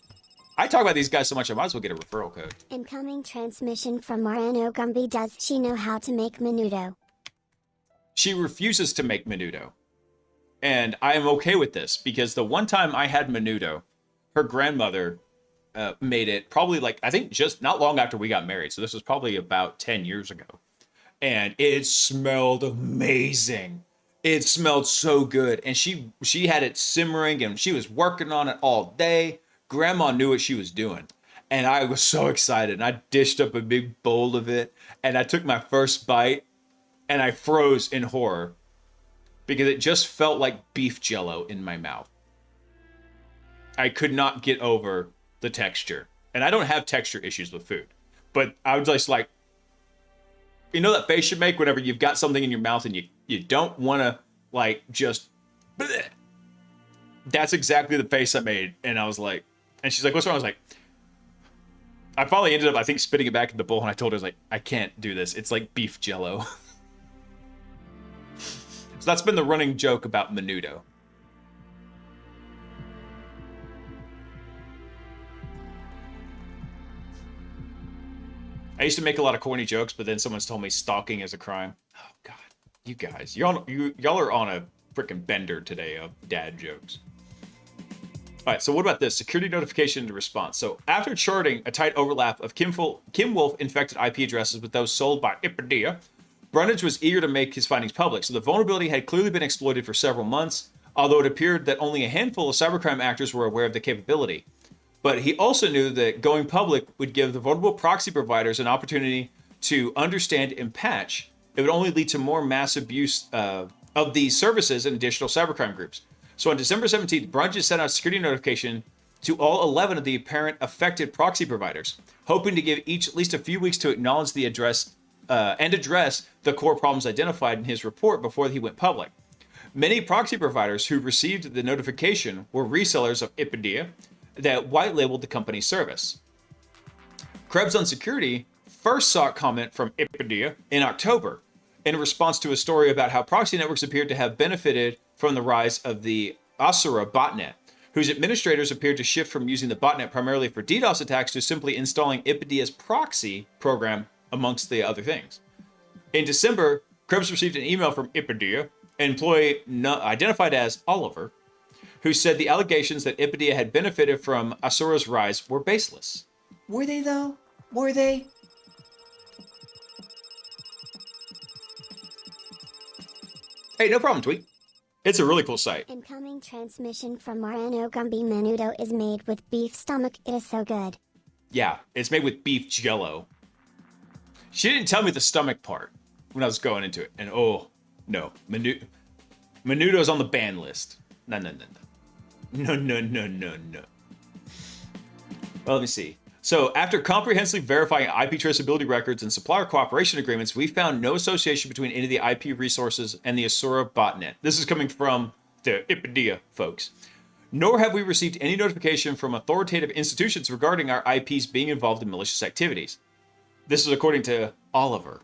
I talk about these guys so much, I might as well get a referral code. Incoming transmission from Moreno Gumby. Does she know how to make menudo? She refuses to make menudo. And I am okay with this, because the one time I had menudo, her grandmother made it probably like, I think just not long after we got married. So this was probably about 10 years ago. And it smelled amazing. It smelled so good. And she had it simmering and she was working on it all day. Grandma knew what she was doing. And I was so excited. And I dished up a big bowl of it. And I took my first bite and I froze in horror because it just felt like beef jello in my mouth. I could not get over the texture. And I don't have texture issues with food. But I was just like, you know that face you make whenever you've got something in your mouth and you don't want to like just bleh. That's exactly the face I made. And I was like, and she's like, "What's wrong?" I was like, I finally ended up, I think, spitting it back in the bowl, and I told her, I was like, "I can't do this. It's like beef jello." So that's been the running joke about menudo. I used to make a lot of corny jokes, but then someone's told me stalking is a crime. Oh God, you guys, y'all are on a freaking bender today of dad jokes. All right, so what about this? Security notification and response. So after charting a tight overlap of Kimwolf infected IP addresses with those sold by Ipadea, Brundage was eager to make his findings public. So the vulnerability had clearly been exploited for several months, although it appeared that only a handful of cybercrime actors were aware of the capability. But he also knew that going public would give the vulnerable proxy providers an opportunity to understand and patch. It would only lead to more mass abuse of these services and additional cybercrime groups. So on December 17th, Brundage sent out a security notification to all 11 of the apparent affected proxy providers, hoping to give each at least a few weeks to acknowledge the address the core problems identified in his report before he went public. Many proxy providers who received the notification were resellers of Ipedia that white-labeled the company's service. Krebs on Security first sought comment from Ipedia in October in response to a story about how proxy networks appeared to have benefited from the rise of the Asura botnet, whose administrators appeared to shift from using the botnet primarily for DDoS attacks to simply installing Ipedia's proxy program amongst the other things. In December, Krebs received an email from Ipedia, an employee identified as Oliver, who said the allegations that Ipedia had benefited from Asura's rise were baseless. Were they, though? Were they? Hey, no problem, Tweet. It's a really cool site. Incoming transmission from Moreno Gumby. Menudo is made with beef stomach. It is so good. Yeah, it's made with beef jello. She didn't tell me the stomach part when I was going into it. And oh, no. Menudo's on the ban list. No. Well, let me see. So after comprehensively verifying IP traceability records and supplier cooperation agreements, we found no association between any of the IP resources and the Asura botnet. This is coming from the Ipedia folks. Nor have we received any notification from authoritative institutions regarding our IPs being involved in malicious activities. This is according to Oliver.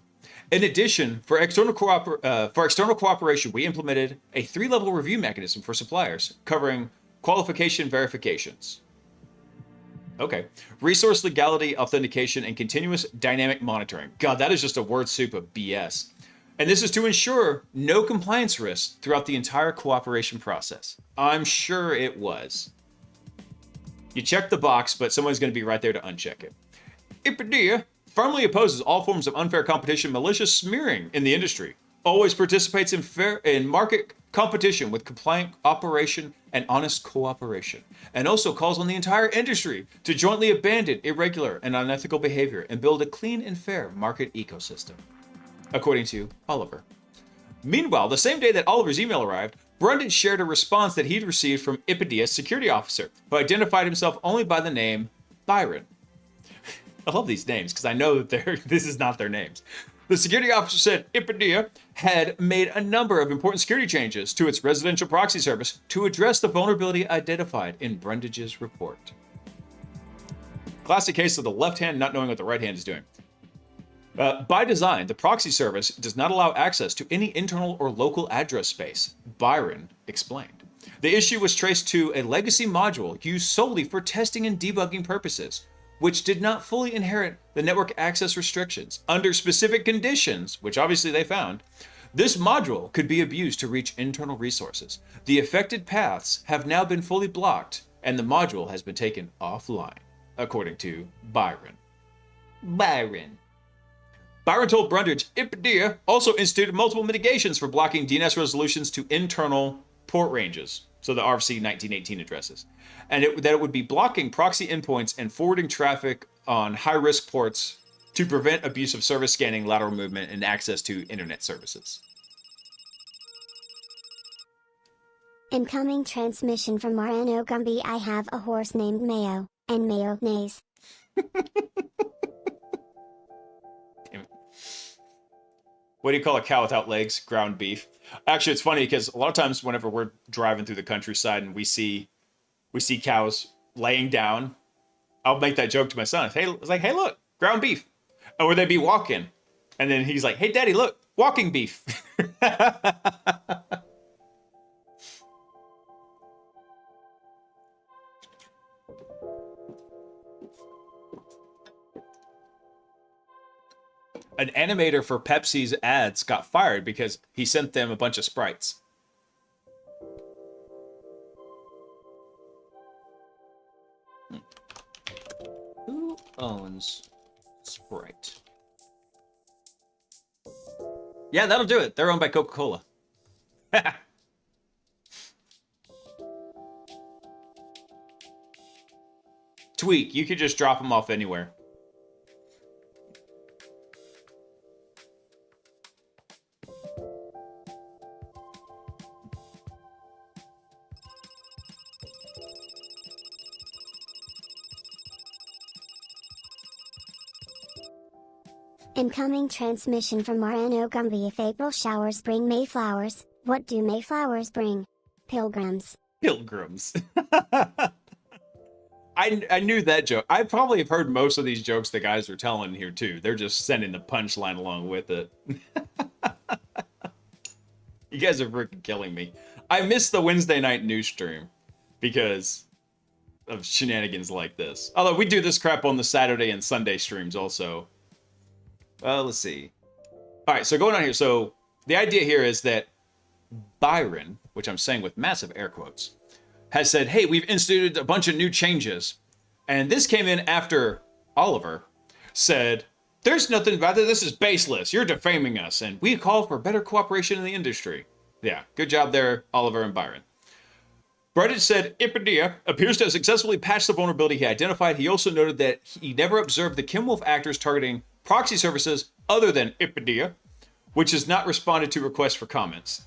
In addition, for external cooperation, we implemented a 3-level review mechanism for suppliers covering qualification verifications. Okay. Resource legality, authentication, and continuous dynamic monitoring. God, that is just a word soup of BS. And this is to ensure no compliance risks throughout the entire cooperation process. I'm sure it was. You check the box, but someone's going to be right there to uncheck it. Ipedia firmly opposes all forms of unfair competition, malicious smearing in the industry, always participates in market competition with compliant operation and honest cooperation, and also calls on the entire industry to jointly abandon irregular and unethical behavior and build a clean and fair market ecosystem, according to Oliver. Meanwhile, the same day that Oliver's email arrived, Brundage shared a response that he'd received from Ipedia's security officer, who identified himself only by the name Byron. I love these names because I know that this is not their names. The security officer said Ipedia had made a number of important security changes to its residential proxy service to address the vulnerability identified in Brundage's report. Classic case of the left hand not knowing what the right hand is doing. By design, the proxy service does not allow access to any internal or local address space, Byron explained. The issue was traced to a legacy module used solely for testing and debugging purposes, which did not fully inherit the network access restrictions. Under specific conditions, which obviously they found, this module could be abused to reach internal resources. The affected paths have now been fully blocked, and the module has been taken offline, according to Byron. Byron told Brundage Ipedia also instituted multiple mitigations for blocking DNS resolutions to internal port ranges, so the RFC 1918 addresses, and that it would be blocking proxy endpoints and forwarding traffic on high-risk ports to prevent abuse of service scanning, lateral movement, and access to internet services. Incoming transmission from Moreno Gumby. I have a horse named Mayo, and Mayo neighs. What do you call a cow without legs? Ground beef. Actually, it's funny because a lot of times whenever we're driving through the countryside and we see cows laying down, I'll make that joke to my son. Hey, it's like, hey, look, ground beef. Or they'd be walking. And then he's like, hey, daddy, look, walking beef. An animator for Pepsi's ads got fired because he sent them a bunch of sprites. Who owns Sprite? Yeah, that'll do it. They're owned by Coca-Cola. Tweak, you could just drop them off anywhere. Incoming transmission from Moreno Gumby. If April showers bring Mayflowers, what do Mayflowers bring? Pilgrims. Pilgrims. I knew that joke. I probably have heard most of these jokes the guys are telling here too. They're just sending the punchline along with it. You guys are freaking killing me. I missed the Wednesday night news stream because of shenanigans like this. Although we do this crap on the Saturday and Sunday streams also. Let's see. All right, so going on here. So the idea here is that Byron, which I'm saying with massive air quotes, has said, hey, we've instituted a bunch of new changes. And this came in after Oliver said, there's nothing about it. This is baseless. You're defaming us. And we call for better cooperation in the industry. Yeah, good job there, Oliver and Byron. Brundage said Ipidia appears to have successfully patched the vulnerability he identified. He also noted that he never observed the Kim Wolf actors targeting proxy services other than Ipidia, which has not responded to requests for comments.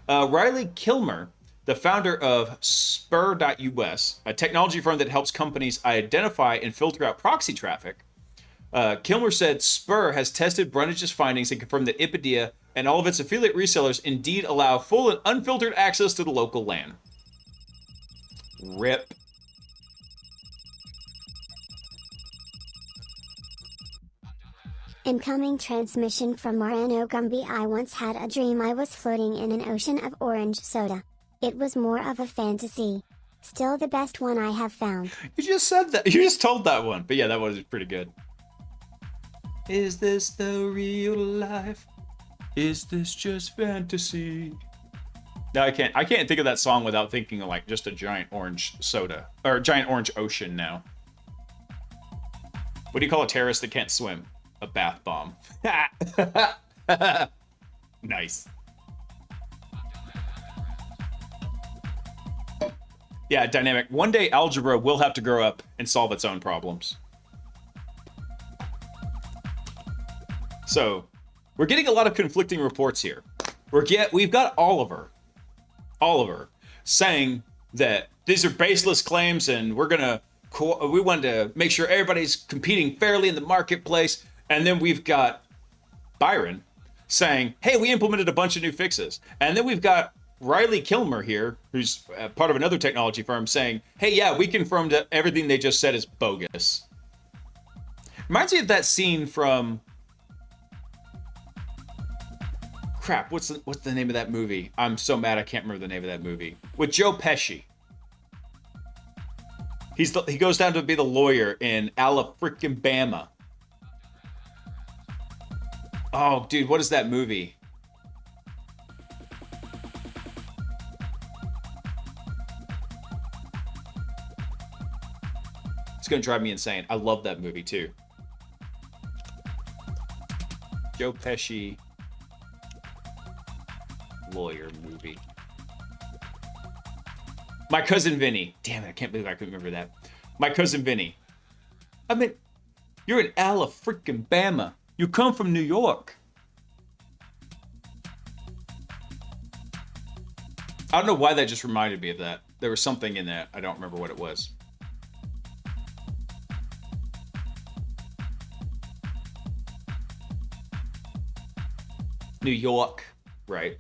Riley Kilmer, the founder of Spur.us, a technology firm that helps companies identify and filter out proxy traffic, Kilmer said Spur has tested Brundage's findings and confirmed that Ipidia and all of its affiliate resellers indeed allow full and unfiltered access to the local LAN. RIP. Incoming transmission from Moreno Gumby. I once had a dream I was floating in an ocean of orange soda. It was more of a fantasy. Still the best one I have found. You just said that. You just told that one. But yeah, that one was pretty good. Is this the real life? Is this just fantasy? No, I can't think of that song without thinking of like just a giant orange soda. Or a giant orange ocean now. What do you call a terrorist that can't swim? A bath bomb. Nice. Yeah, dynamic. One day algebra will have to grow up and solve its own problems. So, we're getting a lot of conflicting reports here. We've got Oliver saying that these are baseless claims and we want to make sure everybody's competing fairly in the marketplace. And then we've got Byron saying, hey, we implemented a bunch of new fixes. And then we've got Riley Kilmer here, who's part of another technology firm, saying, hey, yeah, we confirmed that everything they just said is bogus. Reminds me of that scene from... Crap, what's the name of that movie? I'm so mad I can't remember the name of that movie. With Joe Pesci. He goes down to be the lawyer in Bama. Oh, dude, what is that movie? It's gonna drive me insane. I love that movie too. Joe Pesci lawyer movie. My Cousin Vinny. Damn it, I can't believe I couldn't remember that. My Cousin Vinny. I mean, you're in Bama. You come from New York. I don't know why that just reminded me of that. There was something in that. I don't remember what it was. New York, right?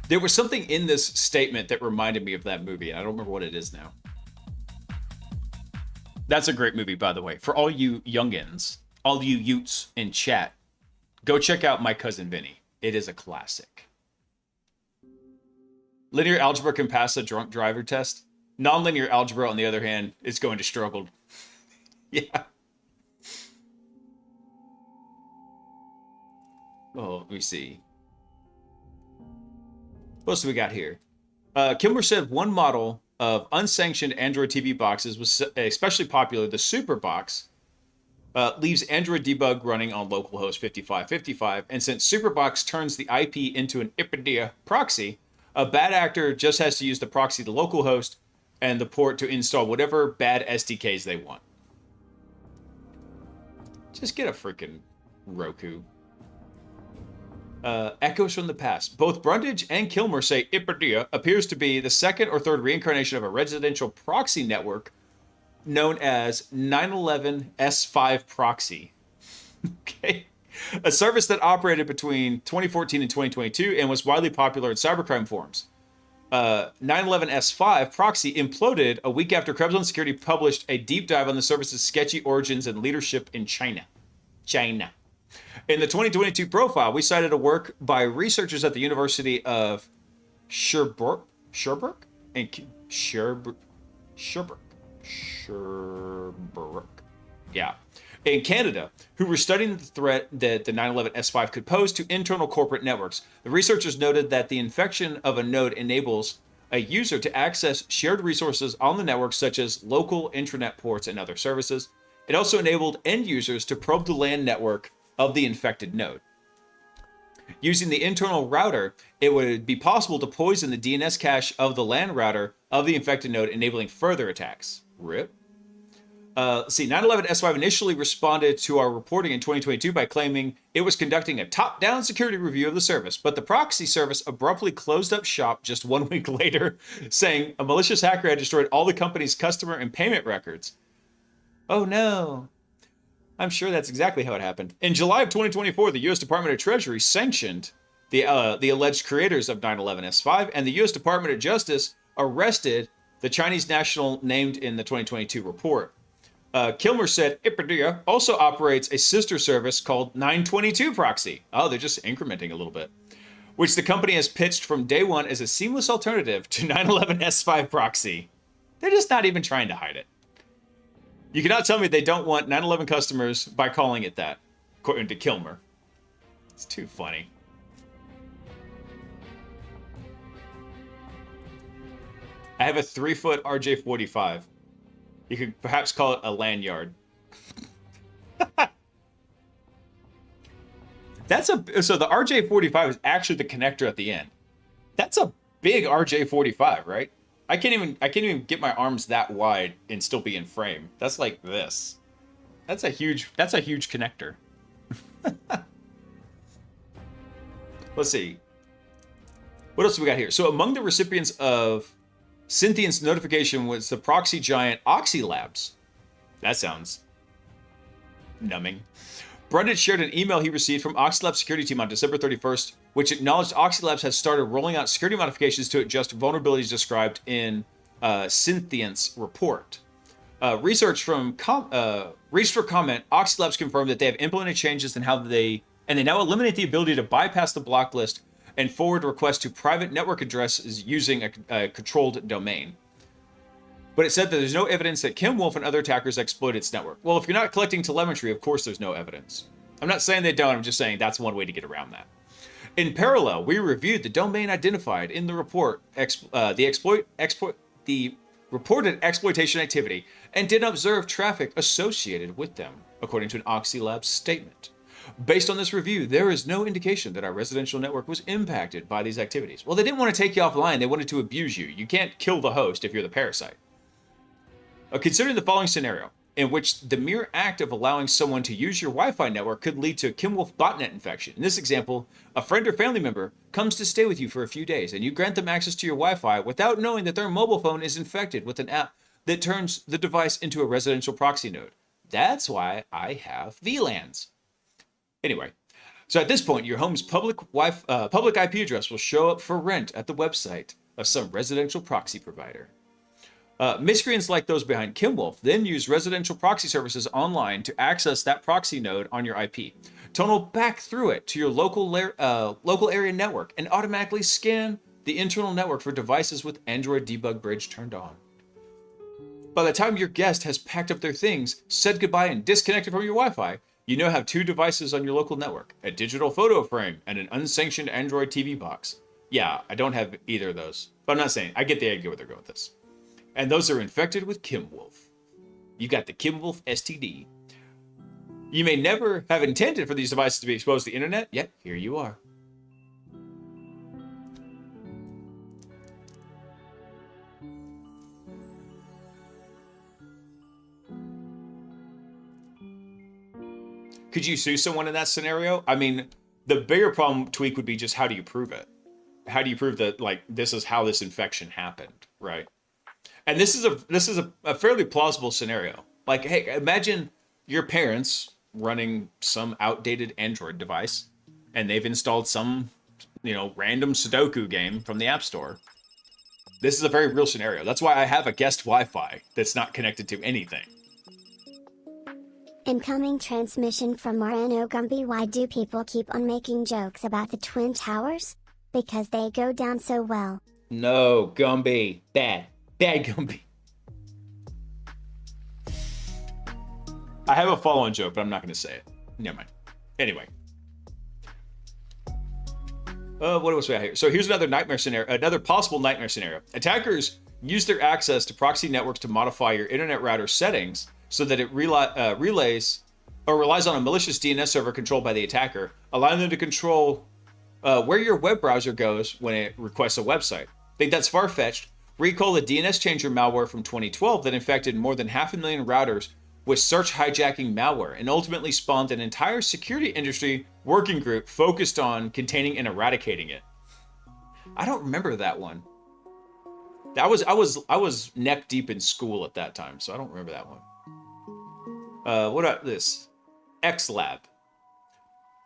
There was something in this statement that reminded me of that movie. I don't remember what it is now. That's a great movie, by the way. For all you youngins, all you Utes in chat, go check out My Cousin Vinny. It is a classic. Linear algebra can pass a drunk driver test. Nonlinear algebra, on the other hand, is going to struggle. Yeah. Oh, let me see. What else do we got here? Kilmer said one model of unsanctioned Android TV boxes was especially popular. The Super Box leaves Android debug running on localhost 5555. And since Superbox turns the IP into an Ipidia proxy, a bad actor just has to use the proxy to localhost and the port to install whatever bad SDKs they want. Just get a freaking Roku. Echoes from the past. Both Brundage and Kilmer say Ipidia appears to be the second or third reincarnation of a residential proxy network known as 911 S5 proxy. Okay. A service that operated between 2014 and 2022 and was widely popular in cybercrime forums. 911 S5 proxy imploded a week after Krebs Security published a deep dive on the service's sketchy origins and leadership in China. In the 2022 profile, we cited a work by researchers at the University of Sherbrooke and Sherbrooke. Yeah. In Canada, who were studying the threat that the 911 S5 could pose to internal corporate networks. The researchers noted that the infection of a node enables a user to access shared resources on the network, such as local intranet ports and other services. It also enabled end users to probe the LAN network of the infected node. Using the internal router, it would be possible to poison the DNS cache of the LAN router of the infected node, enabling further attacks. RIP. 911 S5 initially responded to our reporting in 2022 by claiming it was conducting a top-down security review of the service, but the proxy service abruptly closed up shop just 1 week later, saying a malicious hacker had destroyed all the company's customer and payment records. Oh no. I'm sure that's exactly how it happened. In July of 2024, the U.S. Department of Treasury sanctioned the alleged creators of 911 S5, and the U.S. Department of Justice arrested the Chinese national named in the 2022 report. Kilmer said Ipidia also operates a sister service called 922 Proxy. Oh, they're just incrementing a little bit. Which the company has pitched from day one as a seamless alternative to 911 S5 Proxy. They're just not even trying to hide it. You cannot tell me they don't want 911 customers by calling it that, according to Kilmer. It's too funny. I have a 3-foot RJ45. You could perhaps call it a lanyard. So the RJ45 is actually the connector at the end. That's a big RJ45, right? I can't even get my arms that wide and still be in frame. That's like this. That's a huge connector. Let's see. What else do we got here? So among the recipients of Cynthian's notification was the proxy giant Oxy Labs. That sounds numbing. Brundage shared an email he received from Oxy Labs security team on December 31st, which acknowledged Oxy Labs had started rolling out security modifications to adjust vulnerabilities described in Cynthian's report. Reached for comment, Oxy Labs confirmed that they have implemented changes in how they now eliminate the ability to bypass the block list and forward requests to private network addresses using a controlled domain. But it said that there's no evidence that Kim Wolf and other attackers exploited its network. Well, if you're not collecting telemetry, of course there's no evidence. I'm not saying they don't, I'm just saying that's one way to get around that. In parallel, we reviewed the domain identified in the report, the reported exploitation activity, and did observe traffic associated with them, according to an Oxy Labs statement. Based on this review, there is no indication that our residential network was impacted by these activities. Well, they didn't want to take you offline. They wanted to abuse you. You can't kill the host if you're the parasite. Considering the following scenario, in which the mere act of allowing someone to use your Wi-Fi network could lead to a Kimwolf botnet infection. In this example, a friend or family member comes to stay with you for a few days, and you grant them access to your Wi-Fi without knowing that their mobile phone is infected with an app that turns the device into a residential proxy node. That's why I have VLANs. Anyway, so at this point, your home's public IP address will show up for rent at the website of some residential proxy provider. Miscreants like those behind Kimwolf then use residential proxy services online to access that proxy node on your IP, tunnel back through it to your local area network, and automatically scan the internal network for devices with Android debug bridge turned on. By the time your guest has packed up their things, said goodbye, and disconnected from your Wi-Fi, you now have 2 devices on your local network, a digital photo frame and an unsanctioned Android TV box. Yeah, I don't have either of those, but I'm not saying, I get the idea where they're going with this. And those are infected with Kimwolf. You got the Kimwolf STD. You may never have intended for these devices to be exposed to the internet, yet here you are. Could you sue someone in that scenario? I mean, the bigger problem tweak would be just how do you prove it? How do you prove that, like, this is how this infection happened, right? And this is a fairly plausible scenario. Like, hey, imagine your parents running some outdated Android device, and they've installed some, random Sudoku game from the App Store. This is a very real scenario. That's why I have a guest Wi-Fi that's not connected to anything. Incoming transmission from Moreno Gumby. Why do people keep on making jokes about the Twin Towers? Because they go down so well. No, Gumby. Bad Gumby. I have a follow-on joke, but I'm not going to say it. Never mind. Anyway. What else we have here? So here's another nightmare scenario, another possible nightmare scenario. Attackers use their access to proxy networks to modify your internet router settings so that it relies on a malicious DNS server controlled by the attacker, allowing them to control where your web browser goes when it requests a website. Think that's far-fetched? Recall the DNS changer malware from 2012 that infected more than 500,000 routers with search hijacking malware and ultimately spawned an entire security industry working group focused on containing and eradicating it. I don't remember that one. I was neck deep in school at that time, so I don't remember that one. What about this? XLab.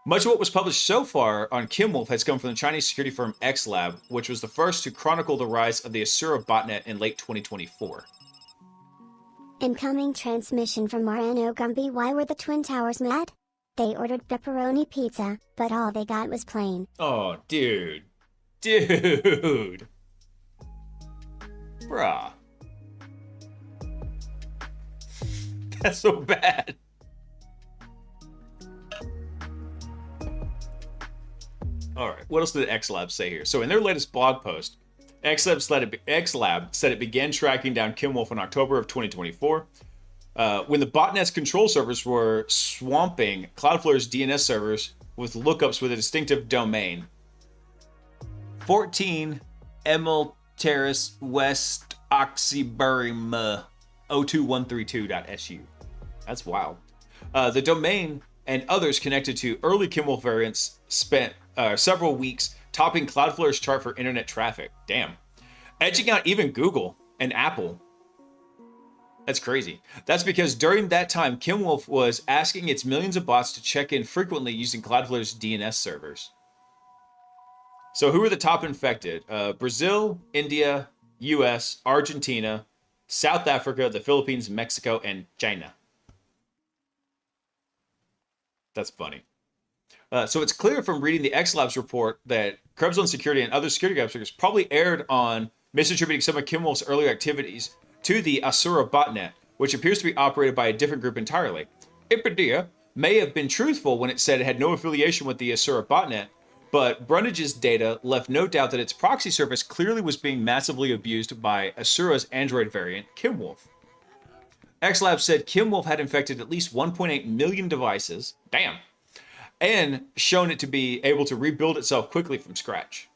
Much of what was published so far on Kimwolf has come from the Chinese security firm XLab, which was the first to chronicle the rise of the Asura botnet in late 2024. Incoming transmission from Moreno Gumby. Why were the Twin Towers mad? They ordered pepperoni pizza, but all they got was plain. Oh, dude. Dude. Bruh. That's so bad. All right, what else did XLab say here? So in their latest blog post, XLab said it began tracking down Kimwolf in October of 2024, when the botnet's control servers were swamping Cloudflare's DNS servers with lookups with a distinctive domain. 14 Emil Terrace West Oxybury 02132.su. That's wild. The domain and others connected to early Kimwolf variants spent several weeks topping Cloudflare's chart for internet traffic. Damn. Edging out even Google and Apple. That's crazy. That's because during that time, Kimwolf was asking its millions of bots to check in frequently using Cloudflare's DNS servers. So who are the top infected? Brazil, India, US, Argentina, South Africa, the Philippines, Mexico, and China. That's funny. So it's clear from reading the XLab's report that Krebs Security and other security observers probably erred on misattributing some of Kimwolf's earlier activities to the Asura botnet, which appears to be operated by a different group entirely. Ipedia may have been truthful when it said it had no affiliation with the Asura botnet, but Brunage's data left no doubt that its proxy service clearly was being massively abused by Asura's Android variant, Kimwolf. XLab said Kimwolf had infected at least 1.8 million devices, damn, and shown it to be able to rebuild itself quickly from scratch.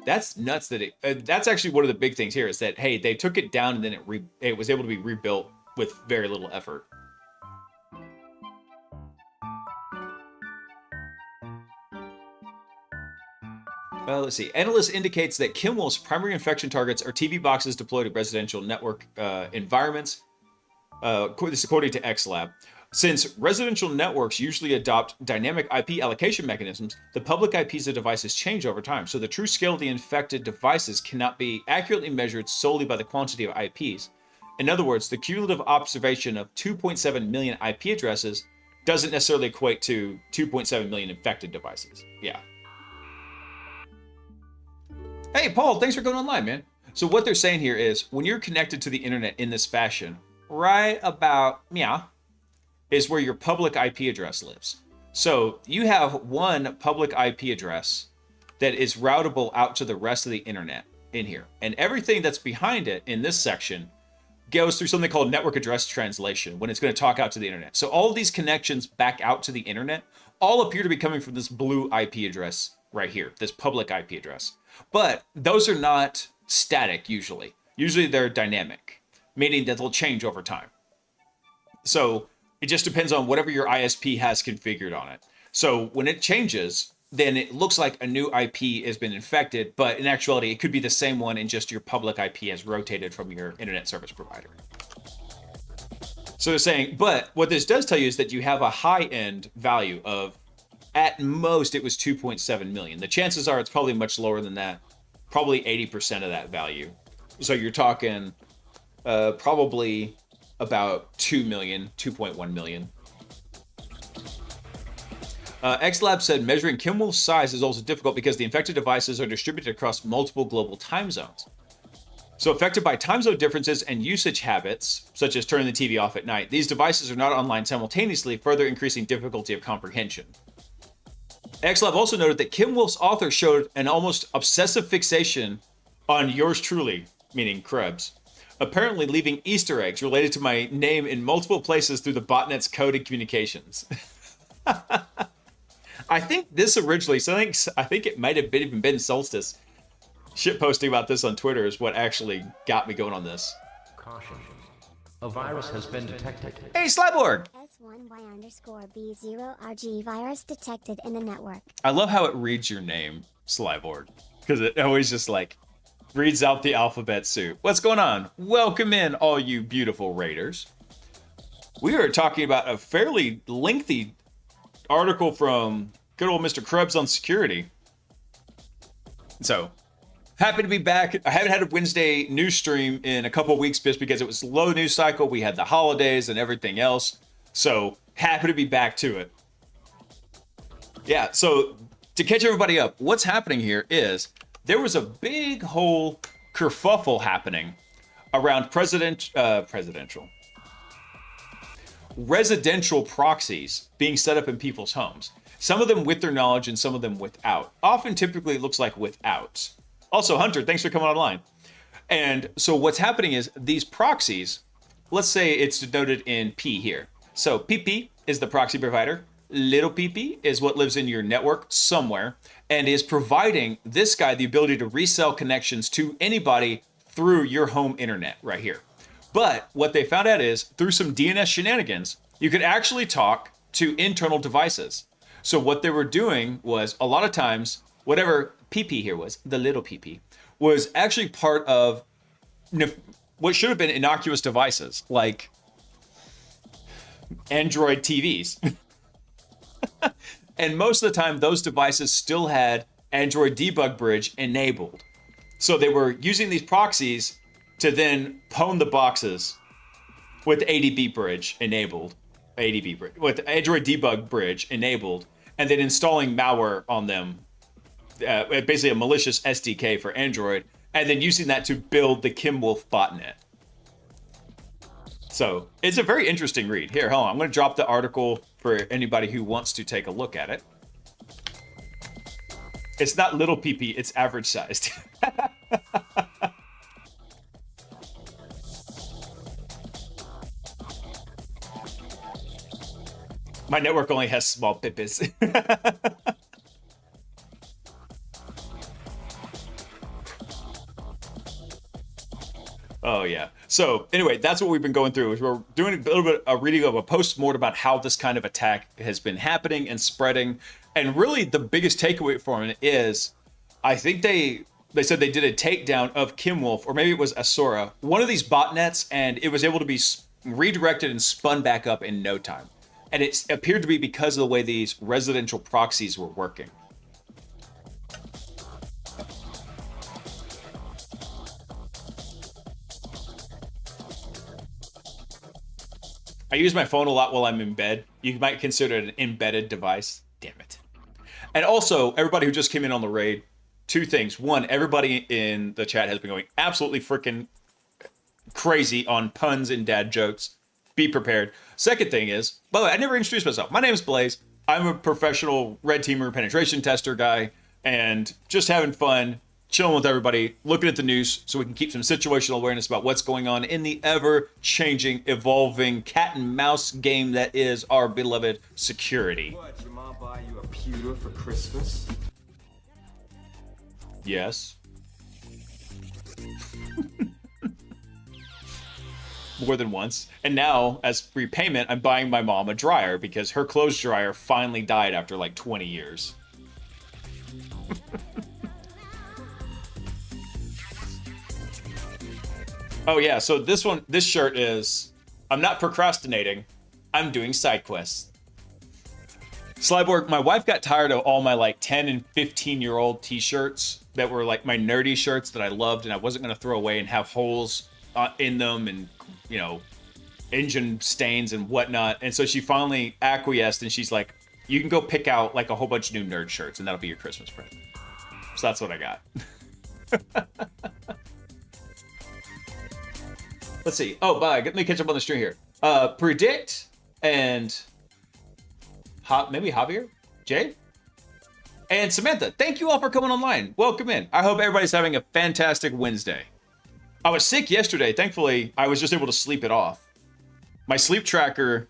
That's nuts that that's actually one of the big things here is that, hey, they took it down and then it was able to be rebuilt with very little effort. Let's see. Analyst indicates that Kimwolf's primary infection targets are TV boxes deployed in residential network environments. This is according to XLab. Since residential networks usually adopt dynamic IP allocation mechanisms, the public IPs of devices change over time, so the true scale of the infected devices cannot be accurately measured solely by the quantity of IPs. In other words, the cumulative observation of 2.7 million IP addresses doesn't necessarily equate to 2.7 million infected devices. Yeah. Hey, Paul, thanks for going online, man. So what they're saying here is, when you're connected to the internet in this fashion, right about, is where your public IP address lives. So you have one public IP address that is routable out to the rest of the internet in here. And everything that's behind it in this section goes through something called network address translation when it's going to talk out to the internet. So all of these connections back out to the internet all appear to be coming from this blue IP address right here, this public IP address. But those are not static usually. Usually they're dynamic, meaning that they'll change over time. So it just depends on whatever your ISP has configured on it. So when it changes, then it looks like a new IP has been infected, but in actuality, it could be the same one and just your public IP has rotated from your internet service provider. So they're saying, but what this does tell you is that you have a high-end value of, at most, it was 2.7 million. The chances are it's probably much lower than that, probably 80% of that value. So you're talking probably about 2 million, 2.1 million. XLab said measuring Kimwolf's size is also difficult because the infected devices are distributed across multiple global time zones. So affected by time zone differences and usage habits, such as turning the TV off at night, these devices are not online simultaneously, further increasing difficulty of comprehension. XLab also noted that Kimwolf's author showed an almost obsessive fixation on yours truly, meaning Krebs, apparently leaving Easter eggs related to my name in multiple places through the botnet's coded communications. I think this originally, I think it might have even been Solstice shitposting about this on Twitter is what actually got me going on this. Caution. A virus has been detected. Hey, Slyborg! S1Y_B0RG virus detected in the network. I love how it reads your name, Slyborg, because it always just like reads out the alphabet soup. What's going on? Welcome in, all you beautiful raiders. We are talking about a fairly lengthy article from good old Mr. Krebs on security. So, happy to be back. I haven't had a Wednesday news stream in a couple of weeks just because it was low news cycle. We had the holidays and everything else. So, happy to be back to it. Yeah, so to catch everybody up, what's happening here is there was a big whole kerfuffle happening around residential proxies being set up in people's homes. Some of them with their knowledge and some of them without. Often, typically, it looks like without. Also, Hunter, thanks for coming online. And so what's happening is these proxies, let's say it's denoted in P here. So PP is the proxy provider. Little PP is what lives in your network somewhere and is providing this guy the ability to resell connections to anybody through your home internet right here. But what they found out is through some DNS shenanigans, you could actually talk to internal devices. So what they were doing was a lot of times, whatever PP here was, the little PP, was actually part of what should have been innocuous devices like Android TVs. And most of the time, those devices still had Android Debug Bridge enabled. So they were using these proxies to then pwn the boxes with ADB Bridge enabled, with Android Debug Bridge enabled, and then installing malware on them, basically a malicious SDK for Android, and then using that to build the Kimwolf botnet. So it's a very interesting read. Here, hold on. I'm going to drop the article for anybody who wants to take a look at it. It's not little PP, it's average sized. My network only has small pippis. Oh yeah. So anyway, that's what we've been going through. Is we're doing a little bit of reading of a post-mortem about how this kind of attack has been happening and spreading. And really the biggest takeaway from it is, I think they said they did a takedown of Kimwolf, or maybe it was Asura, one of these botnets, and it was able to be redirected and spun back up in no time. And it appeared to be because of the way these residential proxies were working. I use my phone a lot while I'm in bed. You might consider it an embedded device. Damn it. And also, everybody who just came in on the raid, two things. One, everybody in the chat has been going absolutely freaking crazy on puns and dad jokes. Be prepared. Second thing is, by the way, I never introduced myself. My name is Blaise. I'm a professional red teamer penetration tester guy, and just having fun, chilling with everybody, looking at the news so we can keep some situational awareness about what's going on in the ever-changing, evolving cat and mouse game that is our beloved security. What, your mom buy you a pewter for Christmas? Yes. More than once. And now, as repayment, I'm buying my mom a dryer because her clothes dryer finally died after like 20 years. Oh yeah, so this shirt is, I'm not procrastinating, I'm doing side quests. Slyborg, my wife got tired of all my like 10 and 15-year-old t-shirts that were like my nerdy shirts that I loved and I wasn't going to throw away and have holes in them and, you know, engine stains and whatnot. And so she finally acquiesced and she's like, you can go pick out like a whole bunch of new nerd shirts and that'll be your Christmas present. So that's what I got. Let's see. Oh, bye. Let me catch up on the stream here. Predict and maybe Javier, Jay, and Samantha. Thank you all for coming online. Welcome in. I hope everybody's having a fantastic Wednesday. I was sick yesterday. Thankfully, I was just able to sleep it off. My sleep tracker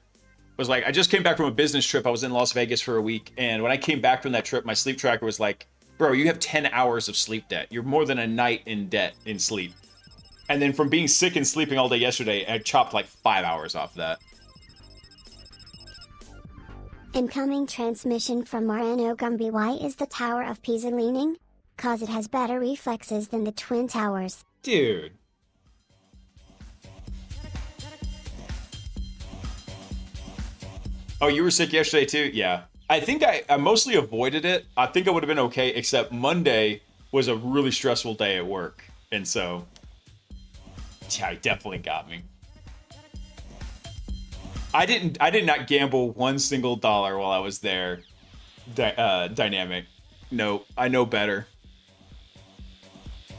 was like, I just came back from a business trip. I was in Las Vegas for a week. And when I came back from that trip, my sleep tracker was like, bro, you have 10 hours of sleep debt. You're more than a night in debt in sleep. And then from being sick and sleeping all day yesterday, I chopped like 5 hours off that. Incoming transmission from Moreno Gumby. Why is the Tower of Pisa leaning? Cause it has better reflexes than the Twin Towers. Dude. Oh, you were sick yesterday too? Yeah. I think I mostly avoided it. I think I would have been okay, except Monday was a really stressful day at work. And so, yeah, it definitely got me. I did not gamble one single dollar while I was there. Dynamic. No, I know better.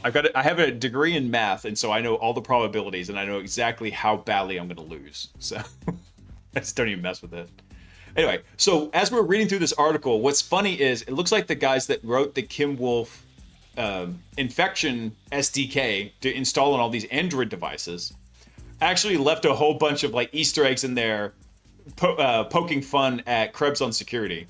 I have a degree in math, and so I know all the probabilities, and I know exactly how badly I'm going to lose. So I just don't even mess with it. Anyway, so as we're reading through this article, what's funny is it looks like the guys that wrote the Kim Wolf infection SDK to install on all these Android devices actually left a whole bunch of like Easter eggs in there poking fun at Krebs on security.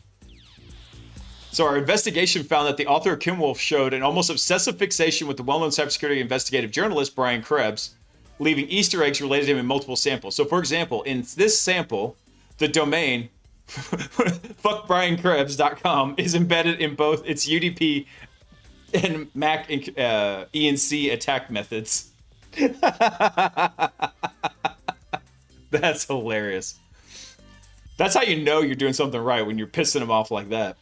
So our investigation found that the author of Kim Wolf showed an almost obsessive fixation with the well-known cybersecurity investigative journalist Brian Krebs, leaving Easter eggs related to him in multiple samples. So for example, in this sample, the domain fuckbrienkrebs.com is embedded in both its UDP and Mac ENC attack methods. That's hilarious. That's how you know you're doing something right, when you're pissing them off like that.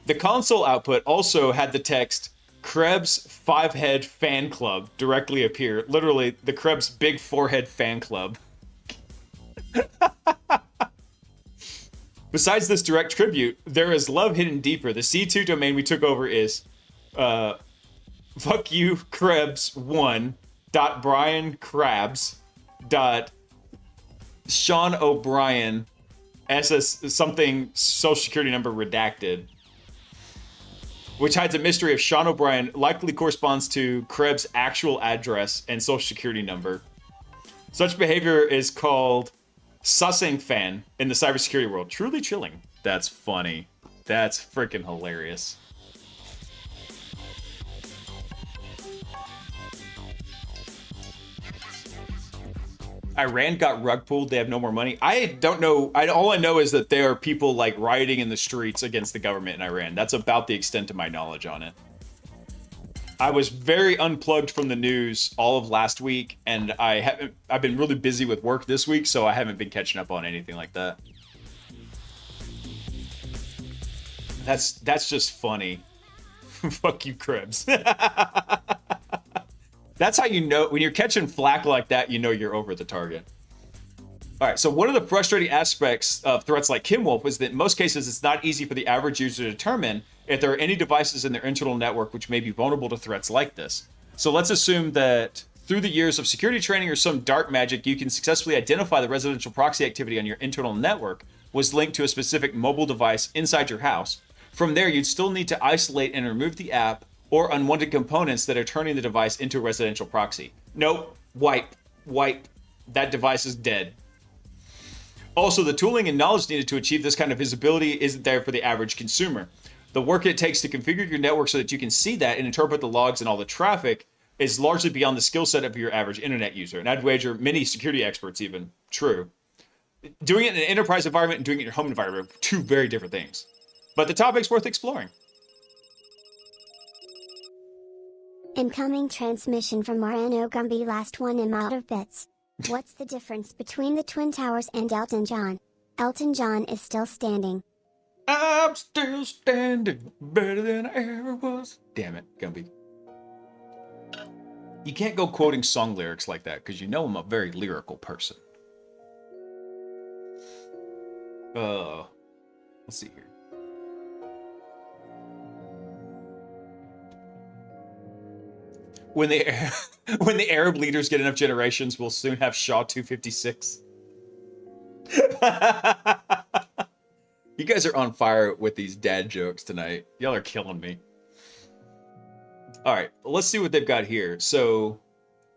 The console output also had the text Krebs 5-head fan club directly appear. Literally, the Krebs big forehead fan club. Besides this direct tribute, there is love hidden deeper. The C2 domain we took over is fuck you Krebs1.BrianKrabs.Sean O'Brien SS something social security number redacted, which hides a mystery of Sean O'Brien likely corresponds to Krebs' actual address and social security number. Such behavior is called sussing fan in the cybersecurity world. Truly chilling. That's funny. That's freaking hilarious. Iran got rug pulled. They have no more money. I don't know. All I know is that there are people like rioting in the streets against the government in Iran. That's about the extent of my knowledge on it. I was very unplugged from the news all of last week, and I've been really busy with work this week, so I haven't been catching up on anything like that. That's just funny. Fuck you, Krebs. That's how you know, when you're catching flack like that, you know you're over the target. All right, so one of the frustrating aspects of threats like Kim Wolf is that in most cases, it's not easy for the average user to determine if there are any devices in their internal network which may be vulnerable to threats like this. So let's assume that through the years of security training or some dark magic, you can successfully identify the residential proxy activity on your internal network was linked to a specific mobile device inside your house. From there, you'd still need to isolate and remove the app or unwanted components that are turning the device into a residential proxy. Nope, wipe. That device is dead. Also, the tooling and knowledge needed to achieve this kind of visibility isn't there for the average consumer. The work it takes to configure your network so that you can see that and interpret the logs and all the traffic is largely beyond the skill set of your average internet user. And I'd wager many security experts even. True. Doing it in an enterprise environment and doing it in your home environment are two very different things. But the topic's worth exploring. Incoming transmission from Morano Gumby. Last one, I'm out of bits. What's the difference between the Twin Towers and Elton John? Elton John is still standing. I'm still standing, better than I ever was. Damn it, Gumby. You can't go quoting song lyrics like that, because you know I'm a very lyrical person. Let's see here. When the Arab leaders get enough generations, we'll soon have Shaw 256. You guys are on fire with these dad jokes tonight. Y'all are killing me. All right, let's see what they've got here. So,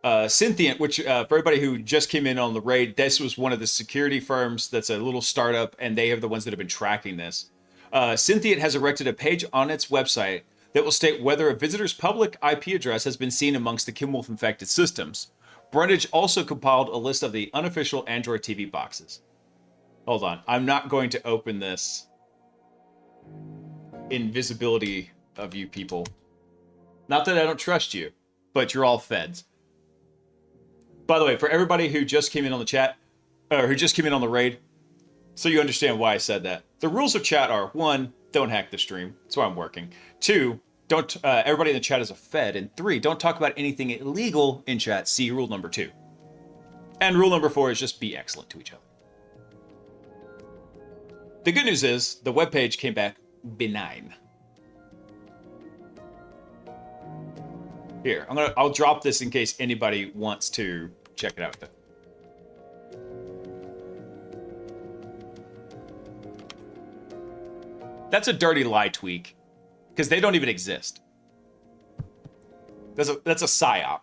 Synthient, which for everybody who just came in on the raid, this was one of the security firms that's a little startup, and they are the ones that have been tracking this. Synthient has erected a page on its website that will state whether a visitor's public IP address has been seen amongst the Kimwolf infected systems. Brundage also compiled a list of the unofficial Android TV boxes. Hold on, I'm not going to open this in visibility of you people. Not that I don't trust you, but you're all feds. By the way, for everybody who just came in on the chat, or who just came in on the raid, so you understand why I said that. The rules of chat are, 1, don't hack the stream. That's why I'm working. 2, don't everybody in the chat is a fed. And 3, don't talk about anything illegal in chat. See rule number 2. And rule number 4 is just be excellent to each other. The good news is the webpage came back benign. Here, I'll drop this in case anybody wants to check it out. That's a dirty lie tweak, because they don't even exist. That's a psyop.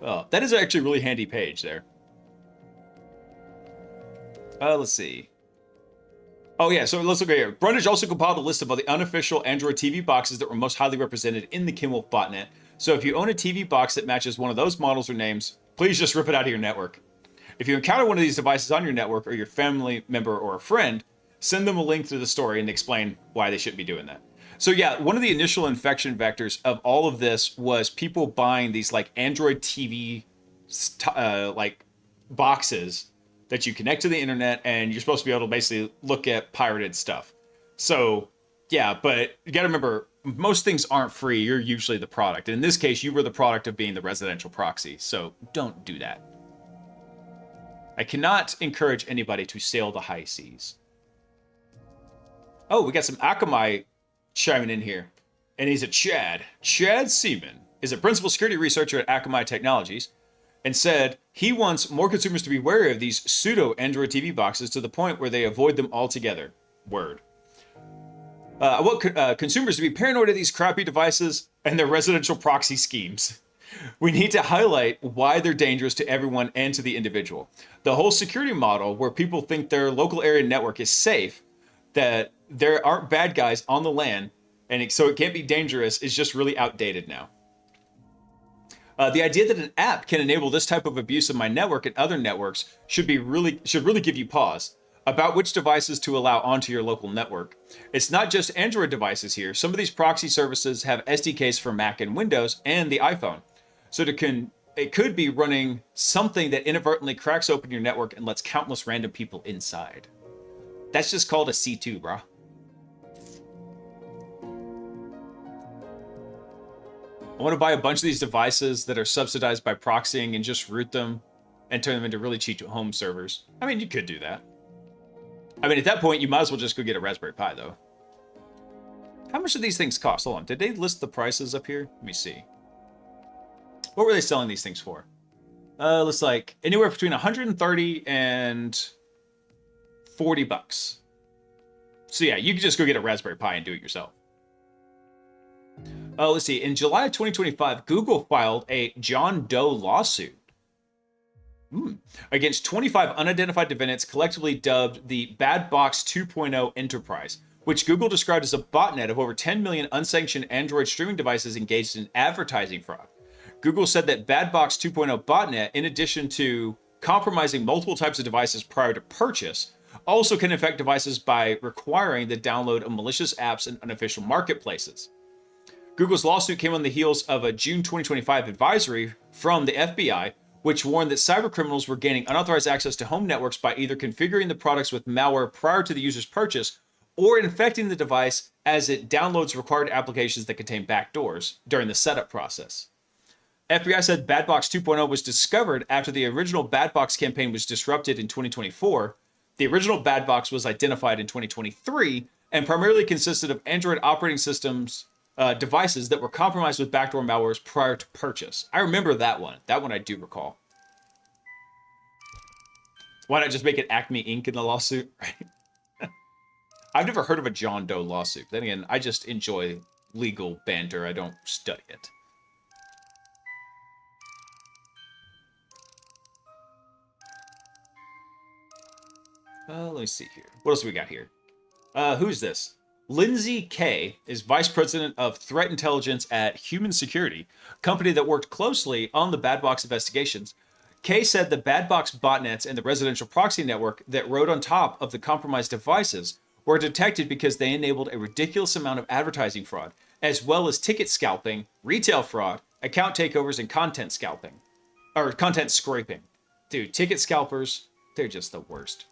Oh, that is actually a really handy page there. Let's see. Oh yeah, so let's look at here. Brundage also compiled a list of all the unofficial Android TV boxes that were most highly represented in the Kimwolf botnet. So if you own a TV box that matches one of those models or names, please just rip it out of your network. If you encounter one of these devices on your network or your family member or a friend, send them a link to the story and explain why they shouldn't be doing that. So yeah, one of the initial infection vectors of all of this was people buying these like Android TV like boxes that you connect to the internet, and you're supposed to be able to basically look at pirated stuff. So yeah, but you gotta remember, most things aren't free. You're usually the product. And in this case, you were the product of being the residential proxy. So don't do that. I cannot encourage anybody to sail the high seas. Oh, we got some Akamai chiming in here. And he's a Chad. Chad Seaman is a principal security researcher at Akamai Technologies, and said he wants more consumers to be wary of these pseudo Android TV boxes to the point where they avoid them altogether. Word. I want consumers to be paranoid of these crappy devices and their residential proxy schemes. We need to highlight why they're dangerous to everyone and to the individual. The whole security model where people think their local area network is safe, that there aren't bad guys on the LAN, and so it can't be dangerous, is just really outdated now. The idea that an app can enable this type of abuse of my network and other networks should really give you pause about which devices to allow onto your local network. It's not just Android devices here. Some of these proxy services have SDKs for Mac and Windows and the iPhone. So it could be running something that inadvertently cracks open your network and lets countless random people inside. That's just called a C2, bro. I want to buy a bunch of these devices that are subsidized by proxying and just root them and turn them into really cheap home servers. I mean, you could do that. I mean, at that point, you might as well just go get a Raspberry Pi, though. How much do these things cost? Hold on. Did they list the prices up here? Let me see. What were they selling these things for? Looks like anywhere between 130 and 40 bucks. So yeah, you can just go get a Raspberry Pi and do it yourself. Let's see. In July of 2025, Google filed a John Doe lawsuit against 25 unidentified defendants, collectively dubbed the Bad Box 2.0 Enterprise, which Google described as a botnet of over 10 million unsanctioned Android streaming devices engaged in advertising fraud. Google said that Bad Box 2.0 botnet, in addition to compromising multiple types of devices prior to purchase, also can affect devices by requiring the download of malicious apps and unofficial marketplaces. Google's lawsuit came on the heels of a June 2025 advisory from the FBI, which warned that cybercriminals were gaining unauthorized access to home networks by either configuring the products with malware prior to the user's purchase or infecting the device as it downloads required applications that contain backdoors during the setup process. FBI said Badbox 2.0 was discovered after the original Badbox campaign was disrupted in 2024. The original Badbox was identified in 2023 and primarily consisted of Android operating systems devices that were compromised with backdoor malwares prior to purchase. I remember that one. That one I do recall. Why not just make it Acme Inc. in the lawsuit, right? I've never heard of a John Doe lawsuit. Then again, I just enjoy legal banter. I don't study it. Let me see here. What else we got here? Who's this? Lindsay Kay is Vice President of Threat Intelligence at Human Security, a company that worked closely on the Badbox investigations. Kay said the Badbox botnets and the residential proxy network that rode on top of the compromised devices were detected because they enabled a ridiculous amount of advertising fraud, as well as ticket scalping, retail fraud, account takeovers, and content scalping. Or content scraping. Dude, ticket scalpers, they're just the worst.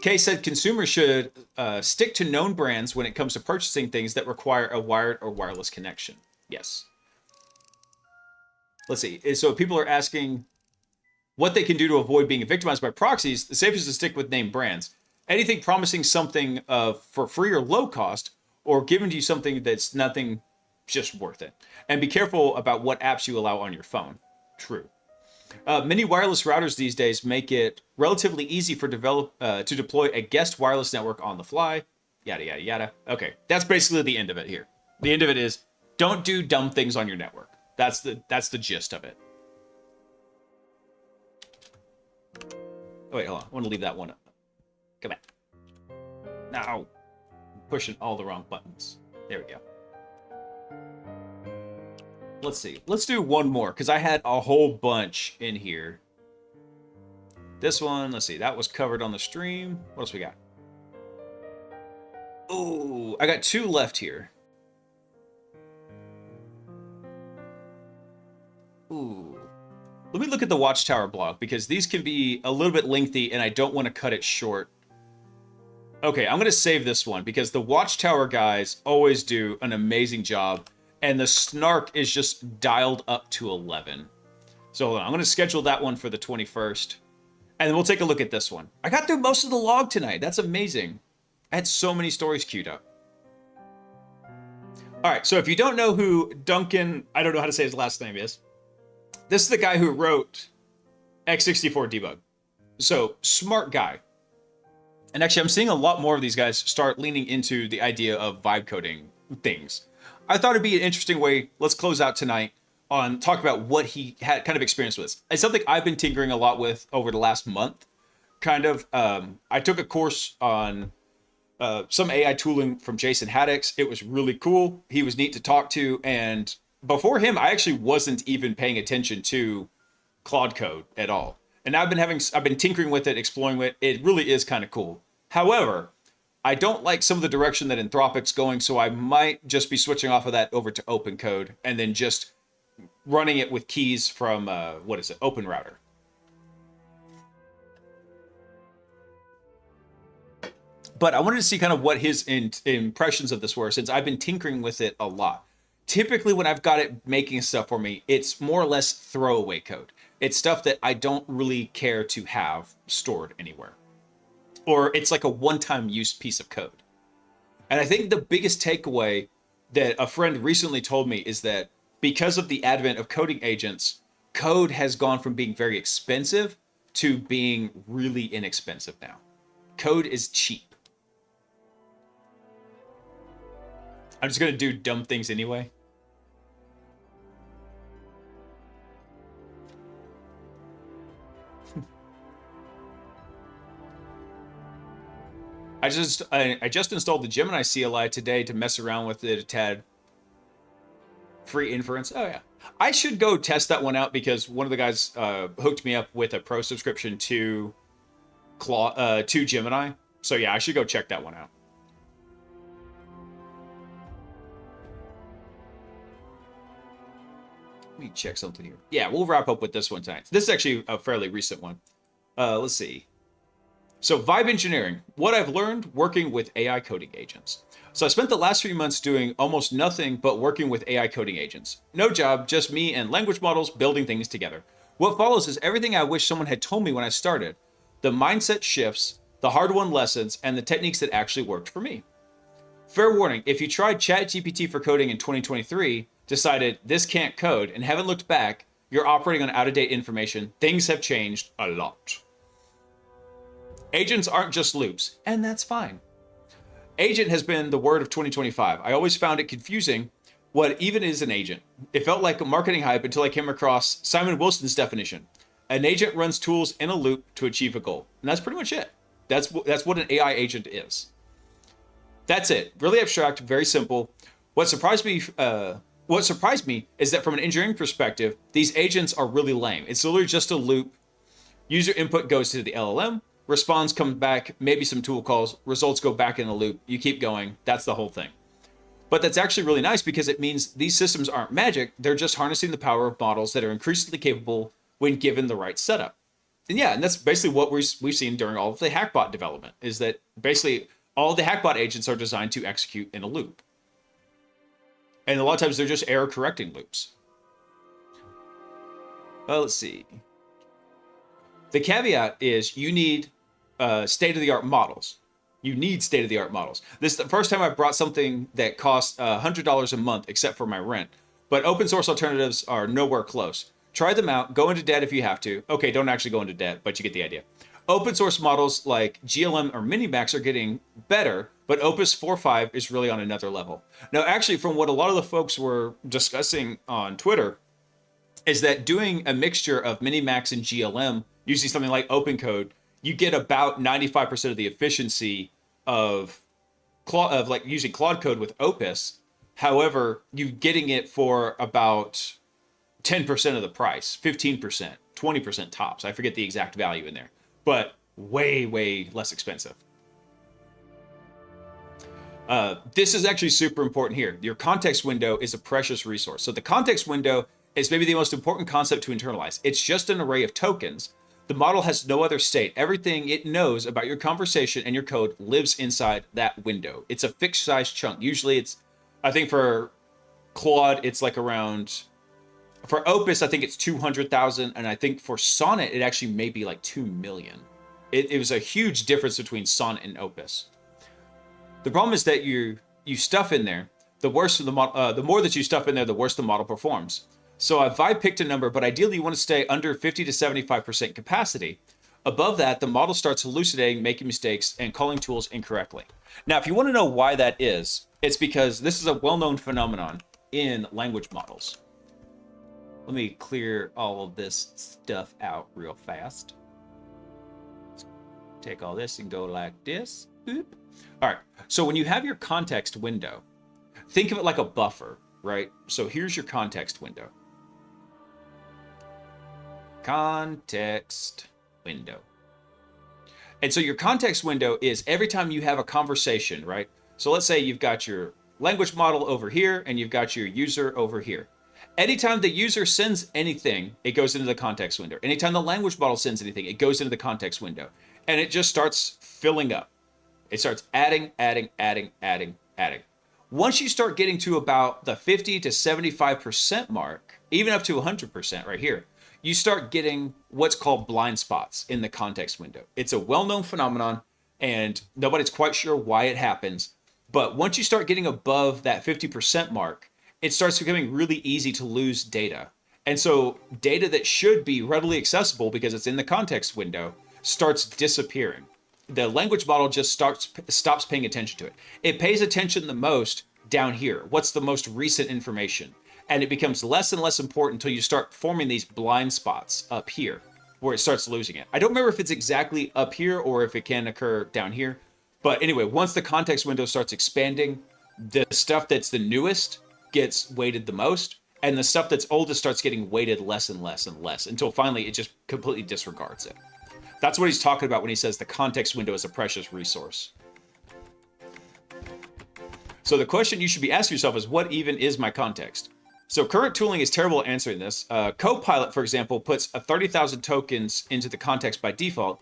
Kay said consumers should stick to known brands when it comes to purchasing things that require a wired or wireless connection. Yes. Let's see. So people are asking what they can do to avoid being victimized by proxies. The safest is to stick with named brands. Anything promising something for free or low cost, or giving to you something that's nothing, just worth it. And be careful about what apps you allow on your phone. True. Many wireless routers these days make it relatively easy for to deploy a guest wireless network on the fly. Yada, yada, yada. Okay, that's basically the end of it here. The end of it is, don't do dumb things on your network. That's the gist of it. Oh, wait, hold on. I want to leave that one up. Come back. No. I'm pushing all the wrong buttons. There we go. Let's see. Let's do one more, because I had a whole bunch in here. This one, let's see. That was covered on the stream. What else we got? Oh, I got two left here. Ooh. Let me look at the Watchtower blog, because these can be a little bit lengthy, and I don't want to cut it short. Okay, I'm going to save this one, because the Watchtower guys always do an amazing job. And the snark is just dialed up to 11. So hold on, I'm going to schedule that one for the 21st. And then we'll take a look at this one. I got through most of the log tonight. That's amazing. I had so many stories queued up. All right, so if you don't know who Duncan, I don't know how to say his last name is. This is the guy who wrote X64 Debug. So, smart guy. And actually, I'm seeing a lot more of these guys start leaning into the idea of vibe coding things. I thought it'd be an interesting way, let's close out tonight, on talk about what he had kind of experience with. It's something I've been tinkering a lot with over the last month. Kind of, I took a course on some AI tooling from Jason Haddix. It was really cool. He was neat to talk to. And before him, I actually wasn't even paying attention to Claude Code at all. And I've been tinkering with it, exploring it. It really is kind of cool. However, I don't like some of the direction that Anthropic's going, so I might just be switching off of that over to OpenCode and then just running it with keys from, OpenRouter. But I wanted to see kind of what his impressions of this were, since I've been tinkering with it a lot. Typically, when I've got it making stuff for me, it's more or less throwaway code. It's stuff that I don't really care to have stored anywhere. Or it's like a one-time use piece of code. And I think the biggest takeaway that a friend recently told me is that because of the advent of coding agents, code has gone from being very expensive to being really inexpensive now. Code is cheap. I'm just going to do dumb things anyway. I just installed the Gemini CLI today to mess around with it a tad. Free inference. Oh yeah. I should go test that one out because one of the guys hooked me up with a pro subscription to to Gemini. So yeah, I should go check that one out. Let me check something here. Yeah, we'll wrap up with this one tonight. This is actually a fairly recent one. Let's see. So Vibe Engineering, what I've learned working with AI coding agents. So I spent the last 3 months doing almost nothing but working with AI coding agents. No job, just me and language models building things together. What follows is everything I wish someone had told me when I started. The mindset shifts, the hard-won lessons, and the techniques that actually worked for me. Fair warning, if you tried ChatGPT for coding in 2023, decided this can't code, and haven't looked back, you're operating on out-of-date information. Things have changed a lot. Agents aren't just loops, and that's fine. Agent has been the word of 2025. I always found it confusing what even is an agent. It felt like a marketing hype until I came across Simon Wilson's definition. An agent runs tools in a loop to achieve a goal. And that's pretty much it. That's what an AI agent is. That's it. Really abstract, very simple. What surprised me is that from an engineering perspective, these agents are really lame. It's literally just a loop. User input goes to the LLM, response comes back, maybe some tool calls, results go back in the loop. You keep going. That's the whole thing. But that's actually really nice because it means these systems aren't magic. They're just harnessing the power of models that are increasingly capable when given the right setup. And yeah, and that's basically what we've seen during all of the Hackbot development, is that basically all the Hackbot agents are designed to execute in a loop. And a lot of times they're just error correcting loops. Well, let's see. The caveat is you need state-of-the-art models. You need state-of-the-art models. This is the first time I've brought something that costs $100 a month, except for my rent. But open source alternatives are nowhere close. Try them out. Go into debt if you have to. Okay, don't actually go into debt, but you get the idea. Open source models like GLM or Minimax are getting better, but Opus 4.5 is really on another level. Now, actually, from what a lot of the folks were discussing on Twitter, is that doing a mixture of Minimax and GLM, using something like OpenCode, you get about 95% of the efficiency of like using Claude Code with Opus. However, you're getting it for about 10% of the price, 15%, 20% tops. I forget the exact value in there, but way, way less expensive. This is actually super important here. Your context window is a precious resource. So the context window is maybe the most important concept to internalize. It's just an array of tokens. The model has no other state. Everything it knows about your conversation and your code lives inside that window. It's a fixed size chunk. Usually it's, I think for Claude, it's like around, for Opus, I think it's 200,000. And I think for Sonnet, it actually may be like 2 million. It was a huge difference between Sonnet and Opus. The problem is that you stuff in there, the worse the model, the more that you stuff in there, the worse the model performs. So I picked a number, but ideally you want to stay under 50 to 75% capacity. Above that, the model starts hallucinating, making mistakes, and calling tools incorrectly. Now, if you want to know why that is, it's because this is a well-known phenomenon in language models. Let me clear all of this stuff out real fast. Let's take all this and go like this. Boop. All right, so when you have your context window, think of it like a buffer, right? So here's your context window. Context window. And so your context window is every time you have a conversation, right? So let's say you've got your language model over here and you've got your user over here. Anytime the user sends anything, it goes into the context window. Anytime the language model sends anything, it goes into the context window. And it just starts filling up. It starts adding. Once you start getting to about the 50 to 75% mark, even up to 100% right here, you start getting what's called blind spots in the context window. It's a well-known phenomenon and nobody's quite sure why it happens. But once you start getting above that 50% mark, it starts becoming really easy to lose data. And so data that should be readily accessible because it's in the context window starts disappearing. The language model just stops paying attention to it. It pays attention the most down here. What's the most recent information? And it becomes less and less important until you start forming these blind spots up here where it starts losing it. I don't remember if it's exactly up here or if it can occur down here. But anyway, once the context window starts expanding, the stuff that's the newest gets weighted the most, and the stuff that's oldest starts getting weighted less and less and less until finally it just completely disregards it. That's what he's talking about when he says the context window is a precious resource. So the question you should be asking yourself is, what even is my context? So current tooling is terrible at answering this. Copilot, for example, puts 30,000 tokens into the context by default.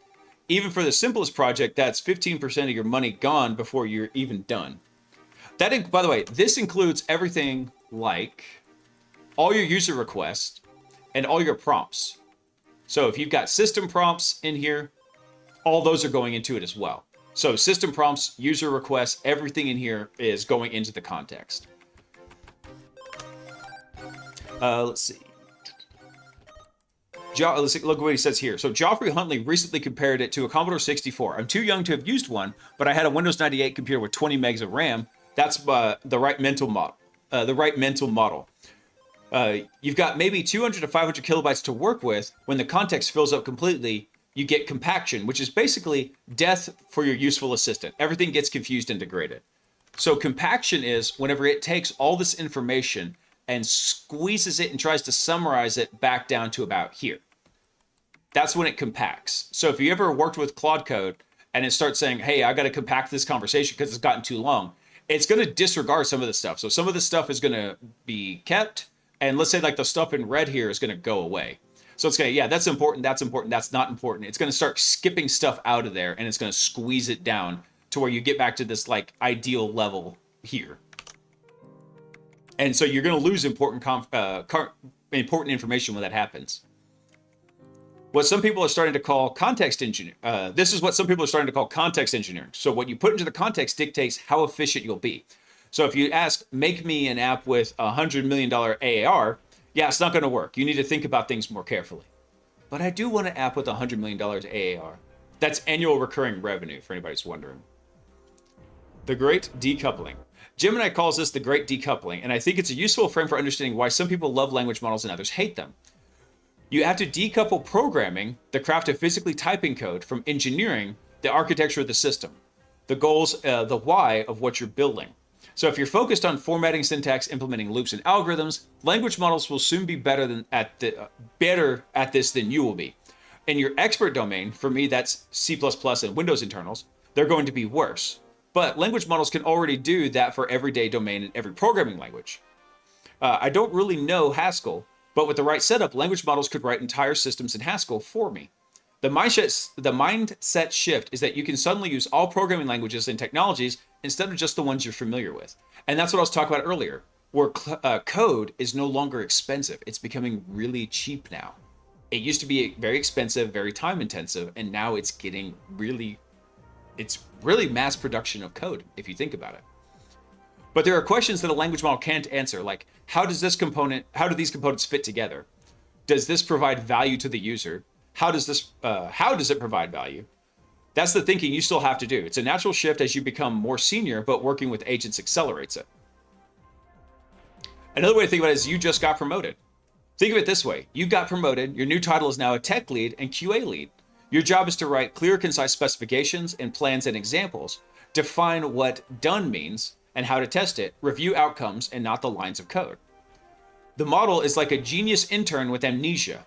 Even for the simplest project, that's 15% of your money gone before you're even done. That, by the way, this includes everything like all your user requests and all your prompts. So if you've got system prompts in here, all those are going into it as well. So system prompts, user requests, everything in here is going into the context. Let's see. Look what he says here. So Geoffrey Huntley recently compared it to a Commodore 64. I'm too young to have used one, but I had a Windows 98 computer with 20 megs of RAM. That's the right mental model. You've got maybe 200 to 500 kilobytes to work with. When the context fills up completely, you get compaction, which is basically death for your useful assistant. Everything gets confused and degraded. So compaction is whenever it takes all this information and squeezes it and tries to summarize it back down to about here. That's when it compacts. So if you ever worked with Claude Code and it starts saying, hey, I got to compact this conversation because it's gotten too long, it's going to disregard some of the stuff. So some of the stuff is going to be kept. And let's say like the stuff in red here is going to go away. So it's going to, yeah, that's important, that's not important. It's going to start skipping stuff out of there and it's going to squeeze it down to where you get back to this like ideal level here. And so you're going to lose important information when that happens. What some people are starting to call context engineering. This is what some people are starting to call context engineering. So what you put into the context dictates how efficient you'll be. So if you ask, make me an app with $100 million AAR, yeah, it's not going to work. You need to think about things more carefully. But I do want an app with $100 million AAR. That's annual recurring revenue, for anybody's wondering. The Great Decoupling. Gemini calls this the Great Decoupling, and I think it's a useful frame for understanding why some people love language models and others hate them. You have to decouple programming, the craft of physically typing code, from engineering, the architecture of the system, the goals, the why of what you're building. So if you're focused on formatting syntax, implementing loops and algorithms, language models will soon be better at this than you will be. In your expert domain, for me that's C++ and Windows internals, they're going to be worse. But language models can already do that for everyday domain in every programming language. I don't really know Haskell, but with the right setup, language models could write entire systems in Haskell for me. The mindset shift is that you can suddenly use all programming languages and technologies instead of just the ones you're familiar with. And that's what I was talking about earlier, where code is no longer expensive. It's becoming really cheap now. It used to be very expensive, very time intensive, and now it's getting really mass production of code, if you think about it. But there are questions that a language model can't answer, like how do these components fit together? Does this provide value to the user? How does it provide value? That's the thinking you still have to do. It's a natural shift as you become more senior, but working with agents accelerates it. Another way to think about it is you just got promoted. Think of it this way. You got promoted, your new title is now a tech lead and QA lead. Your job is to write clear, concise specifications and plans and examples, define what done means and how to test it, review outcomes and not the lines of code. The model is like a genius intern with amnesia.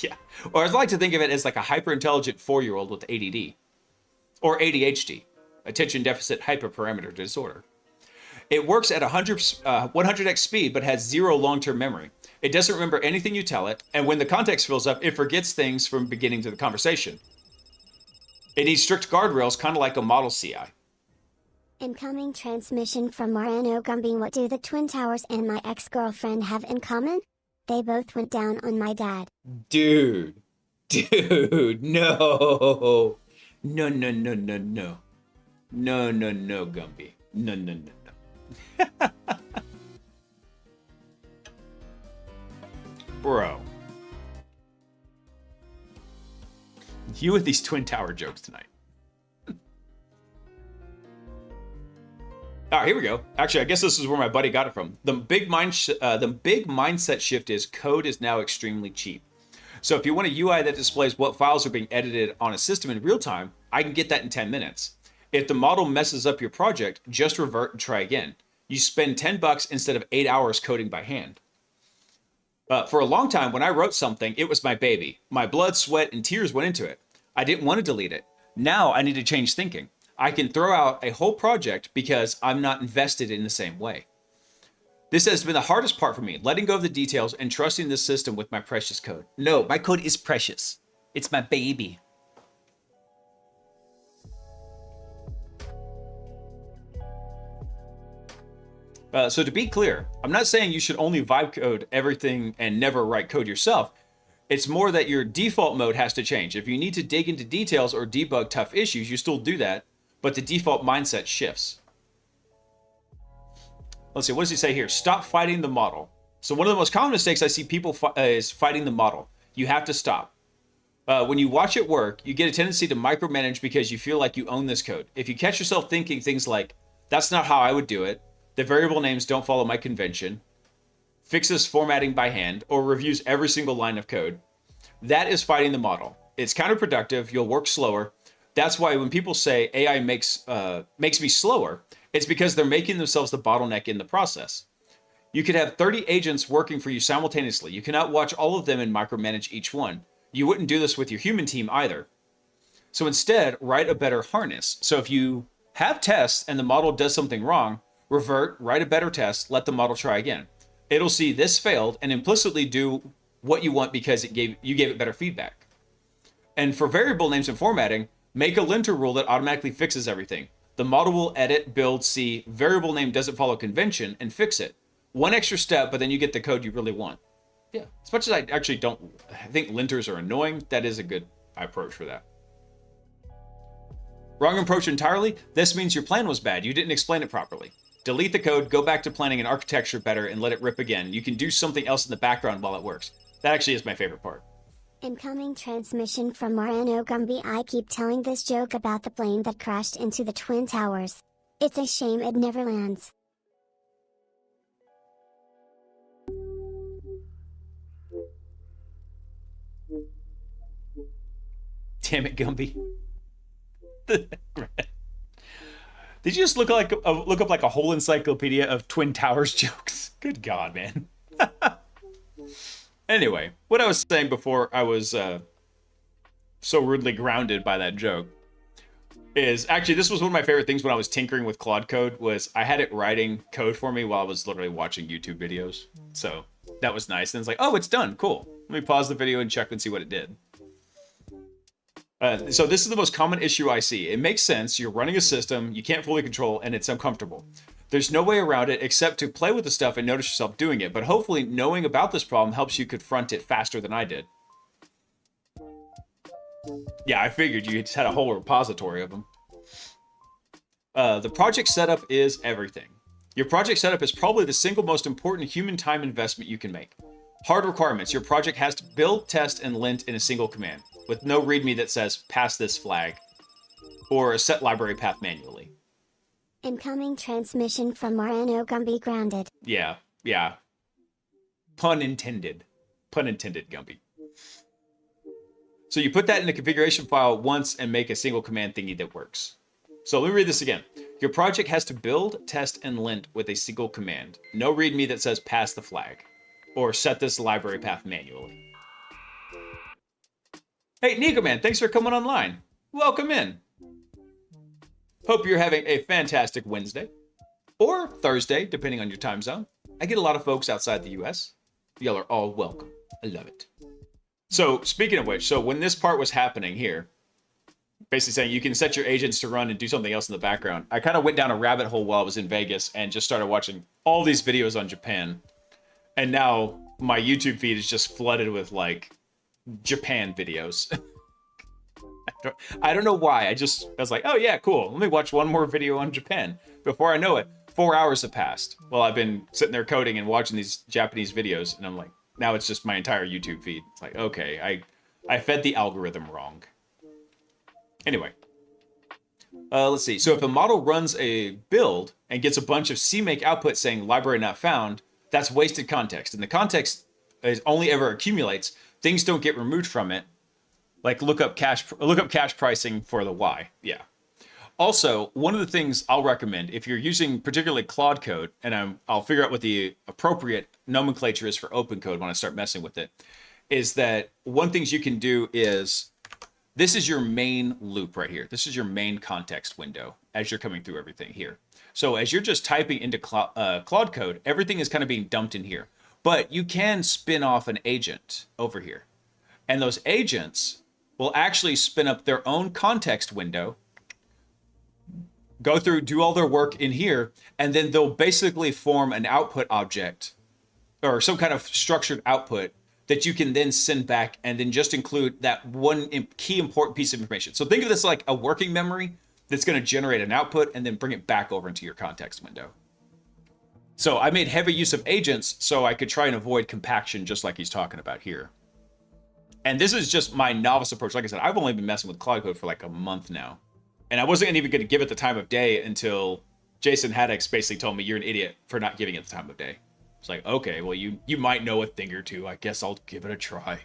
Yeah. Or I'd like to think of it as like a hyper-intelligent 4-year-old with ADD. Or ADHD, attention deficit hyperparameter disorder. It works at 100x speed, but has zero long-term memory. It doesn't remember anything you tell it, and when the context fills up, it forgets things from beginning to the conversation. It needs strict guardrails, kind of like a model CI. Incoming transmission from Mariano Gumby. What do the Twin Towers and my ex-girlfriend have in common? They both went down on my dad. Dude, no. No, Gumby. No. Bro. You with these Twin Tower jokes tonight. All right, here we go. Actually, I guess this is where my buddy got it from. The big mindset shift is code is now extremely cheap. So if you want a UI that displays what files are being edited on a system in real time, I can get that in 10 minutes. If the model messes up your project, just revert and try again. You spend $10 instead of 8 hours coding by hand. For a long time, when I wrote something, it was my baby. My blood, sweat, and tears went into it. I didn't want to delete it. Now I need to change thinking. I can throw out a whole project because I'm not invested in the same way. This has been the hardest part for me, letting go of the details and trusting this system with my precious code. No, my code is precious. It's my baby. So to be clear, I'm not saying you should only vibe code everything and never write code yourself. It's more that your default mode has to change. If you need to dig into details or debug tough issues, you still do that, but the default mindset shifts. Let's see, what does he say here? Stop fighting the model. So one of the most common mistakes I see people is fighting the model. You have to stop. When you watch it work, you get a tendency to micromanage because you feel like you own this code. If you catch yourself thinking things like, that's not how I would do it, the variable names don't follow my convention, fixes formatting by hand, or reviews every single line of code, that is fighting the model. It's counterproductive, you'll work slower. That's why when people say AI makes me slower, it's because they're making themselves the bottleneck in the process. You could have 30 agents working for you simultaneously. You cannot watch all of them and micromanage each one. You wouldn't do this with your human team either. So instead, write a better harness. So if you have tests and the model does something wrong, revert, write a better test, let the model try again. It'll see this failed and implicitly do what you want because you gave it better feedback. And for variable names and formatting, make a linter rule that automatically fixes everything. The model will edit, build, see, variable name doesn't follow convention, and fix it. One extra step, but then you get the code you really want. Yeah, as much as I actually I think linters are annoying, that is a good approach for that. Wrong approach entirely? This means your plan was bad. You didn't explain it properly. Delete the code, go back to planning an architecture better, and let it rip again. You can do something else in the background while it works. That actually is my favorite part. Incoming transmission from Marano Gumby. I keep telling this joke about the plane that crashed into the Twin Towers. It's a shame it never lands. Damn it, Gumby. Did you just look up like a whole encyclopedia of Twin Towers jokes? Good God, man. Anyway, what I was saying before I was so rudely grounded by that joke is actually this was one of my favorite things when I was tinkering with Claude Code was I had it writing code for me while I was literally watching YouTube videos. So that was nice. And it's like, oh, it's done. Cool. Let me pause the video and check and see what it did. So this is the most common issue I see. It makes sense. You're running a system you can't fully control and it's uncomfortable. There's no way around it except to play with the stuff and notice yourself doing it. But hopefully knowing about this problem helps you confront it faster than I did. Yeah, I figured you just had a whole repository of them. The project setup is everything. Your project setup is probably the single most important human time investment you can make. Hard requirements. Your project has to build, test, and lint in a single command, with no README that says, pass this flag, or a set library path manually. Incoming transmission from Marano Gumby. Grounded. Yeah. Pun intended. Pun intended, Gumby. So you put that in a configuration file once and make a single command thingy that works. So let me read this again. Your project has to build, test, and lint with a single command. No README that says pass the flag, or set this library path manually. Hey, Nico Man, thanks for coming online. Welcome in. Hope you're having a fantastic Wednesday. Or Thursday, depending on your time zone. I get a lot of folks outside the US. Y'all are all welcome. I love it. So, speaking of which, so when this part was happening here, basically saying you can set your agents to run and do something else in the background, I kind of went down a rabbit hole while I was in Vegas and just started watching all these videos on Japan. And now my YouTube feed is just flooded with, like, Japan videos. I don't know why. I was like, oh yeah, cool. Let me watch one more video on Japan. Before I know it, 4 hours have passed. Well, I've been sitting there coding and watching these Japanese videos, and I'm like, now it's just my entire YouTube feed. It's like, okay, I fed the algorithm wrong. Anyway, let's see. So if a model runs a build and gets a bunch of CMake output saying library not found, that's wasted context. And the context is only ever accumulates. Things don't get removed from it. Like look up cache pricing for the Y. Yeah. Also, one of the things I'll recommend if you're using particularly Claude Code, and I'll figure out what the appropriate nomenclature is for open code when I start messing with it, is that one thing you can do is this is your main loop right here. This is your main context window as you're coming through everything here. So as you're just typing into Claude code, everything is kind of being dumped in here. But you can spin off an agent over here. And those agents will actually spin up their own context window, go through, do all their work in here, and then they'll basically form an output object or some kind of structured output that you can then send back and then just include that one key important piece of information. So think of this like a working memory that's going to generate an output and then bring it back over into your context window. So I made heavy use of agents so I could try and avoid compaction just like he's talking about here. And this is just my novice approach. Like I said, I've only been messing with Claude Code for like a month now. And I wasn't even going to give it the time of day until Jason Haddox basically told me, you're an idiot for not giving it the time of day. It's like, okay, well, you might know a thing or two. I guess I'll give it a try.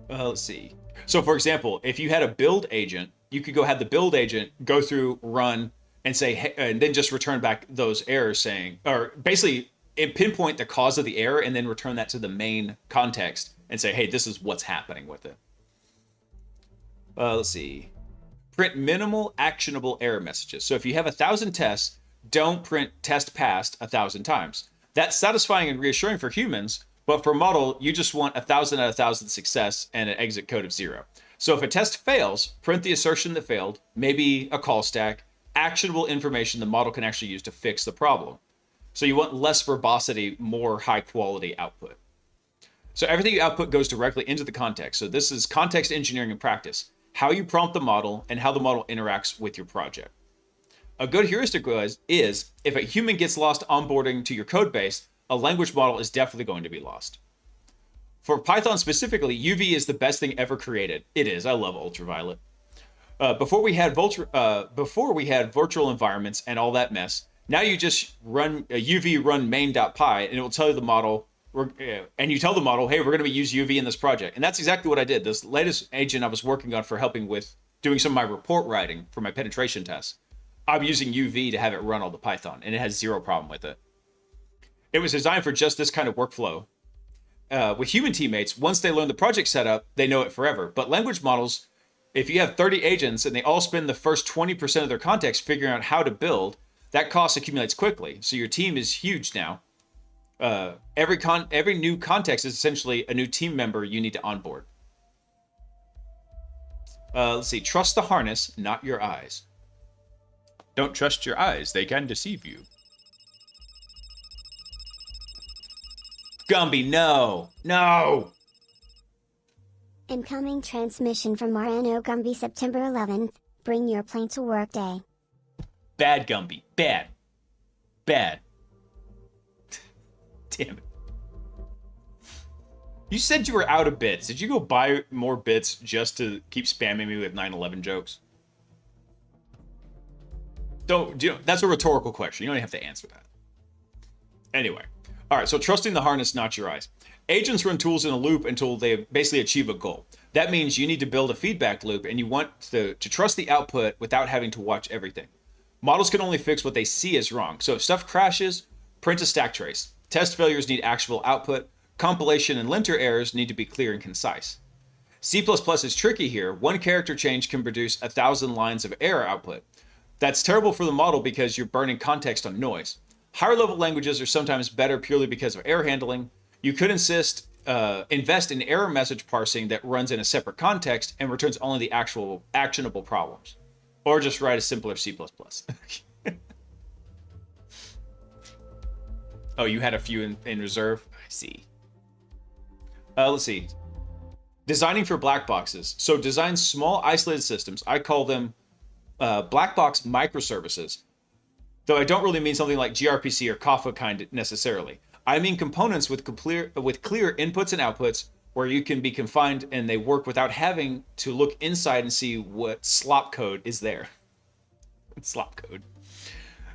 Let's see. So, for example, if you had a build agent, you could go have the build agent go through, run, and say, hey, and then just return back those errors saying, or basically pinpoint the cause of the error and then return that to the main context and say, hey, this is what's happening with it. Let's see. Print minimal actionable error messages. So if you have 1,000 tests, don't print test passed 1,000 times. That's satisfying and reassuring for humans, but for a model, you just want 1,000 out of 1,000 success and an exit code of 0. So if a test fails, print the assertion that failed, maybe a call stack, actionable information the model can actually use to fix the problem. So you want less verbosity, more high quality output. So everything you output goes directly into the context. So this is context engineering in practice, how you prompt the model and how the model interacts with your project. A good heuristic is if a human gets lost onboarding to your code base, a language model is definitely going to be lost. For Python specifically, UV is the best thing ever created. It is. I love ultraviolet. Before we had virtual environments and all that mess, now you just run UV run main.py and it will tell you the model, and you tell the model, hey, we're going to use UV in this project. And that's exactly what I did. This latest agent I was working on for helping with doing some of my report writing for my penetration tests, I'm using UV to have it run all the Python, and it has zero problem with it. It was designed for just this kind of workflow. With human teammates, once they learn the project setup, they know it forever. But language models, if you have 30 agents and they all spend the first 20% of their context figuring out how to build, that cost accumulates quickly. So your team is huge now. Every new context is essentially a new team member you need to onboard. Let's see. Trust the harness, not your eyes. Don't trust your eyes. They can deceive you. Gumby, no. No! Incoming transmission from RNO Gumby September 11th. Bring your plane to work day. Bad Gumby. Bad. Bad. Damn it. You said you were out of bits. Did you go buy more bits just to keep spamming me with 9/11 jokes? That's a rhetorical question. You don't have to answer that. Anyway. All right, so trusting the harness, not your eyes. Agents run tools in a loop until they basically achieve a goal. That means you need to build a feedback loop and you want to trust the output without having to watch everything. Models can only fix what they see as wrong. So if stuff crashes, print a stack trace. Test failures need actual output. Compilation and linter errors need to be clear and concise. C++ is tricky here. One character change can produce 1,000 lines of error output. That's terrible for the model because you're burning context on noise. Higher level languages are sometimes better purely because of error handling. You could invest in error message parsing that runs in a separate context and returns only the actual actionable problems. Or just write a simpler C++. Oh, you had a few in reserve? I see. Let's see. Designing for black boxes. So design small isolated systems. I call them black box microservices. Though I don't really mean something like gRPC or Kafka kind necessarily. I mean components with clear inputs and outputs where you can be confined and they work without having to look inside and see what slop code is there. Slop code.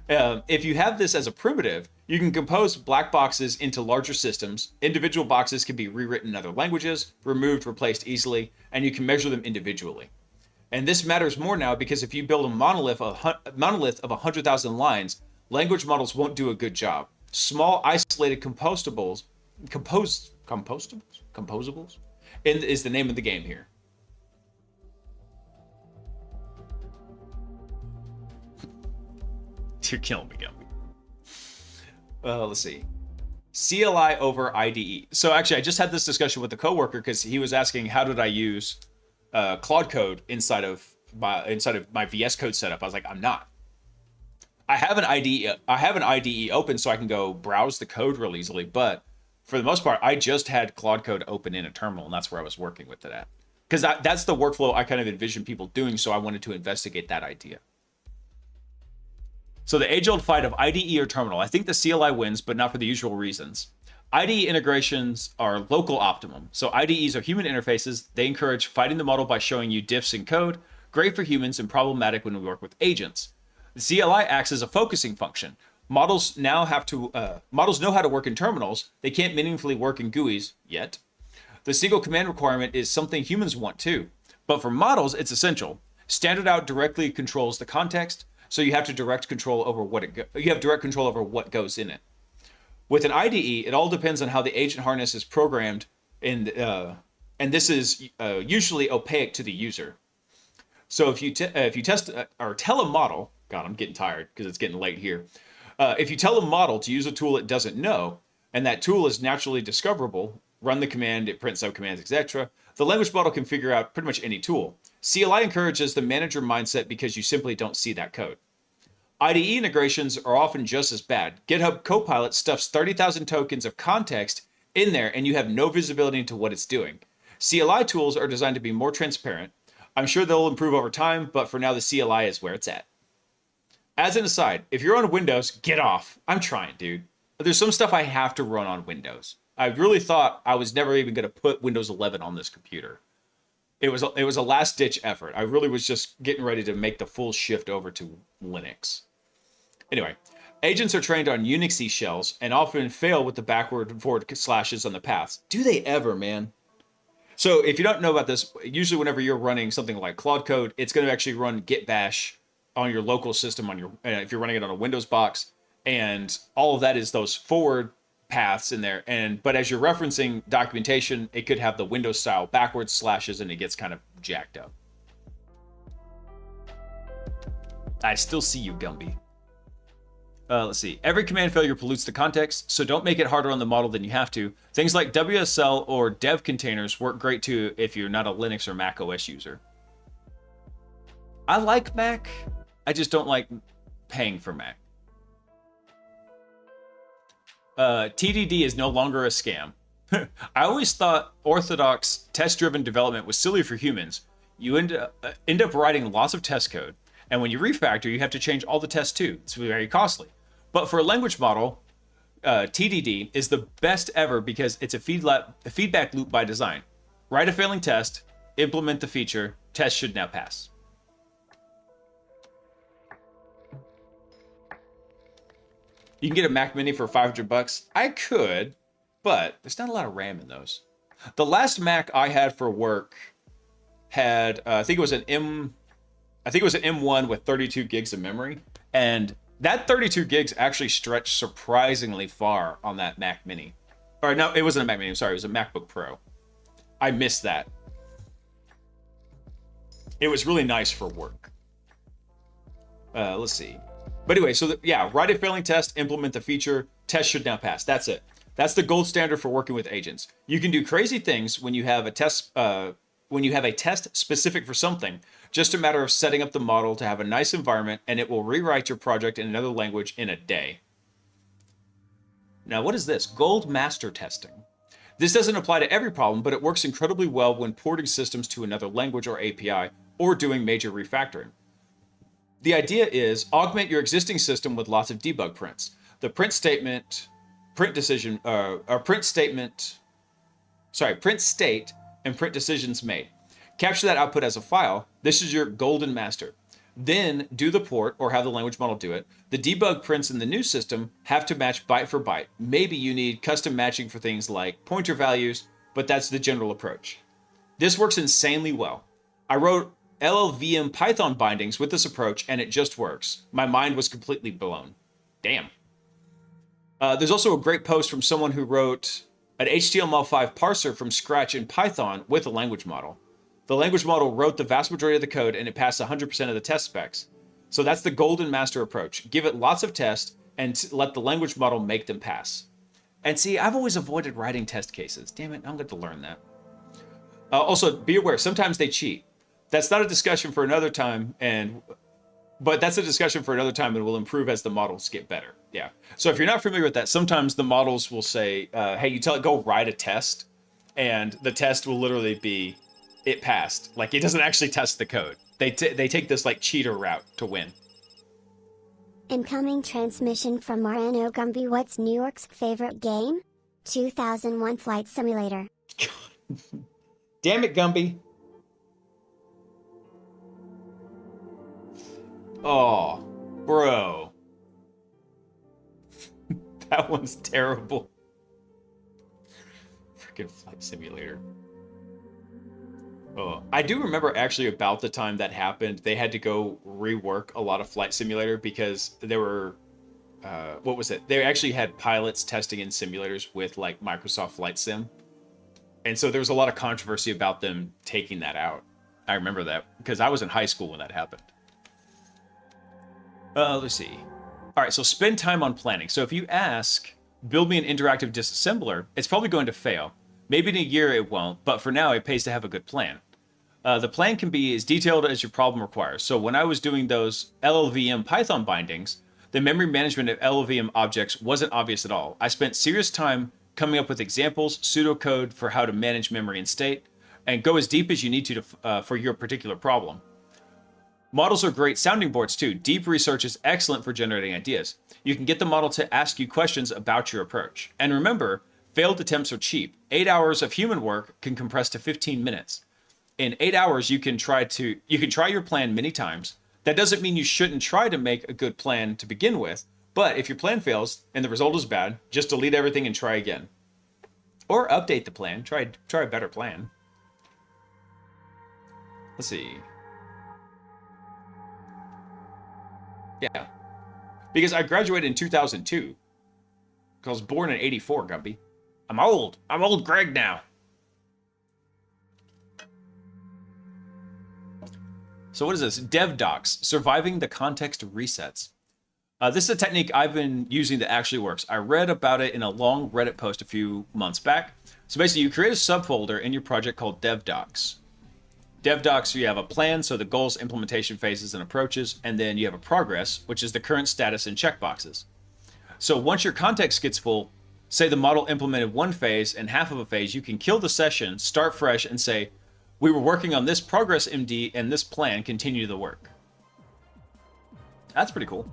If you have this as a primitive, you can compose black boxes into larger systems. Individual boxes can be rewritten in other languages, removed, replaced easily, and you can measure them individually. And this matters more now because if you build a monolith of 100,000 lines, language models won't do a good job. Small, isolated composables is the name of the game here. You're killing me, Gumby. Let's see. CLI over IDE. So actually, I just had this discussion with a coworker because he was asking how did I use Claude Code inside of my VS Code setup. I was like, I'm not. I have an IDE open so I can go browse the code real easily, but for the most part, I just had Claude Code open in a terminal, and that's where I was working with it at. Because that's the workflow I kind of envisioned people doing, so I wanted to investigate that idea. So the age-old fight of IDE or terminal. I think the CLI wins, but not for the usual reasons. IDE integrations are local optimum. So IDEs are human interfaces. They encourage fighting the model by showing you diffs in code. Great for humans and problematic when we work with agents. The CLI acts as a focusing function. Models know how to work in terminals. They can't meaningfully work in GUIs yet. The single command requirement is something humans want too. But for models, it's essential. Standard out directly controls the context. So you have direct control over what goes in it. With an IDE, it all depends on how the agent harness is programmed, and this is usually opaque to the user. So if you test or tell a model, God, I'm getting tired because it's getting late here. If you tell a model to use a tool it doesn't know, and that tool is naturally discoverable, run the command, it prints subcommands, etc., the language model can figure out pretty much any tool. CLI encourages the manager mindset because you simply don't see that code. IDE integrations are often just as bad. GitHub Copilot stuffs 30,000 tokens of context in there and you have no visibility into what it's doing. CLI tools are designed to be more transparent. I'm sure they'll improve over time, but for now the CLI is where it's at. As an aside, if you're on Windows, get off. I'm trying, dude. There's some stuff I have to run on Windows. I really thought I was never even going to put Windows 11 on this computer. It was a last-ditch effort. I really was just getting ready to make the full shift over to Linux. Anyway, agents are trained on Unixy shells and often fail with the backward and forward slashes on the paths. Do they ever, man? So if you don't know about this, usually whenever you're running something like Claude Code, it's going to actually run git bash on your local system if you're running it on a Windows box, and all of that is those forward paths in there. But as you're referencing documentation, it could have the Windows style backwards slashes and it gets kind of jacked up. I still see you, Gumby. Let's see. Every command failure pollutes the context, so don't make it harder on the model than you have to. Things like WSL or dev containers work great too if you're not a Linux or Mac OS user. I like Mac. I just don't like paying for Mac. TDD is no longer a scam. I always thought orthodox test-driven development was silly for humans. You end up writing lots of test code, and when you refactor, you have to change all the tests too. It's very costly. But for a language model, TDD is the best ever because it's a feedback loop by design. Write a failing test, implement the feature, test should now pass. You can get a Mac Mini for $500. I could, but there's not a lot of RAM in those. The last Mac I had for work had, I think it was an M1 with 32 gigs of memory, and that 32 gigs actually stretched surprisingly far on that Mac Mini. Or no, it wasn't a Mac Mini. I'm sorry, it was a MacBook Pro. I missed that. It was really nice for work. Let's see. But anyway, so yeah, write a failing test, implement the feature, test should now pass. That's it. That's the gold standard for working with agents. You can do crazy things when you have a test specific for something. Just a matter of setting up the model to have a nice environment, and it will rewrite your project in another language in a day. Now, what is this? Gold master testing. This doesn't apply to every problem, but it works incredibly well when porting systems to another language or API, or doing major refactoring. The idea is augment your existing system with lots of debug prints. The print state and print decisions made. Capture that output as a file. This is your golden master. Then do the port or have the language model do it. The debug prints in the new system have to match byte for byte. Maybe you need custom matching for things like pointer values, but that's the general approach. This works insanely well. I wrote LLVM Python bindings with this approach and it just works. My mind was completely blown. Damn. There's also a great post from someone who wrote an HTML5 parser from scratch in Python with a language model. The language model wrote the vast majority of the code and it passed 100% of the test specs. So that's the golden master approach. Give it lots of tests and let the language model make them pass. And see, I've always avoided writing test cases. Damn it, I'm going to learn that. Also, be aware, sometimes they cheat. That's not a discussion for another time, but that's a discussion for another time and will improve as the models get better. Yeah. So if you're not familiar with that, sometimes the models will say, hey, you tell it, go write a test, and the test will literally be, it passed. Like, it doesn't actually test the code. They take this, like, cheater route to win. Incoming transmission from Mariano Gumby. What's New York's favorite game? 2001 Flight Simulator. Damn it, Gumby. Oh, bro. That one's terrible. Freaking Flight Simulator. Oh, I do remember actually about the time that happened, they had to go rework a lot of Flight Simulator because there were, what was it? They actually had pilots testing in simulators with like Microsoft Flight Sim. And so there was a lot of controversy about them taking that out. I remember that because I was in high school when that happened. Let's see. All right, so spend time on planning. So if you ask, build me an interactive disassembler, it's probably going to fail. Maybe in a year it won't, but for now it pays to have a good plan. The plan can be as detailed as your problem requires. So when I was doing those LLVM Python bindings, the memory management of LLVM objects wasn't obvious at all. I spent serious time coming up with examples, pseudocode for how to manage memory and state, and go as deep as you need to for your particular problem. Models are great sounding boards too. Deep research is excellent for generating ideas. You can get the model to ask you questions about your approach. And remember, failed attempts are cheap. 8 hours of human work can compress to 15 minutes. In 8 hours, you can try your plan many times. That doesn't mean you shouldn't try to make a good plan to begin with, but if your plan fails and the result is bad, just delete everything and try again. Or update the plan, try a better plan. Let's see. Yeah. Because I graduated in 2002. I was born in 84, Gumby. I'm old. I'm old Greg now. So what is this? Dev docs, surviving the context resets. This is a technique I've been using that actually works. I read about it in a long Reddit post a few months back. So basically, you create a subfolder in your project called Dev docs. Dev docs, you have a plan, so the goals, implementation phases, and approaches, and then you have a progress, which is the current status and checkboxes. So once your context gets full, say the model implemented one phase and half of a phase, you can kill the session, start fresh, and say, we were working on this progress MD and this plan, continue the work. That's pretty cool.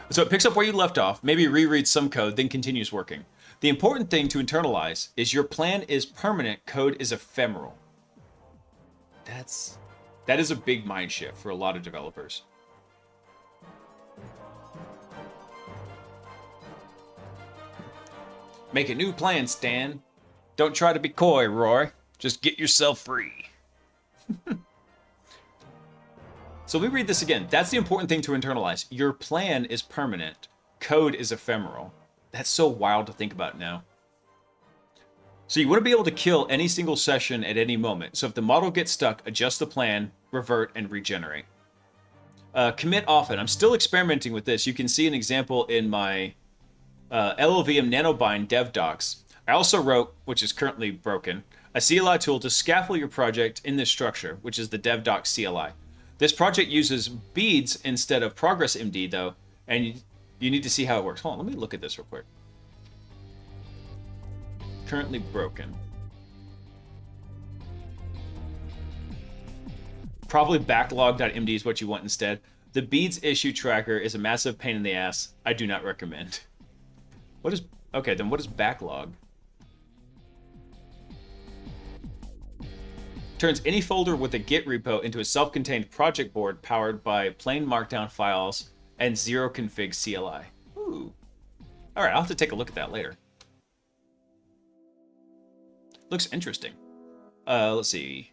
So it picks up where you left off, maybe rereads some code, then continues working. The important thing to internalize is your plan is permanent, code is ephemeral. That is a big mind shift for a lot of developers. Make a new plan, Stan. Don't try to be coy, Roy. Just get yourself free. So we read this again. That's the important thing to internalize. Your plan is permanent. Code is ephemeral. That's so wild to think about now. So you want to be able to kill any single session at any moment. So if the model gets stuck, adjust the plan, revert, and regenerate. Commit often. I'm still experimenting with this. You can see an example in my LLVM nanobind dev docs. I also wrote, which is currently broken, a CLI tool to scaffold your project in this structure, which is the dev docs CLI. This project uses beads instead of progress MD though, and you need to see how it works. Hold on, let me look at this real quick. Currently broken. Probably backlog.md is what you want instead. The beads issue tracker is a massive pain in the ass. I do not recommend. What is, okay, then what is backlog? Turns any folder with a Git repo into a self-contained project board powered by plain markdown files and zero config CLI. Ooh. All right, I'll have to take a look at that later. Looks interesting. Let's see.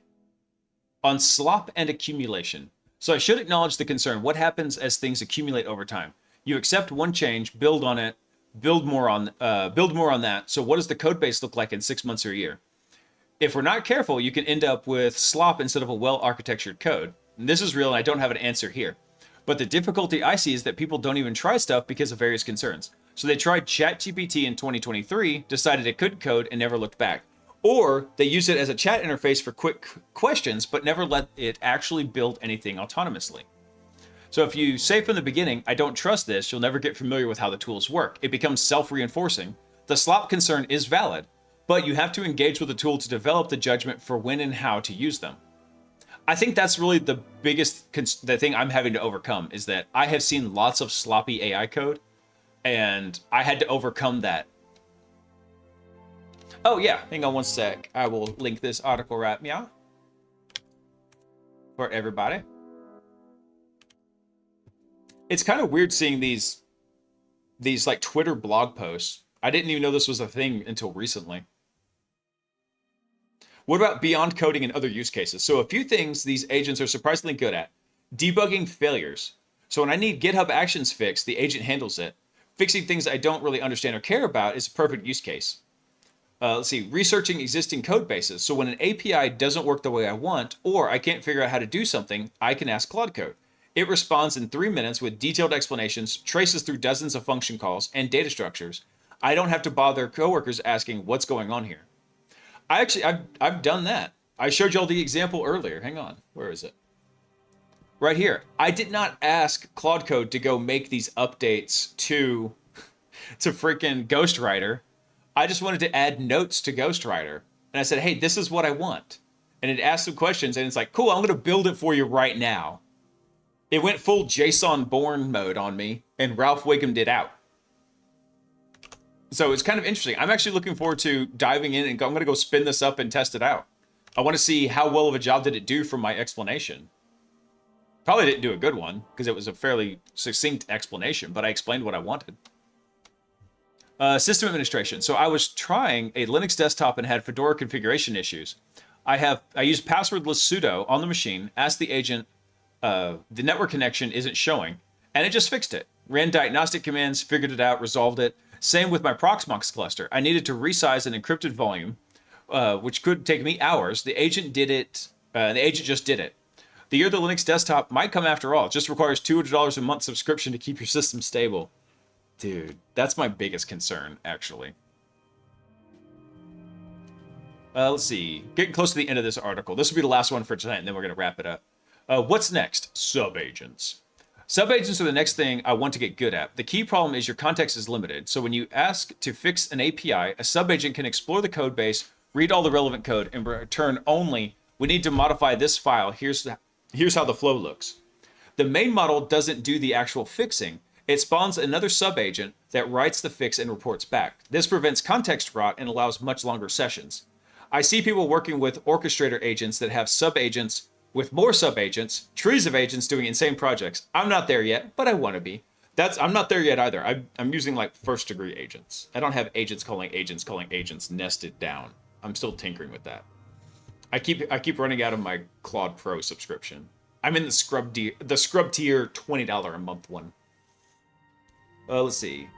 On slop and accumulation. So I should acknowledge the concern. What happens as things accumulate over time? You accept one change, build on it, build more on that. So what does the code base look like in 6 months or a year? If we're not careful, you can end up with slop instead of a well-architectured code. And this is real, and I don't have an answer here. But the difficulty I see is that people don't even try stuff because of various concerns. So they tried ChatGPT in 2023, decided it could code, and never looked back. Or they use it as a chat interface for quick questions, but never let it actually build anything autonomously. So if you say from the beginning, I don't trust this, you'll never get familiar with how the tools work. It becomes self-reinforcing. The slop concern is valid, but you have to engage with the tool to develop the judgment for when and how to use them. I think that's really the biggest, the thing I'm having to overcome is that I have seen lots of sloppy AI code, and I had to overcome that. Oh yeah, hang on one sec. I will link this article right now for everybody. It's kind of weird seeing these like Twitter blog posts. I didn't even know this was a thing until recently. What about beyond coding and other use cases? So a few things these agents are surprisingly good at. Debugging failures. So when I need GitHub Actions fixed, the agent handles it. Fixing things I don't really understand or care about is a perfect use case. Let's see, researching existing code bases. So when an API doesn't work the way I want, or I can't figure out how to do something, I can ask Claude Code. It responds in 3 minutes with detailed explanations, traces through dozens of function calls, and data structures. I don't have to bother coworkers asking what's going on here. I've done that. I showed y'all the example earlier. Hang on, where is it? Right here. I did not ask Claude Code to go make these updates to freaking Ghostwriter. I just wanted to add notes to Ghostwriter. And I said, hey, this is what I want. And it asked some questions, and it's like, cool, I'm going to build it for you right now. It went full JSON born mode on me, and Ralph Wiggum'd it out. So it's kind of interesting. I'm actually looking forward to diving in, and I'm going to go spin this up and test it out. I want to see how well of a job did it do from my explanation. Probably didn't do a good one, because it was a fairly succinct explanation, but I explained what I wanted. System administration. So I was trying a Linux desktop and had Fedora configuration issues. I used passwordless sudo on the machine, asked the agent, the network connection isn't showing, and it just fixed it. Ran diagnostic commands, figured it out, resolved it. Same with my Proxmox cluster. I needed to resize an encrypted volume, which could take me hours. The agent did it. The agent just did it. The year the Linux desktop might come after all. It just requires $200 a month subscription to keep your system stable. Dude, that's my biggest concern, actually. Let's see. Getting close to the end of this article. This will be the last one for tonight, and then we're going to wrap it up. What's next? Subagents. Subagents are the next thing I want to get good at. The key problem is your context is limited. So when you ask to fix an API, a subagent can explore the code base, read all the relevant code, and return only, we need to modify this file. Here's how the flow looks. The main model doesn't do the actual fixing. It spawns another subagent that writes the fix and reports back. This prevents context rot and allows much longer sessions. I see people working with orchestrator agents that have subagents with more subagents, trees of agents doing insane projects. I'm not there yet, but I want to be. I'm not there yet either. I'm using like first degree agents. I don't have agents calling agents nested down. I'm still tinkering with that. I keep running out of my Claude Pro subscription. I'm in the scrub tier $20 a month one. Let's see.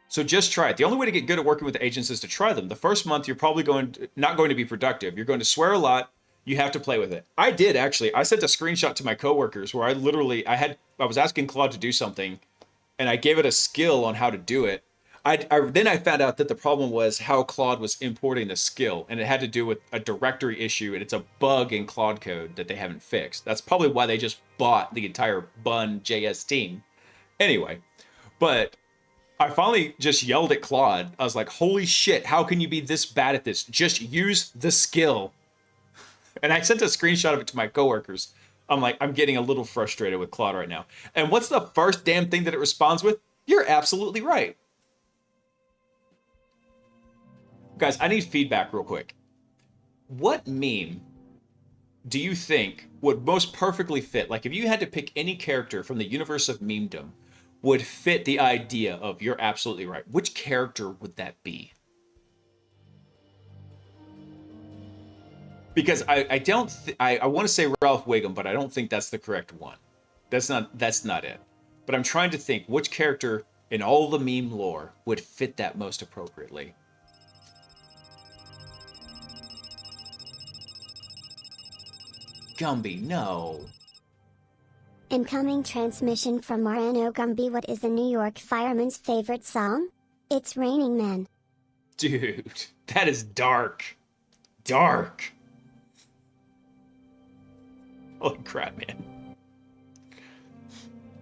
So just try it. The only way to get good at working with agents is to try them. The first month, you're probably not going to be productive. You're going to swear a lot. You have to play with it. I did, actually. I sent a screenshot to my coworkers where I was asking Claude to do something, and I gave it a skill on how to do it. Then I found out that the problem was how Claude was importing the skill, and it had to do with a directory issue, and it's a bug in Claude code that they haven't fixed. That's probably why they just bought the entire Bun.js team. Anyway, but I finally just yelled at Claude. I was like, holy shit, how can you be this bad at this? Just use the skill. And I sent a screenshot of it to my coworkers. I'm like, I'm getting a little frustrated with Claude right now. And what's the first damn thing that it responds with? You're absolutely right. Guys, I need feedback real quick. What meme do you think would most perfectly fit? Like if you had to pick any character from the universe of memedom would fit the idea of you're absolutely right. Which character would that be? Because I want to say Ralph Wiggum, but I don't think that's the correct one. That's not it. But I'm trying to think which character in all the meme lore would fit that most appropriately? Gumby, no. Incoming transmission from Marano Gumby. What is the New York fireman's favorite song? It's Raining Men. Dude, that is dark. Dark. Holy crap, man.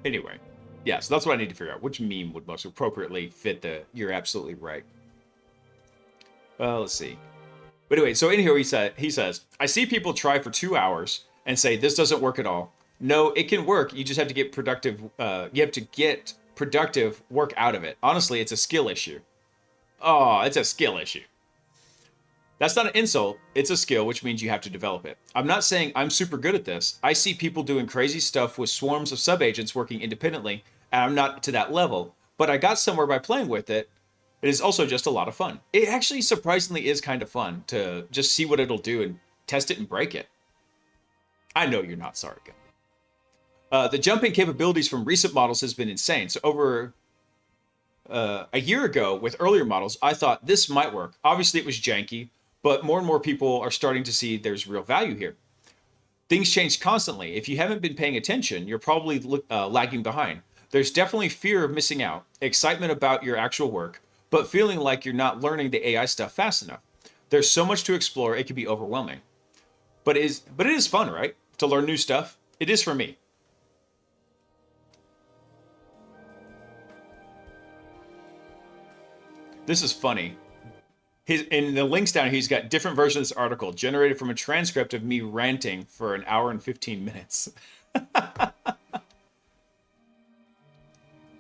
Anyway, yeah, so that's what I need to figure out. Which meme would most appropriately fit the... You're absolutely right. Let's see. But anyway, so in here he says, I see people try for 2 hours and say, this doesn't work at all. No, it can work. You just have to get productive. You have to get productive work out of it. Honestly, it's a skill issue. Oh, it's a skill issue. That's not an insult. It's a skill, which means you have to develop it. I'm not saying I'm super good at this. I see people doing crazy stuff with swarms of sub-agents working independently, and I'm not to that level. But I got somewhere by playing with it. It is also just a lot of fun. It actually surprisingly is kind of fun to just see what it'll do and test it and break it. I know you're not sorry, guy. The jumping capabilities from recent models has been insane. So over a year ago with earlier models, I thought this might work. Obviously it was janky, but more and more people are starting to see there's real value here. Things change constantly. If you haven't been paying attention, you're probably lagging behind. There's definitely fear of missing out, excitement about your actual work, but feeling like you're not learning the AI stuff fast enough. There's so much to explore, it can be overwhelming. But it is fun, right? To learn new stuff. It is for me. This is funny. In the links down here, he's got different versions of this article generated from a transcript of me ranting for 1 hour and 15 minutes.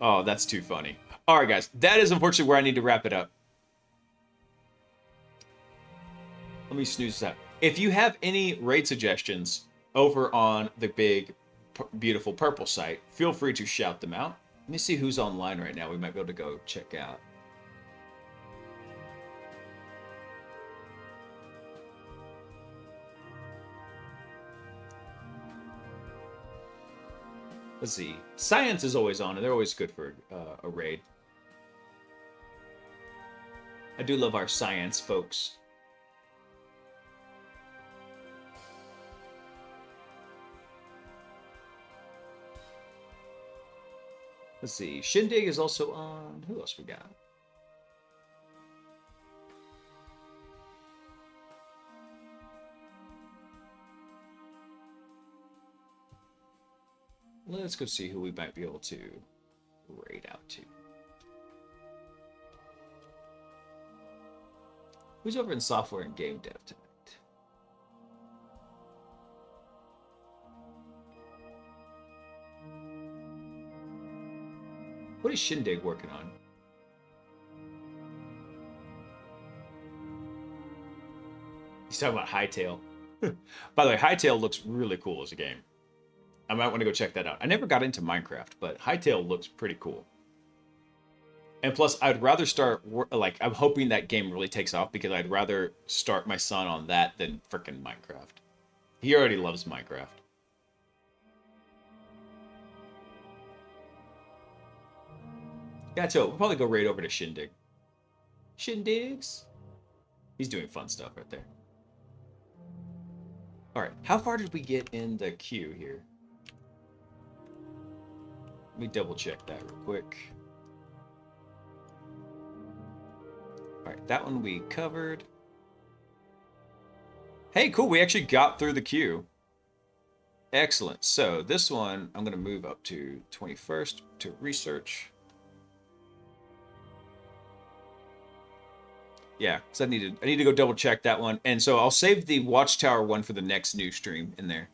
Oh, that's too funny. All right, guys. That is unfortunately where I need to wrap it up. Let me snooze this out. If you have any raid suggestions over on the big, beautiful purple site, feel free to shout them out. Let me see who's online right now. We might be able to go check out. Let's see. Science is always on, and they're always good for a raid. I do love our science folks. Let's see. Shindig is also on. Who else we got? Let's go see who we might be able to raid out to. Who's over in software and game dev tonight? What is Shindig working on? He's talking about Hytale. By the way, Hytale looks really cool as a game. I might want to go check that out. I never got into Minecraft, but Hytale looks pretty cool. And plus, I'd rather start, like, I'm hoping that game really takes off because I'd rather start my son on that than frickin' Minecraft. He already loves Minecraft. Yeah, so we'll probably go right over to Shindig. Shindigs. He's doing fun stuff right there. All right, how far did we get in the queue here? Let me double check that real quick. All right, that one we covered. Hey, cool, we actually got through the queue. Excellent. So this one, I'm gonna move up to 21st to research. Yeah, because I need to go double check that one. And so I'll save the Watchtower one for the next new stream in there.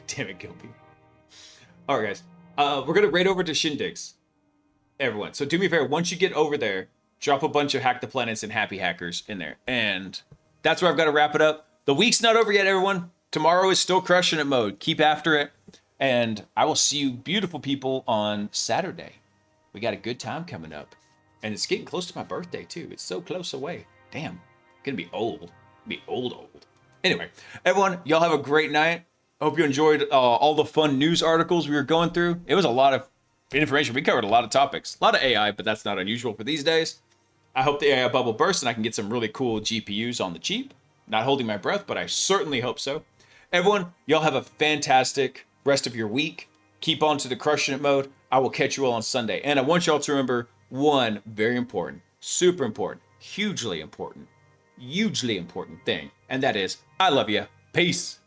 Damn it, Gilby. All right, guys. We're going to raid over to Shindig's. Everyone. So do me a favor. Once you get over there, drop a bunch of Hack the Planets and Happy Hackers in there. And that's where I've got to wrap it up. The week's not over yet, everyone. Tomorrow is still crushing it mode. Keep after it. And I will see you beautiful people on Saturday. We got a good time coming up. And it's getting close to my birthday, too. It's so close away. Damn. I'm going to be old. Be old. Anyway, everyone, y'all have a great night. Hope you enjoyed all the fun news articles we were going through. It was a lot of information. We covered a lot of topics. A lot of AI, but that's not unusual for these days. I hope the AI bubble bursts and I can get some really cool GPUs on the cheap. Not holding my breath, but I certainly hope so. Everyone, y'all have a fantastic rest of your week. Keep on to the crushing it mode. I will catch you all on Sunday. And I want y'all to remember one very important, super important, hugely important thing. And that is, I love you. Peace.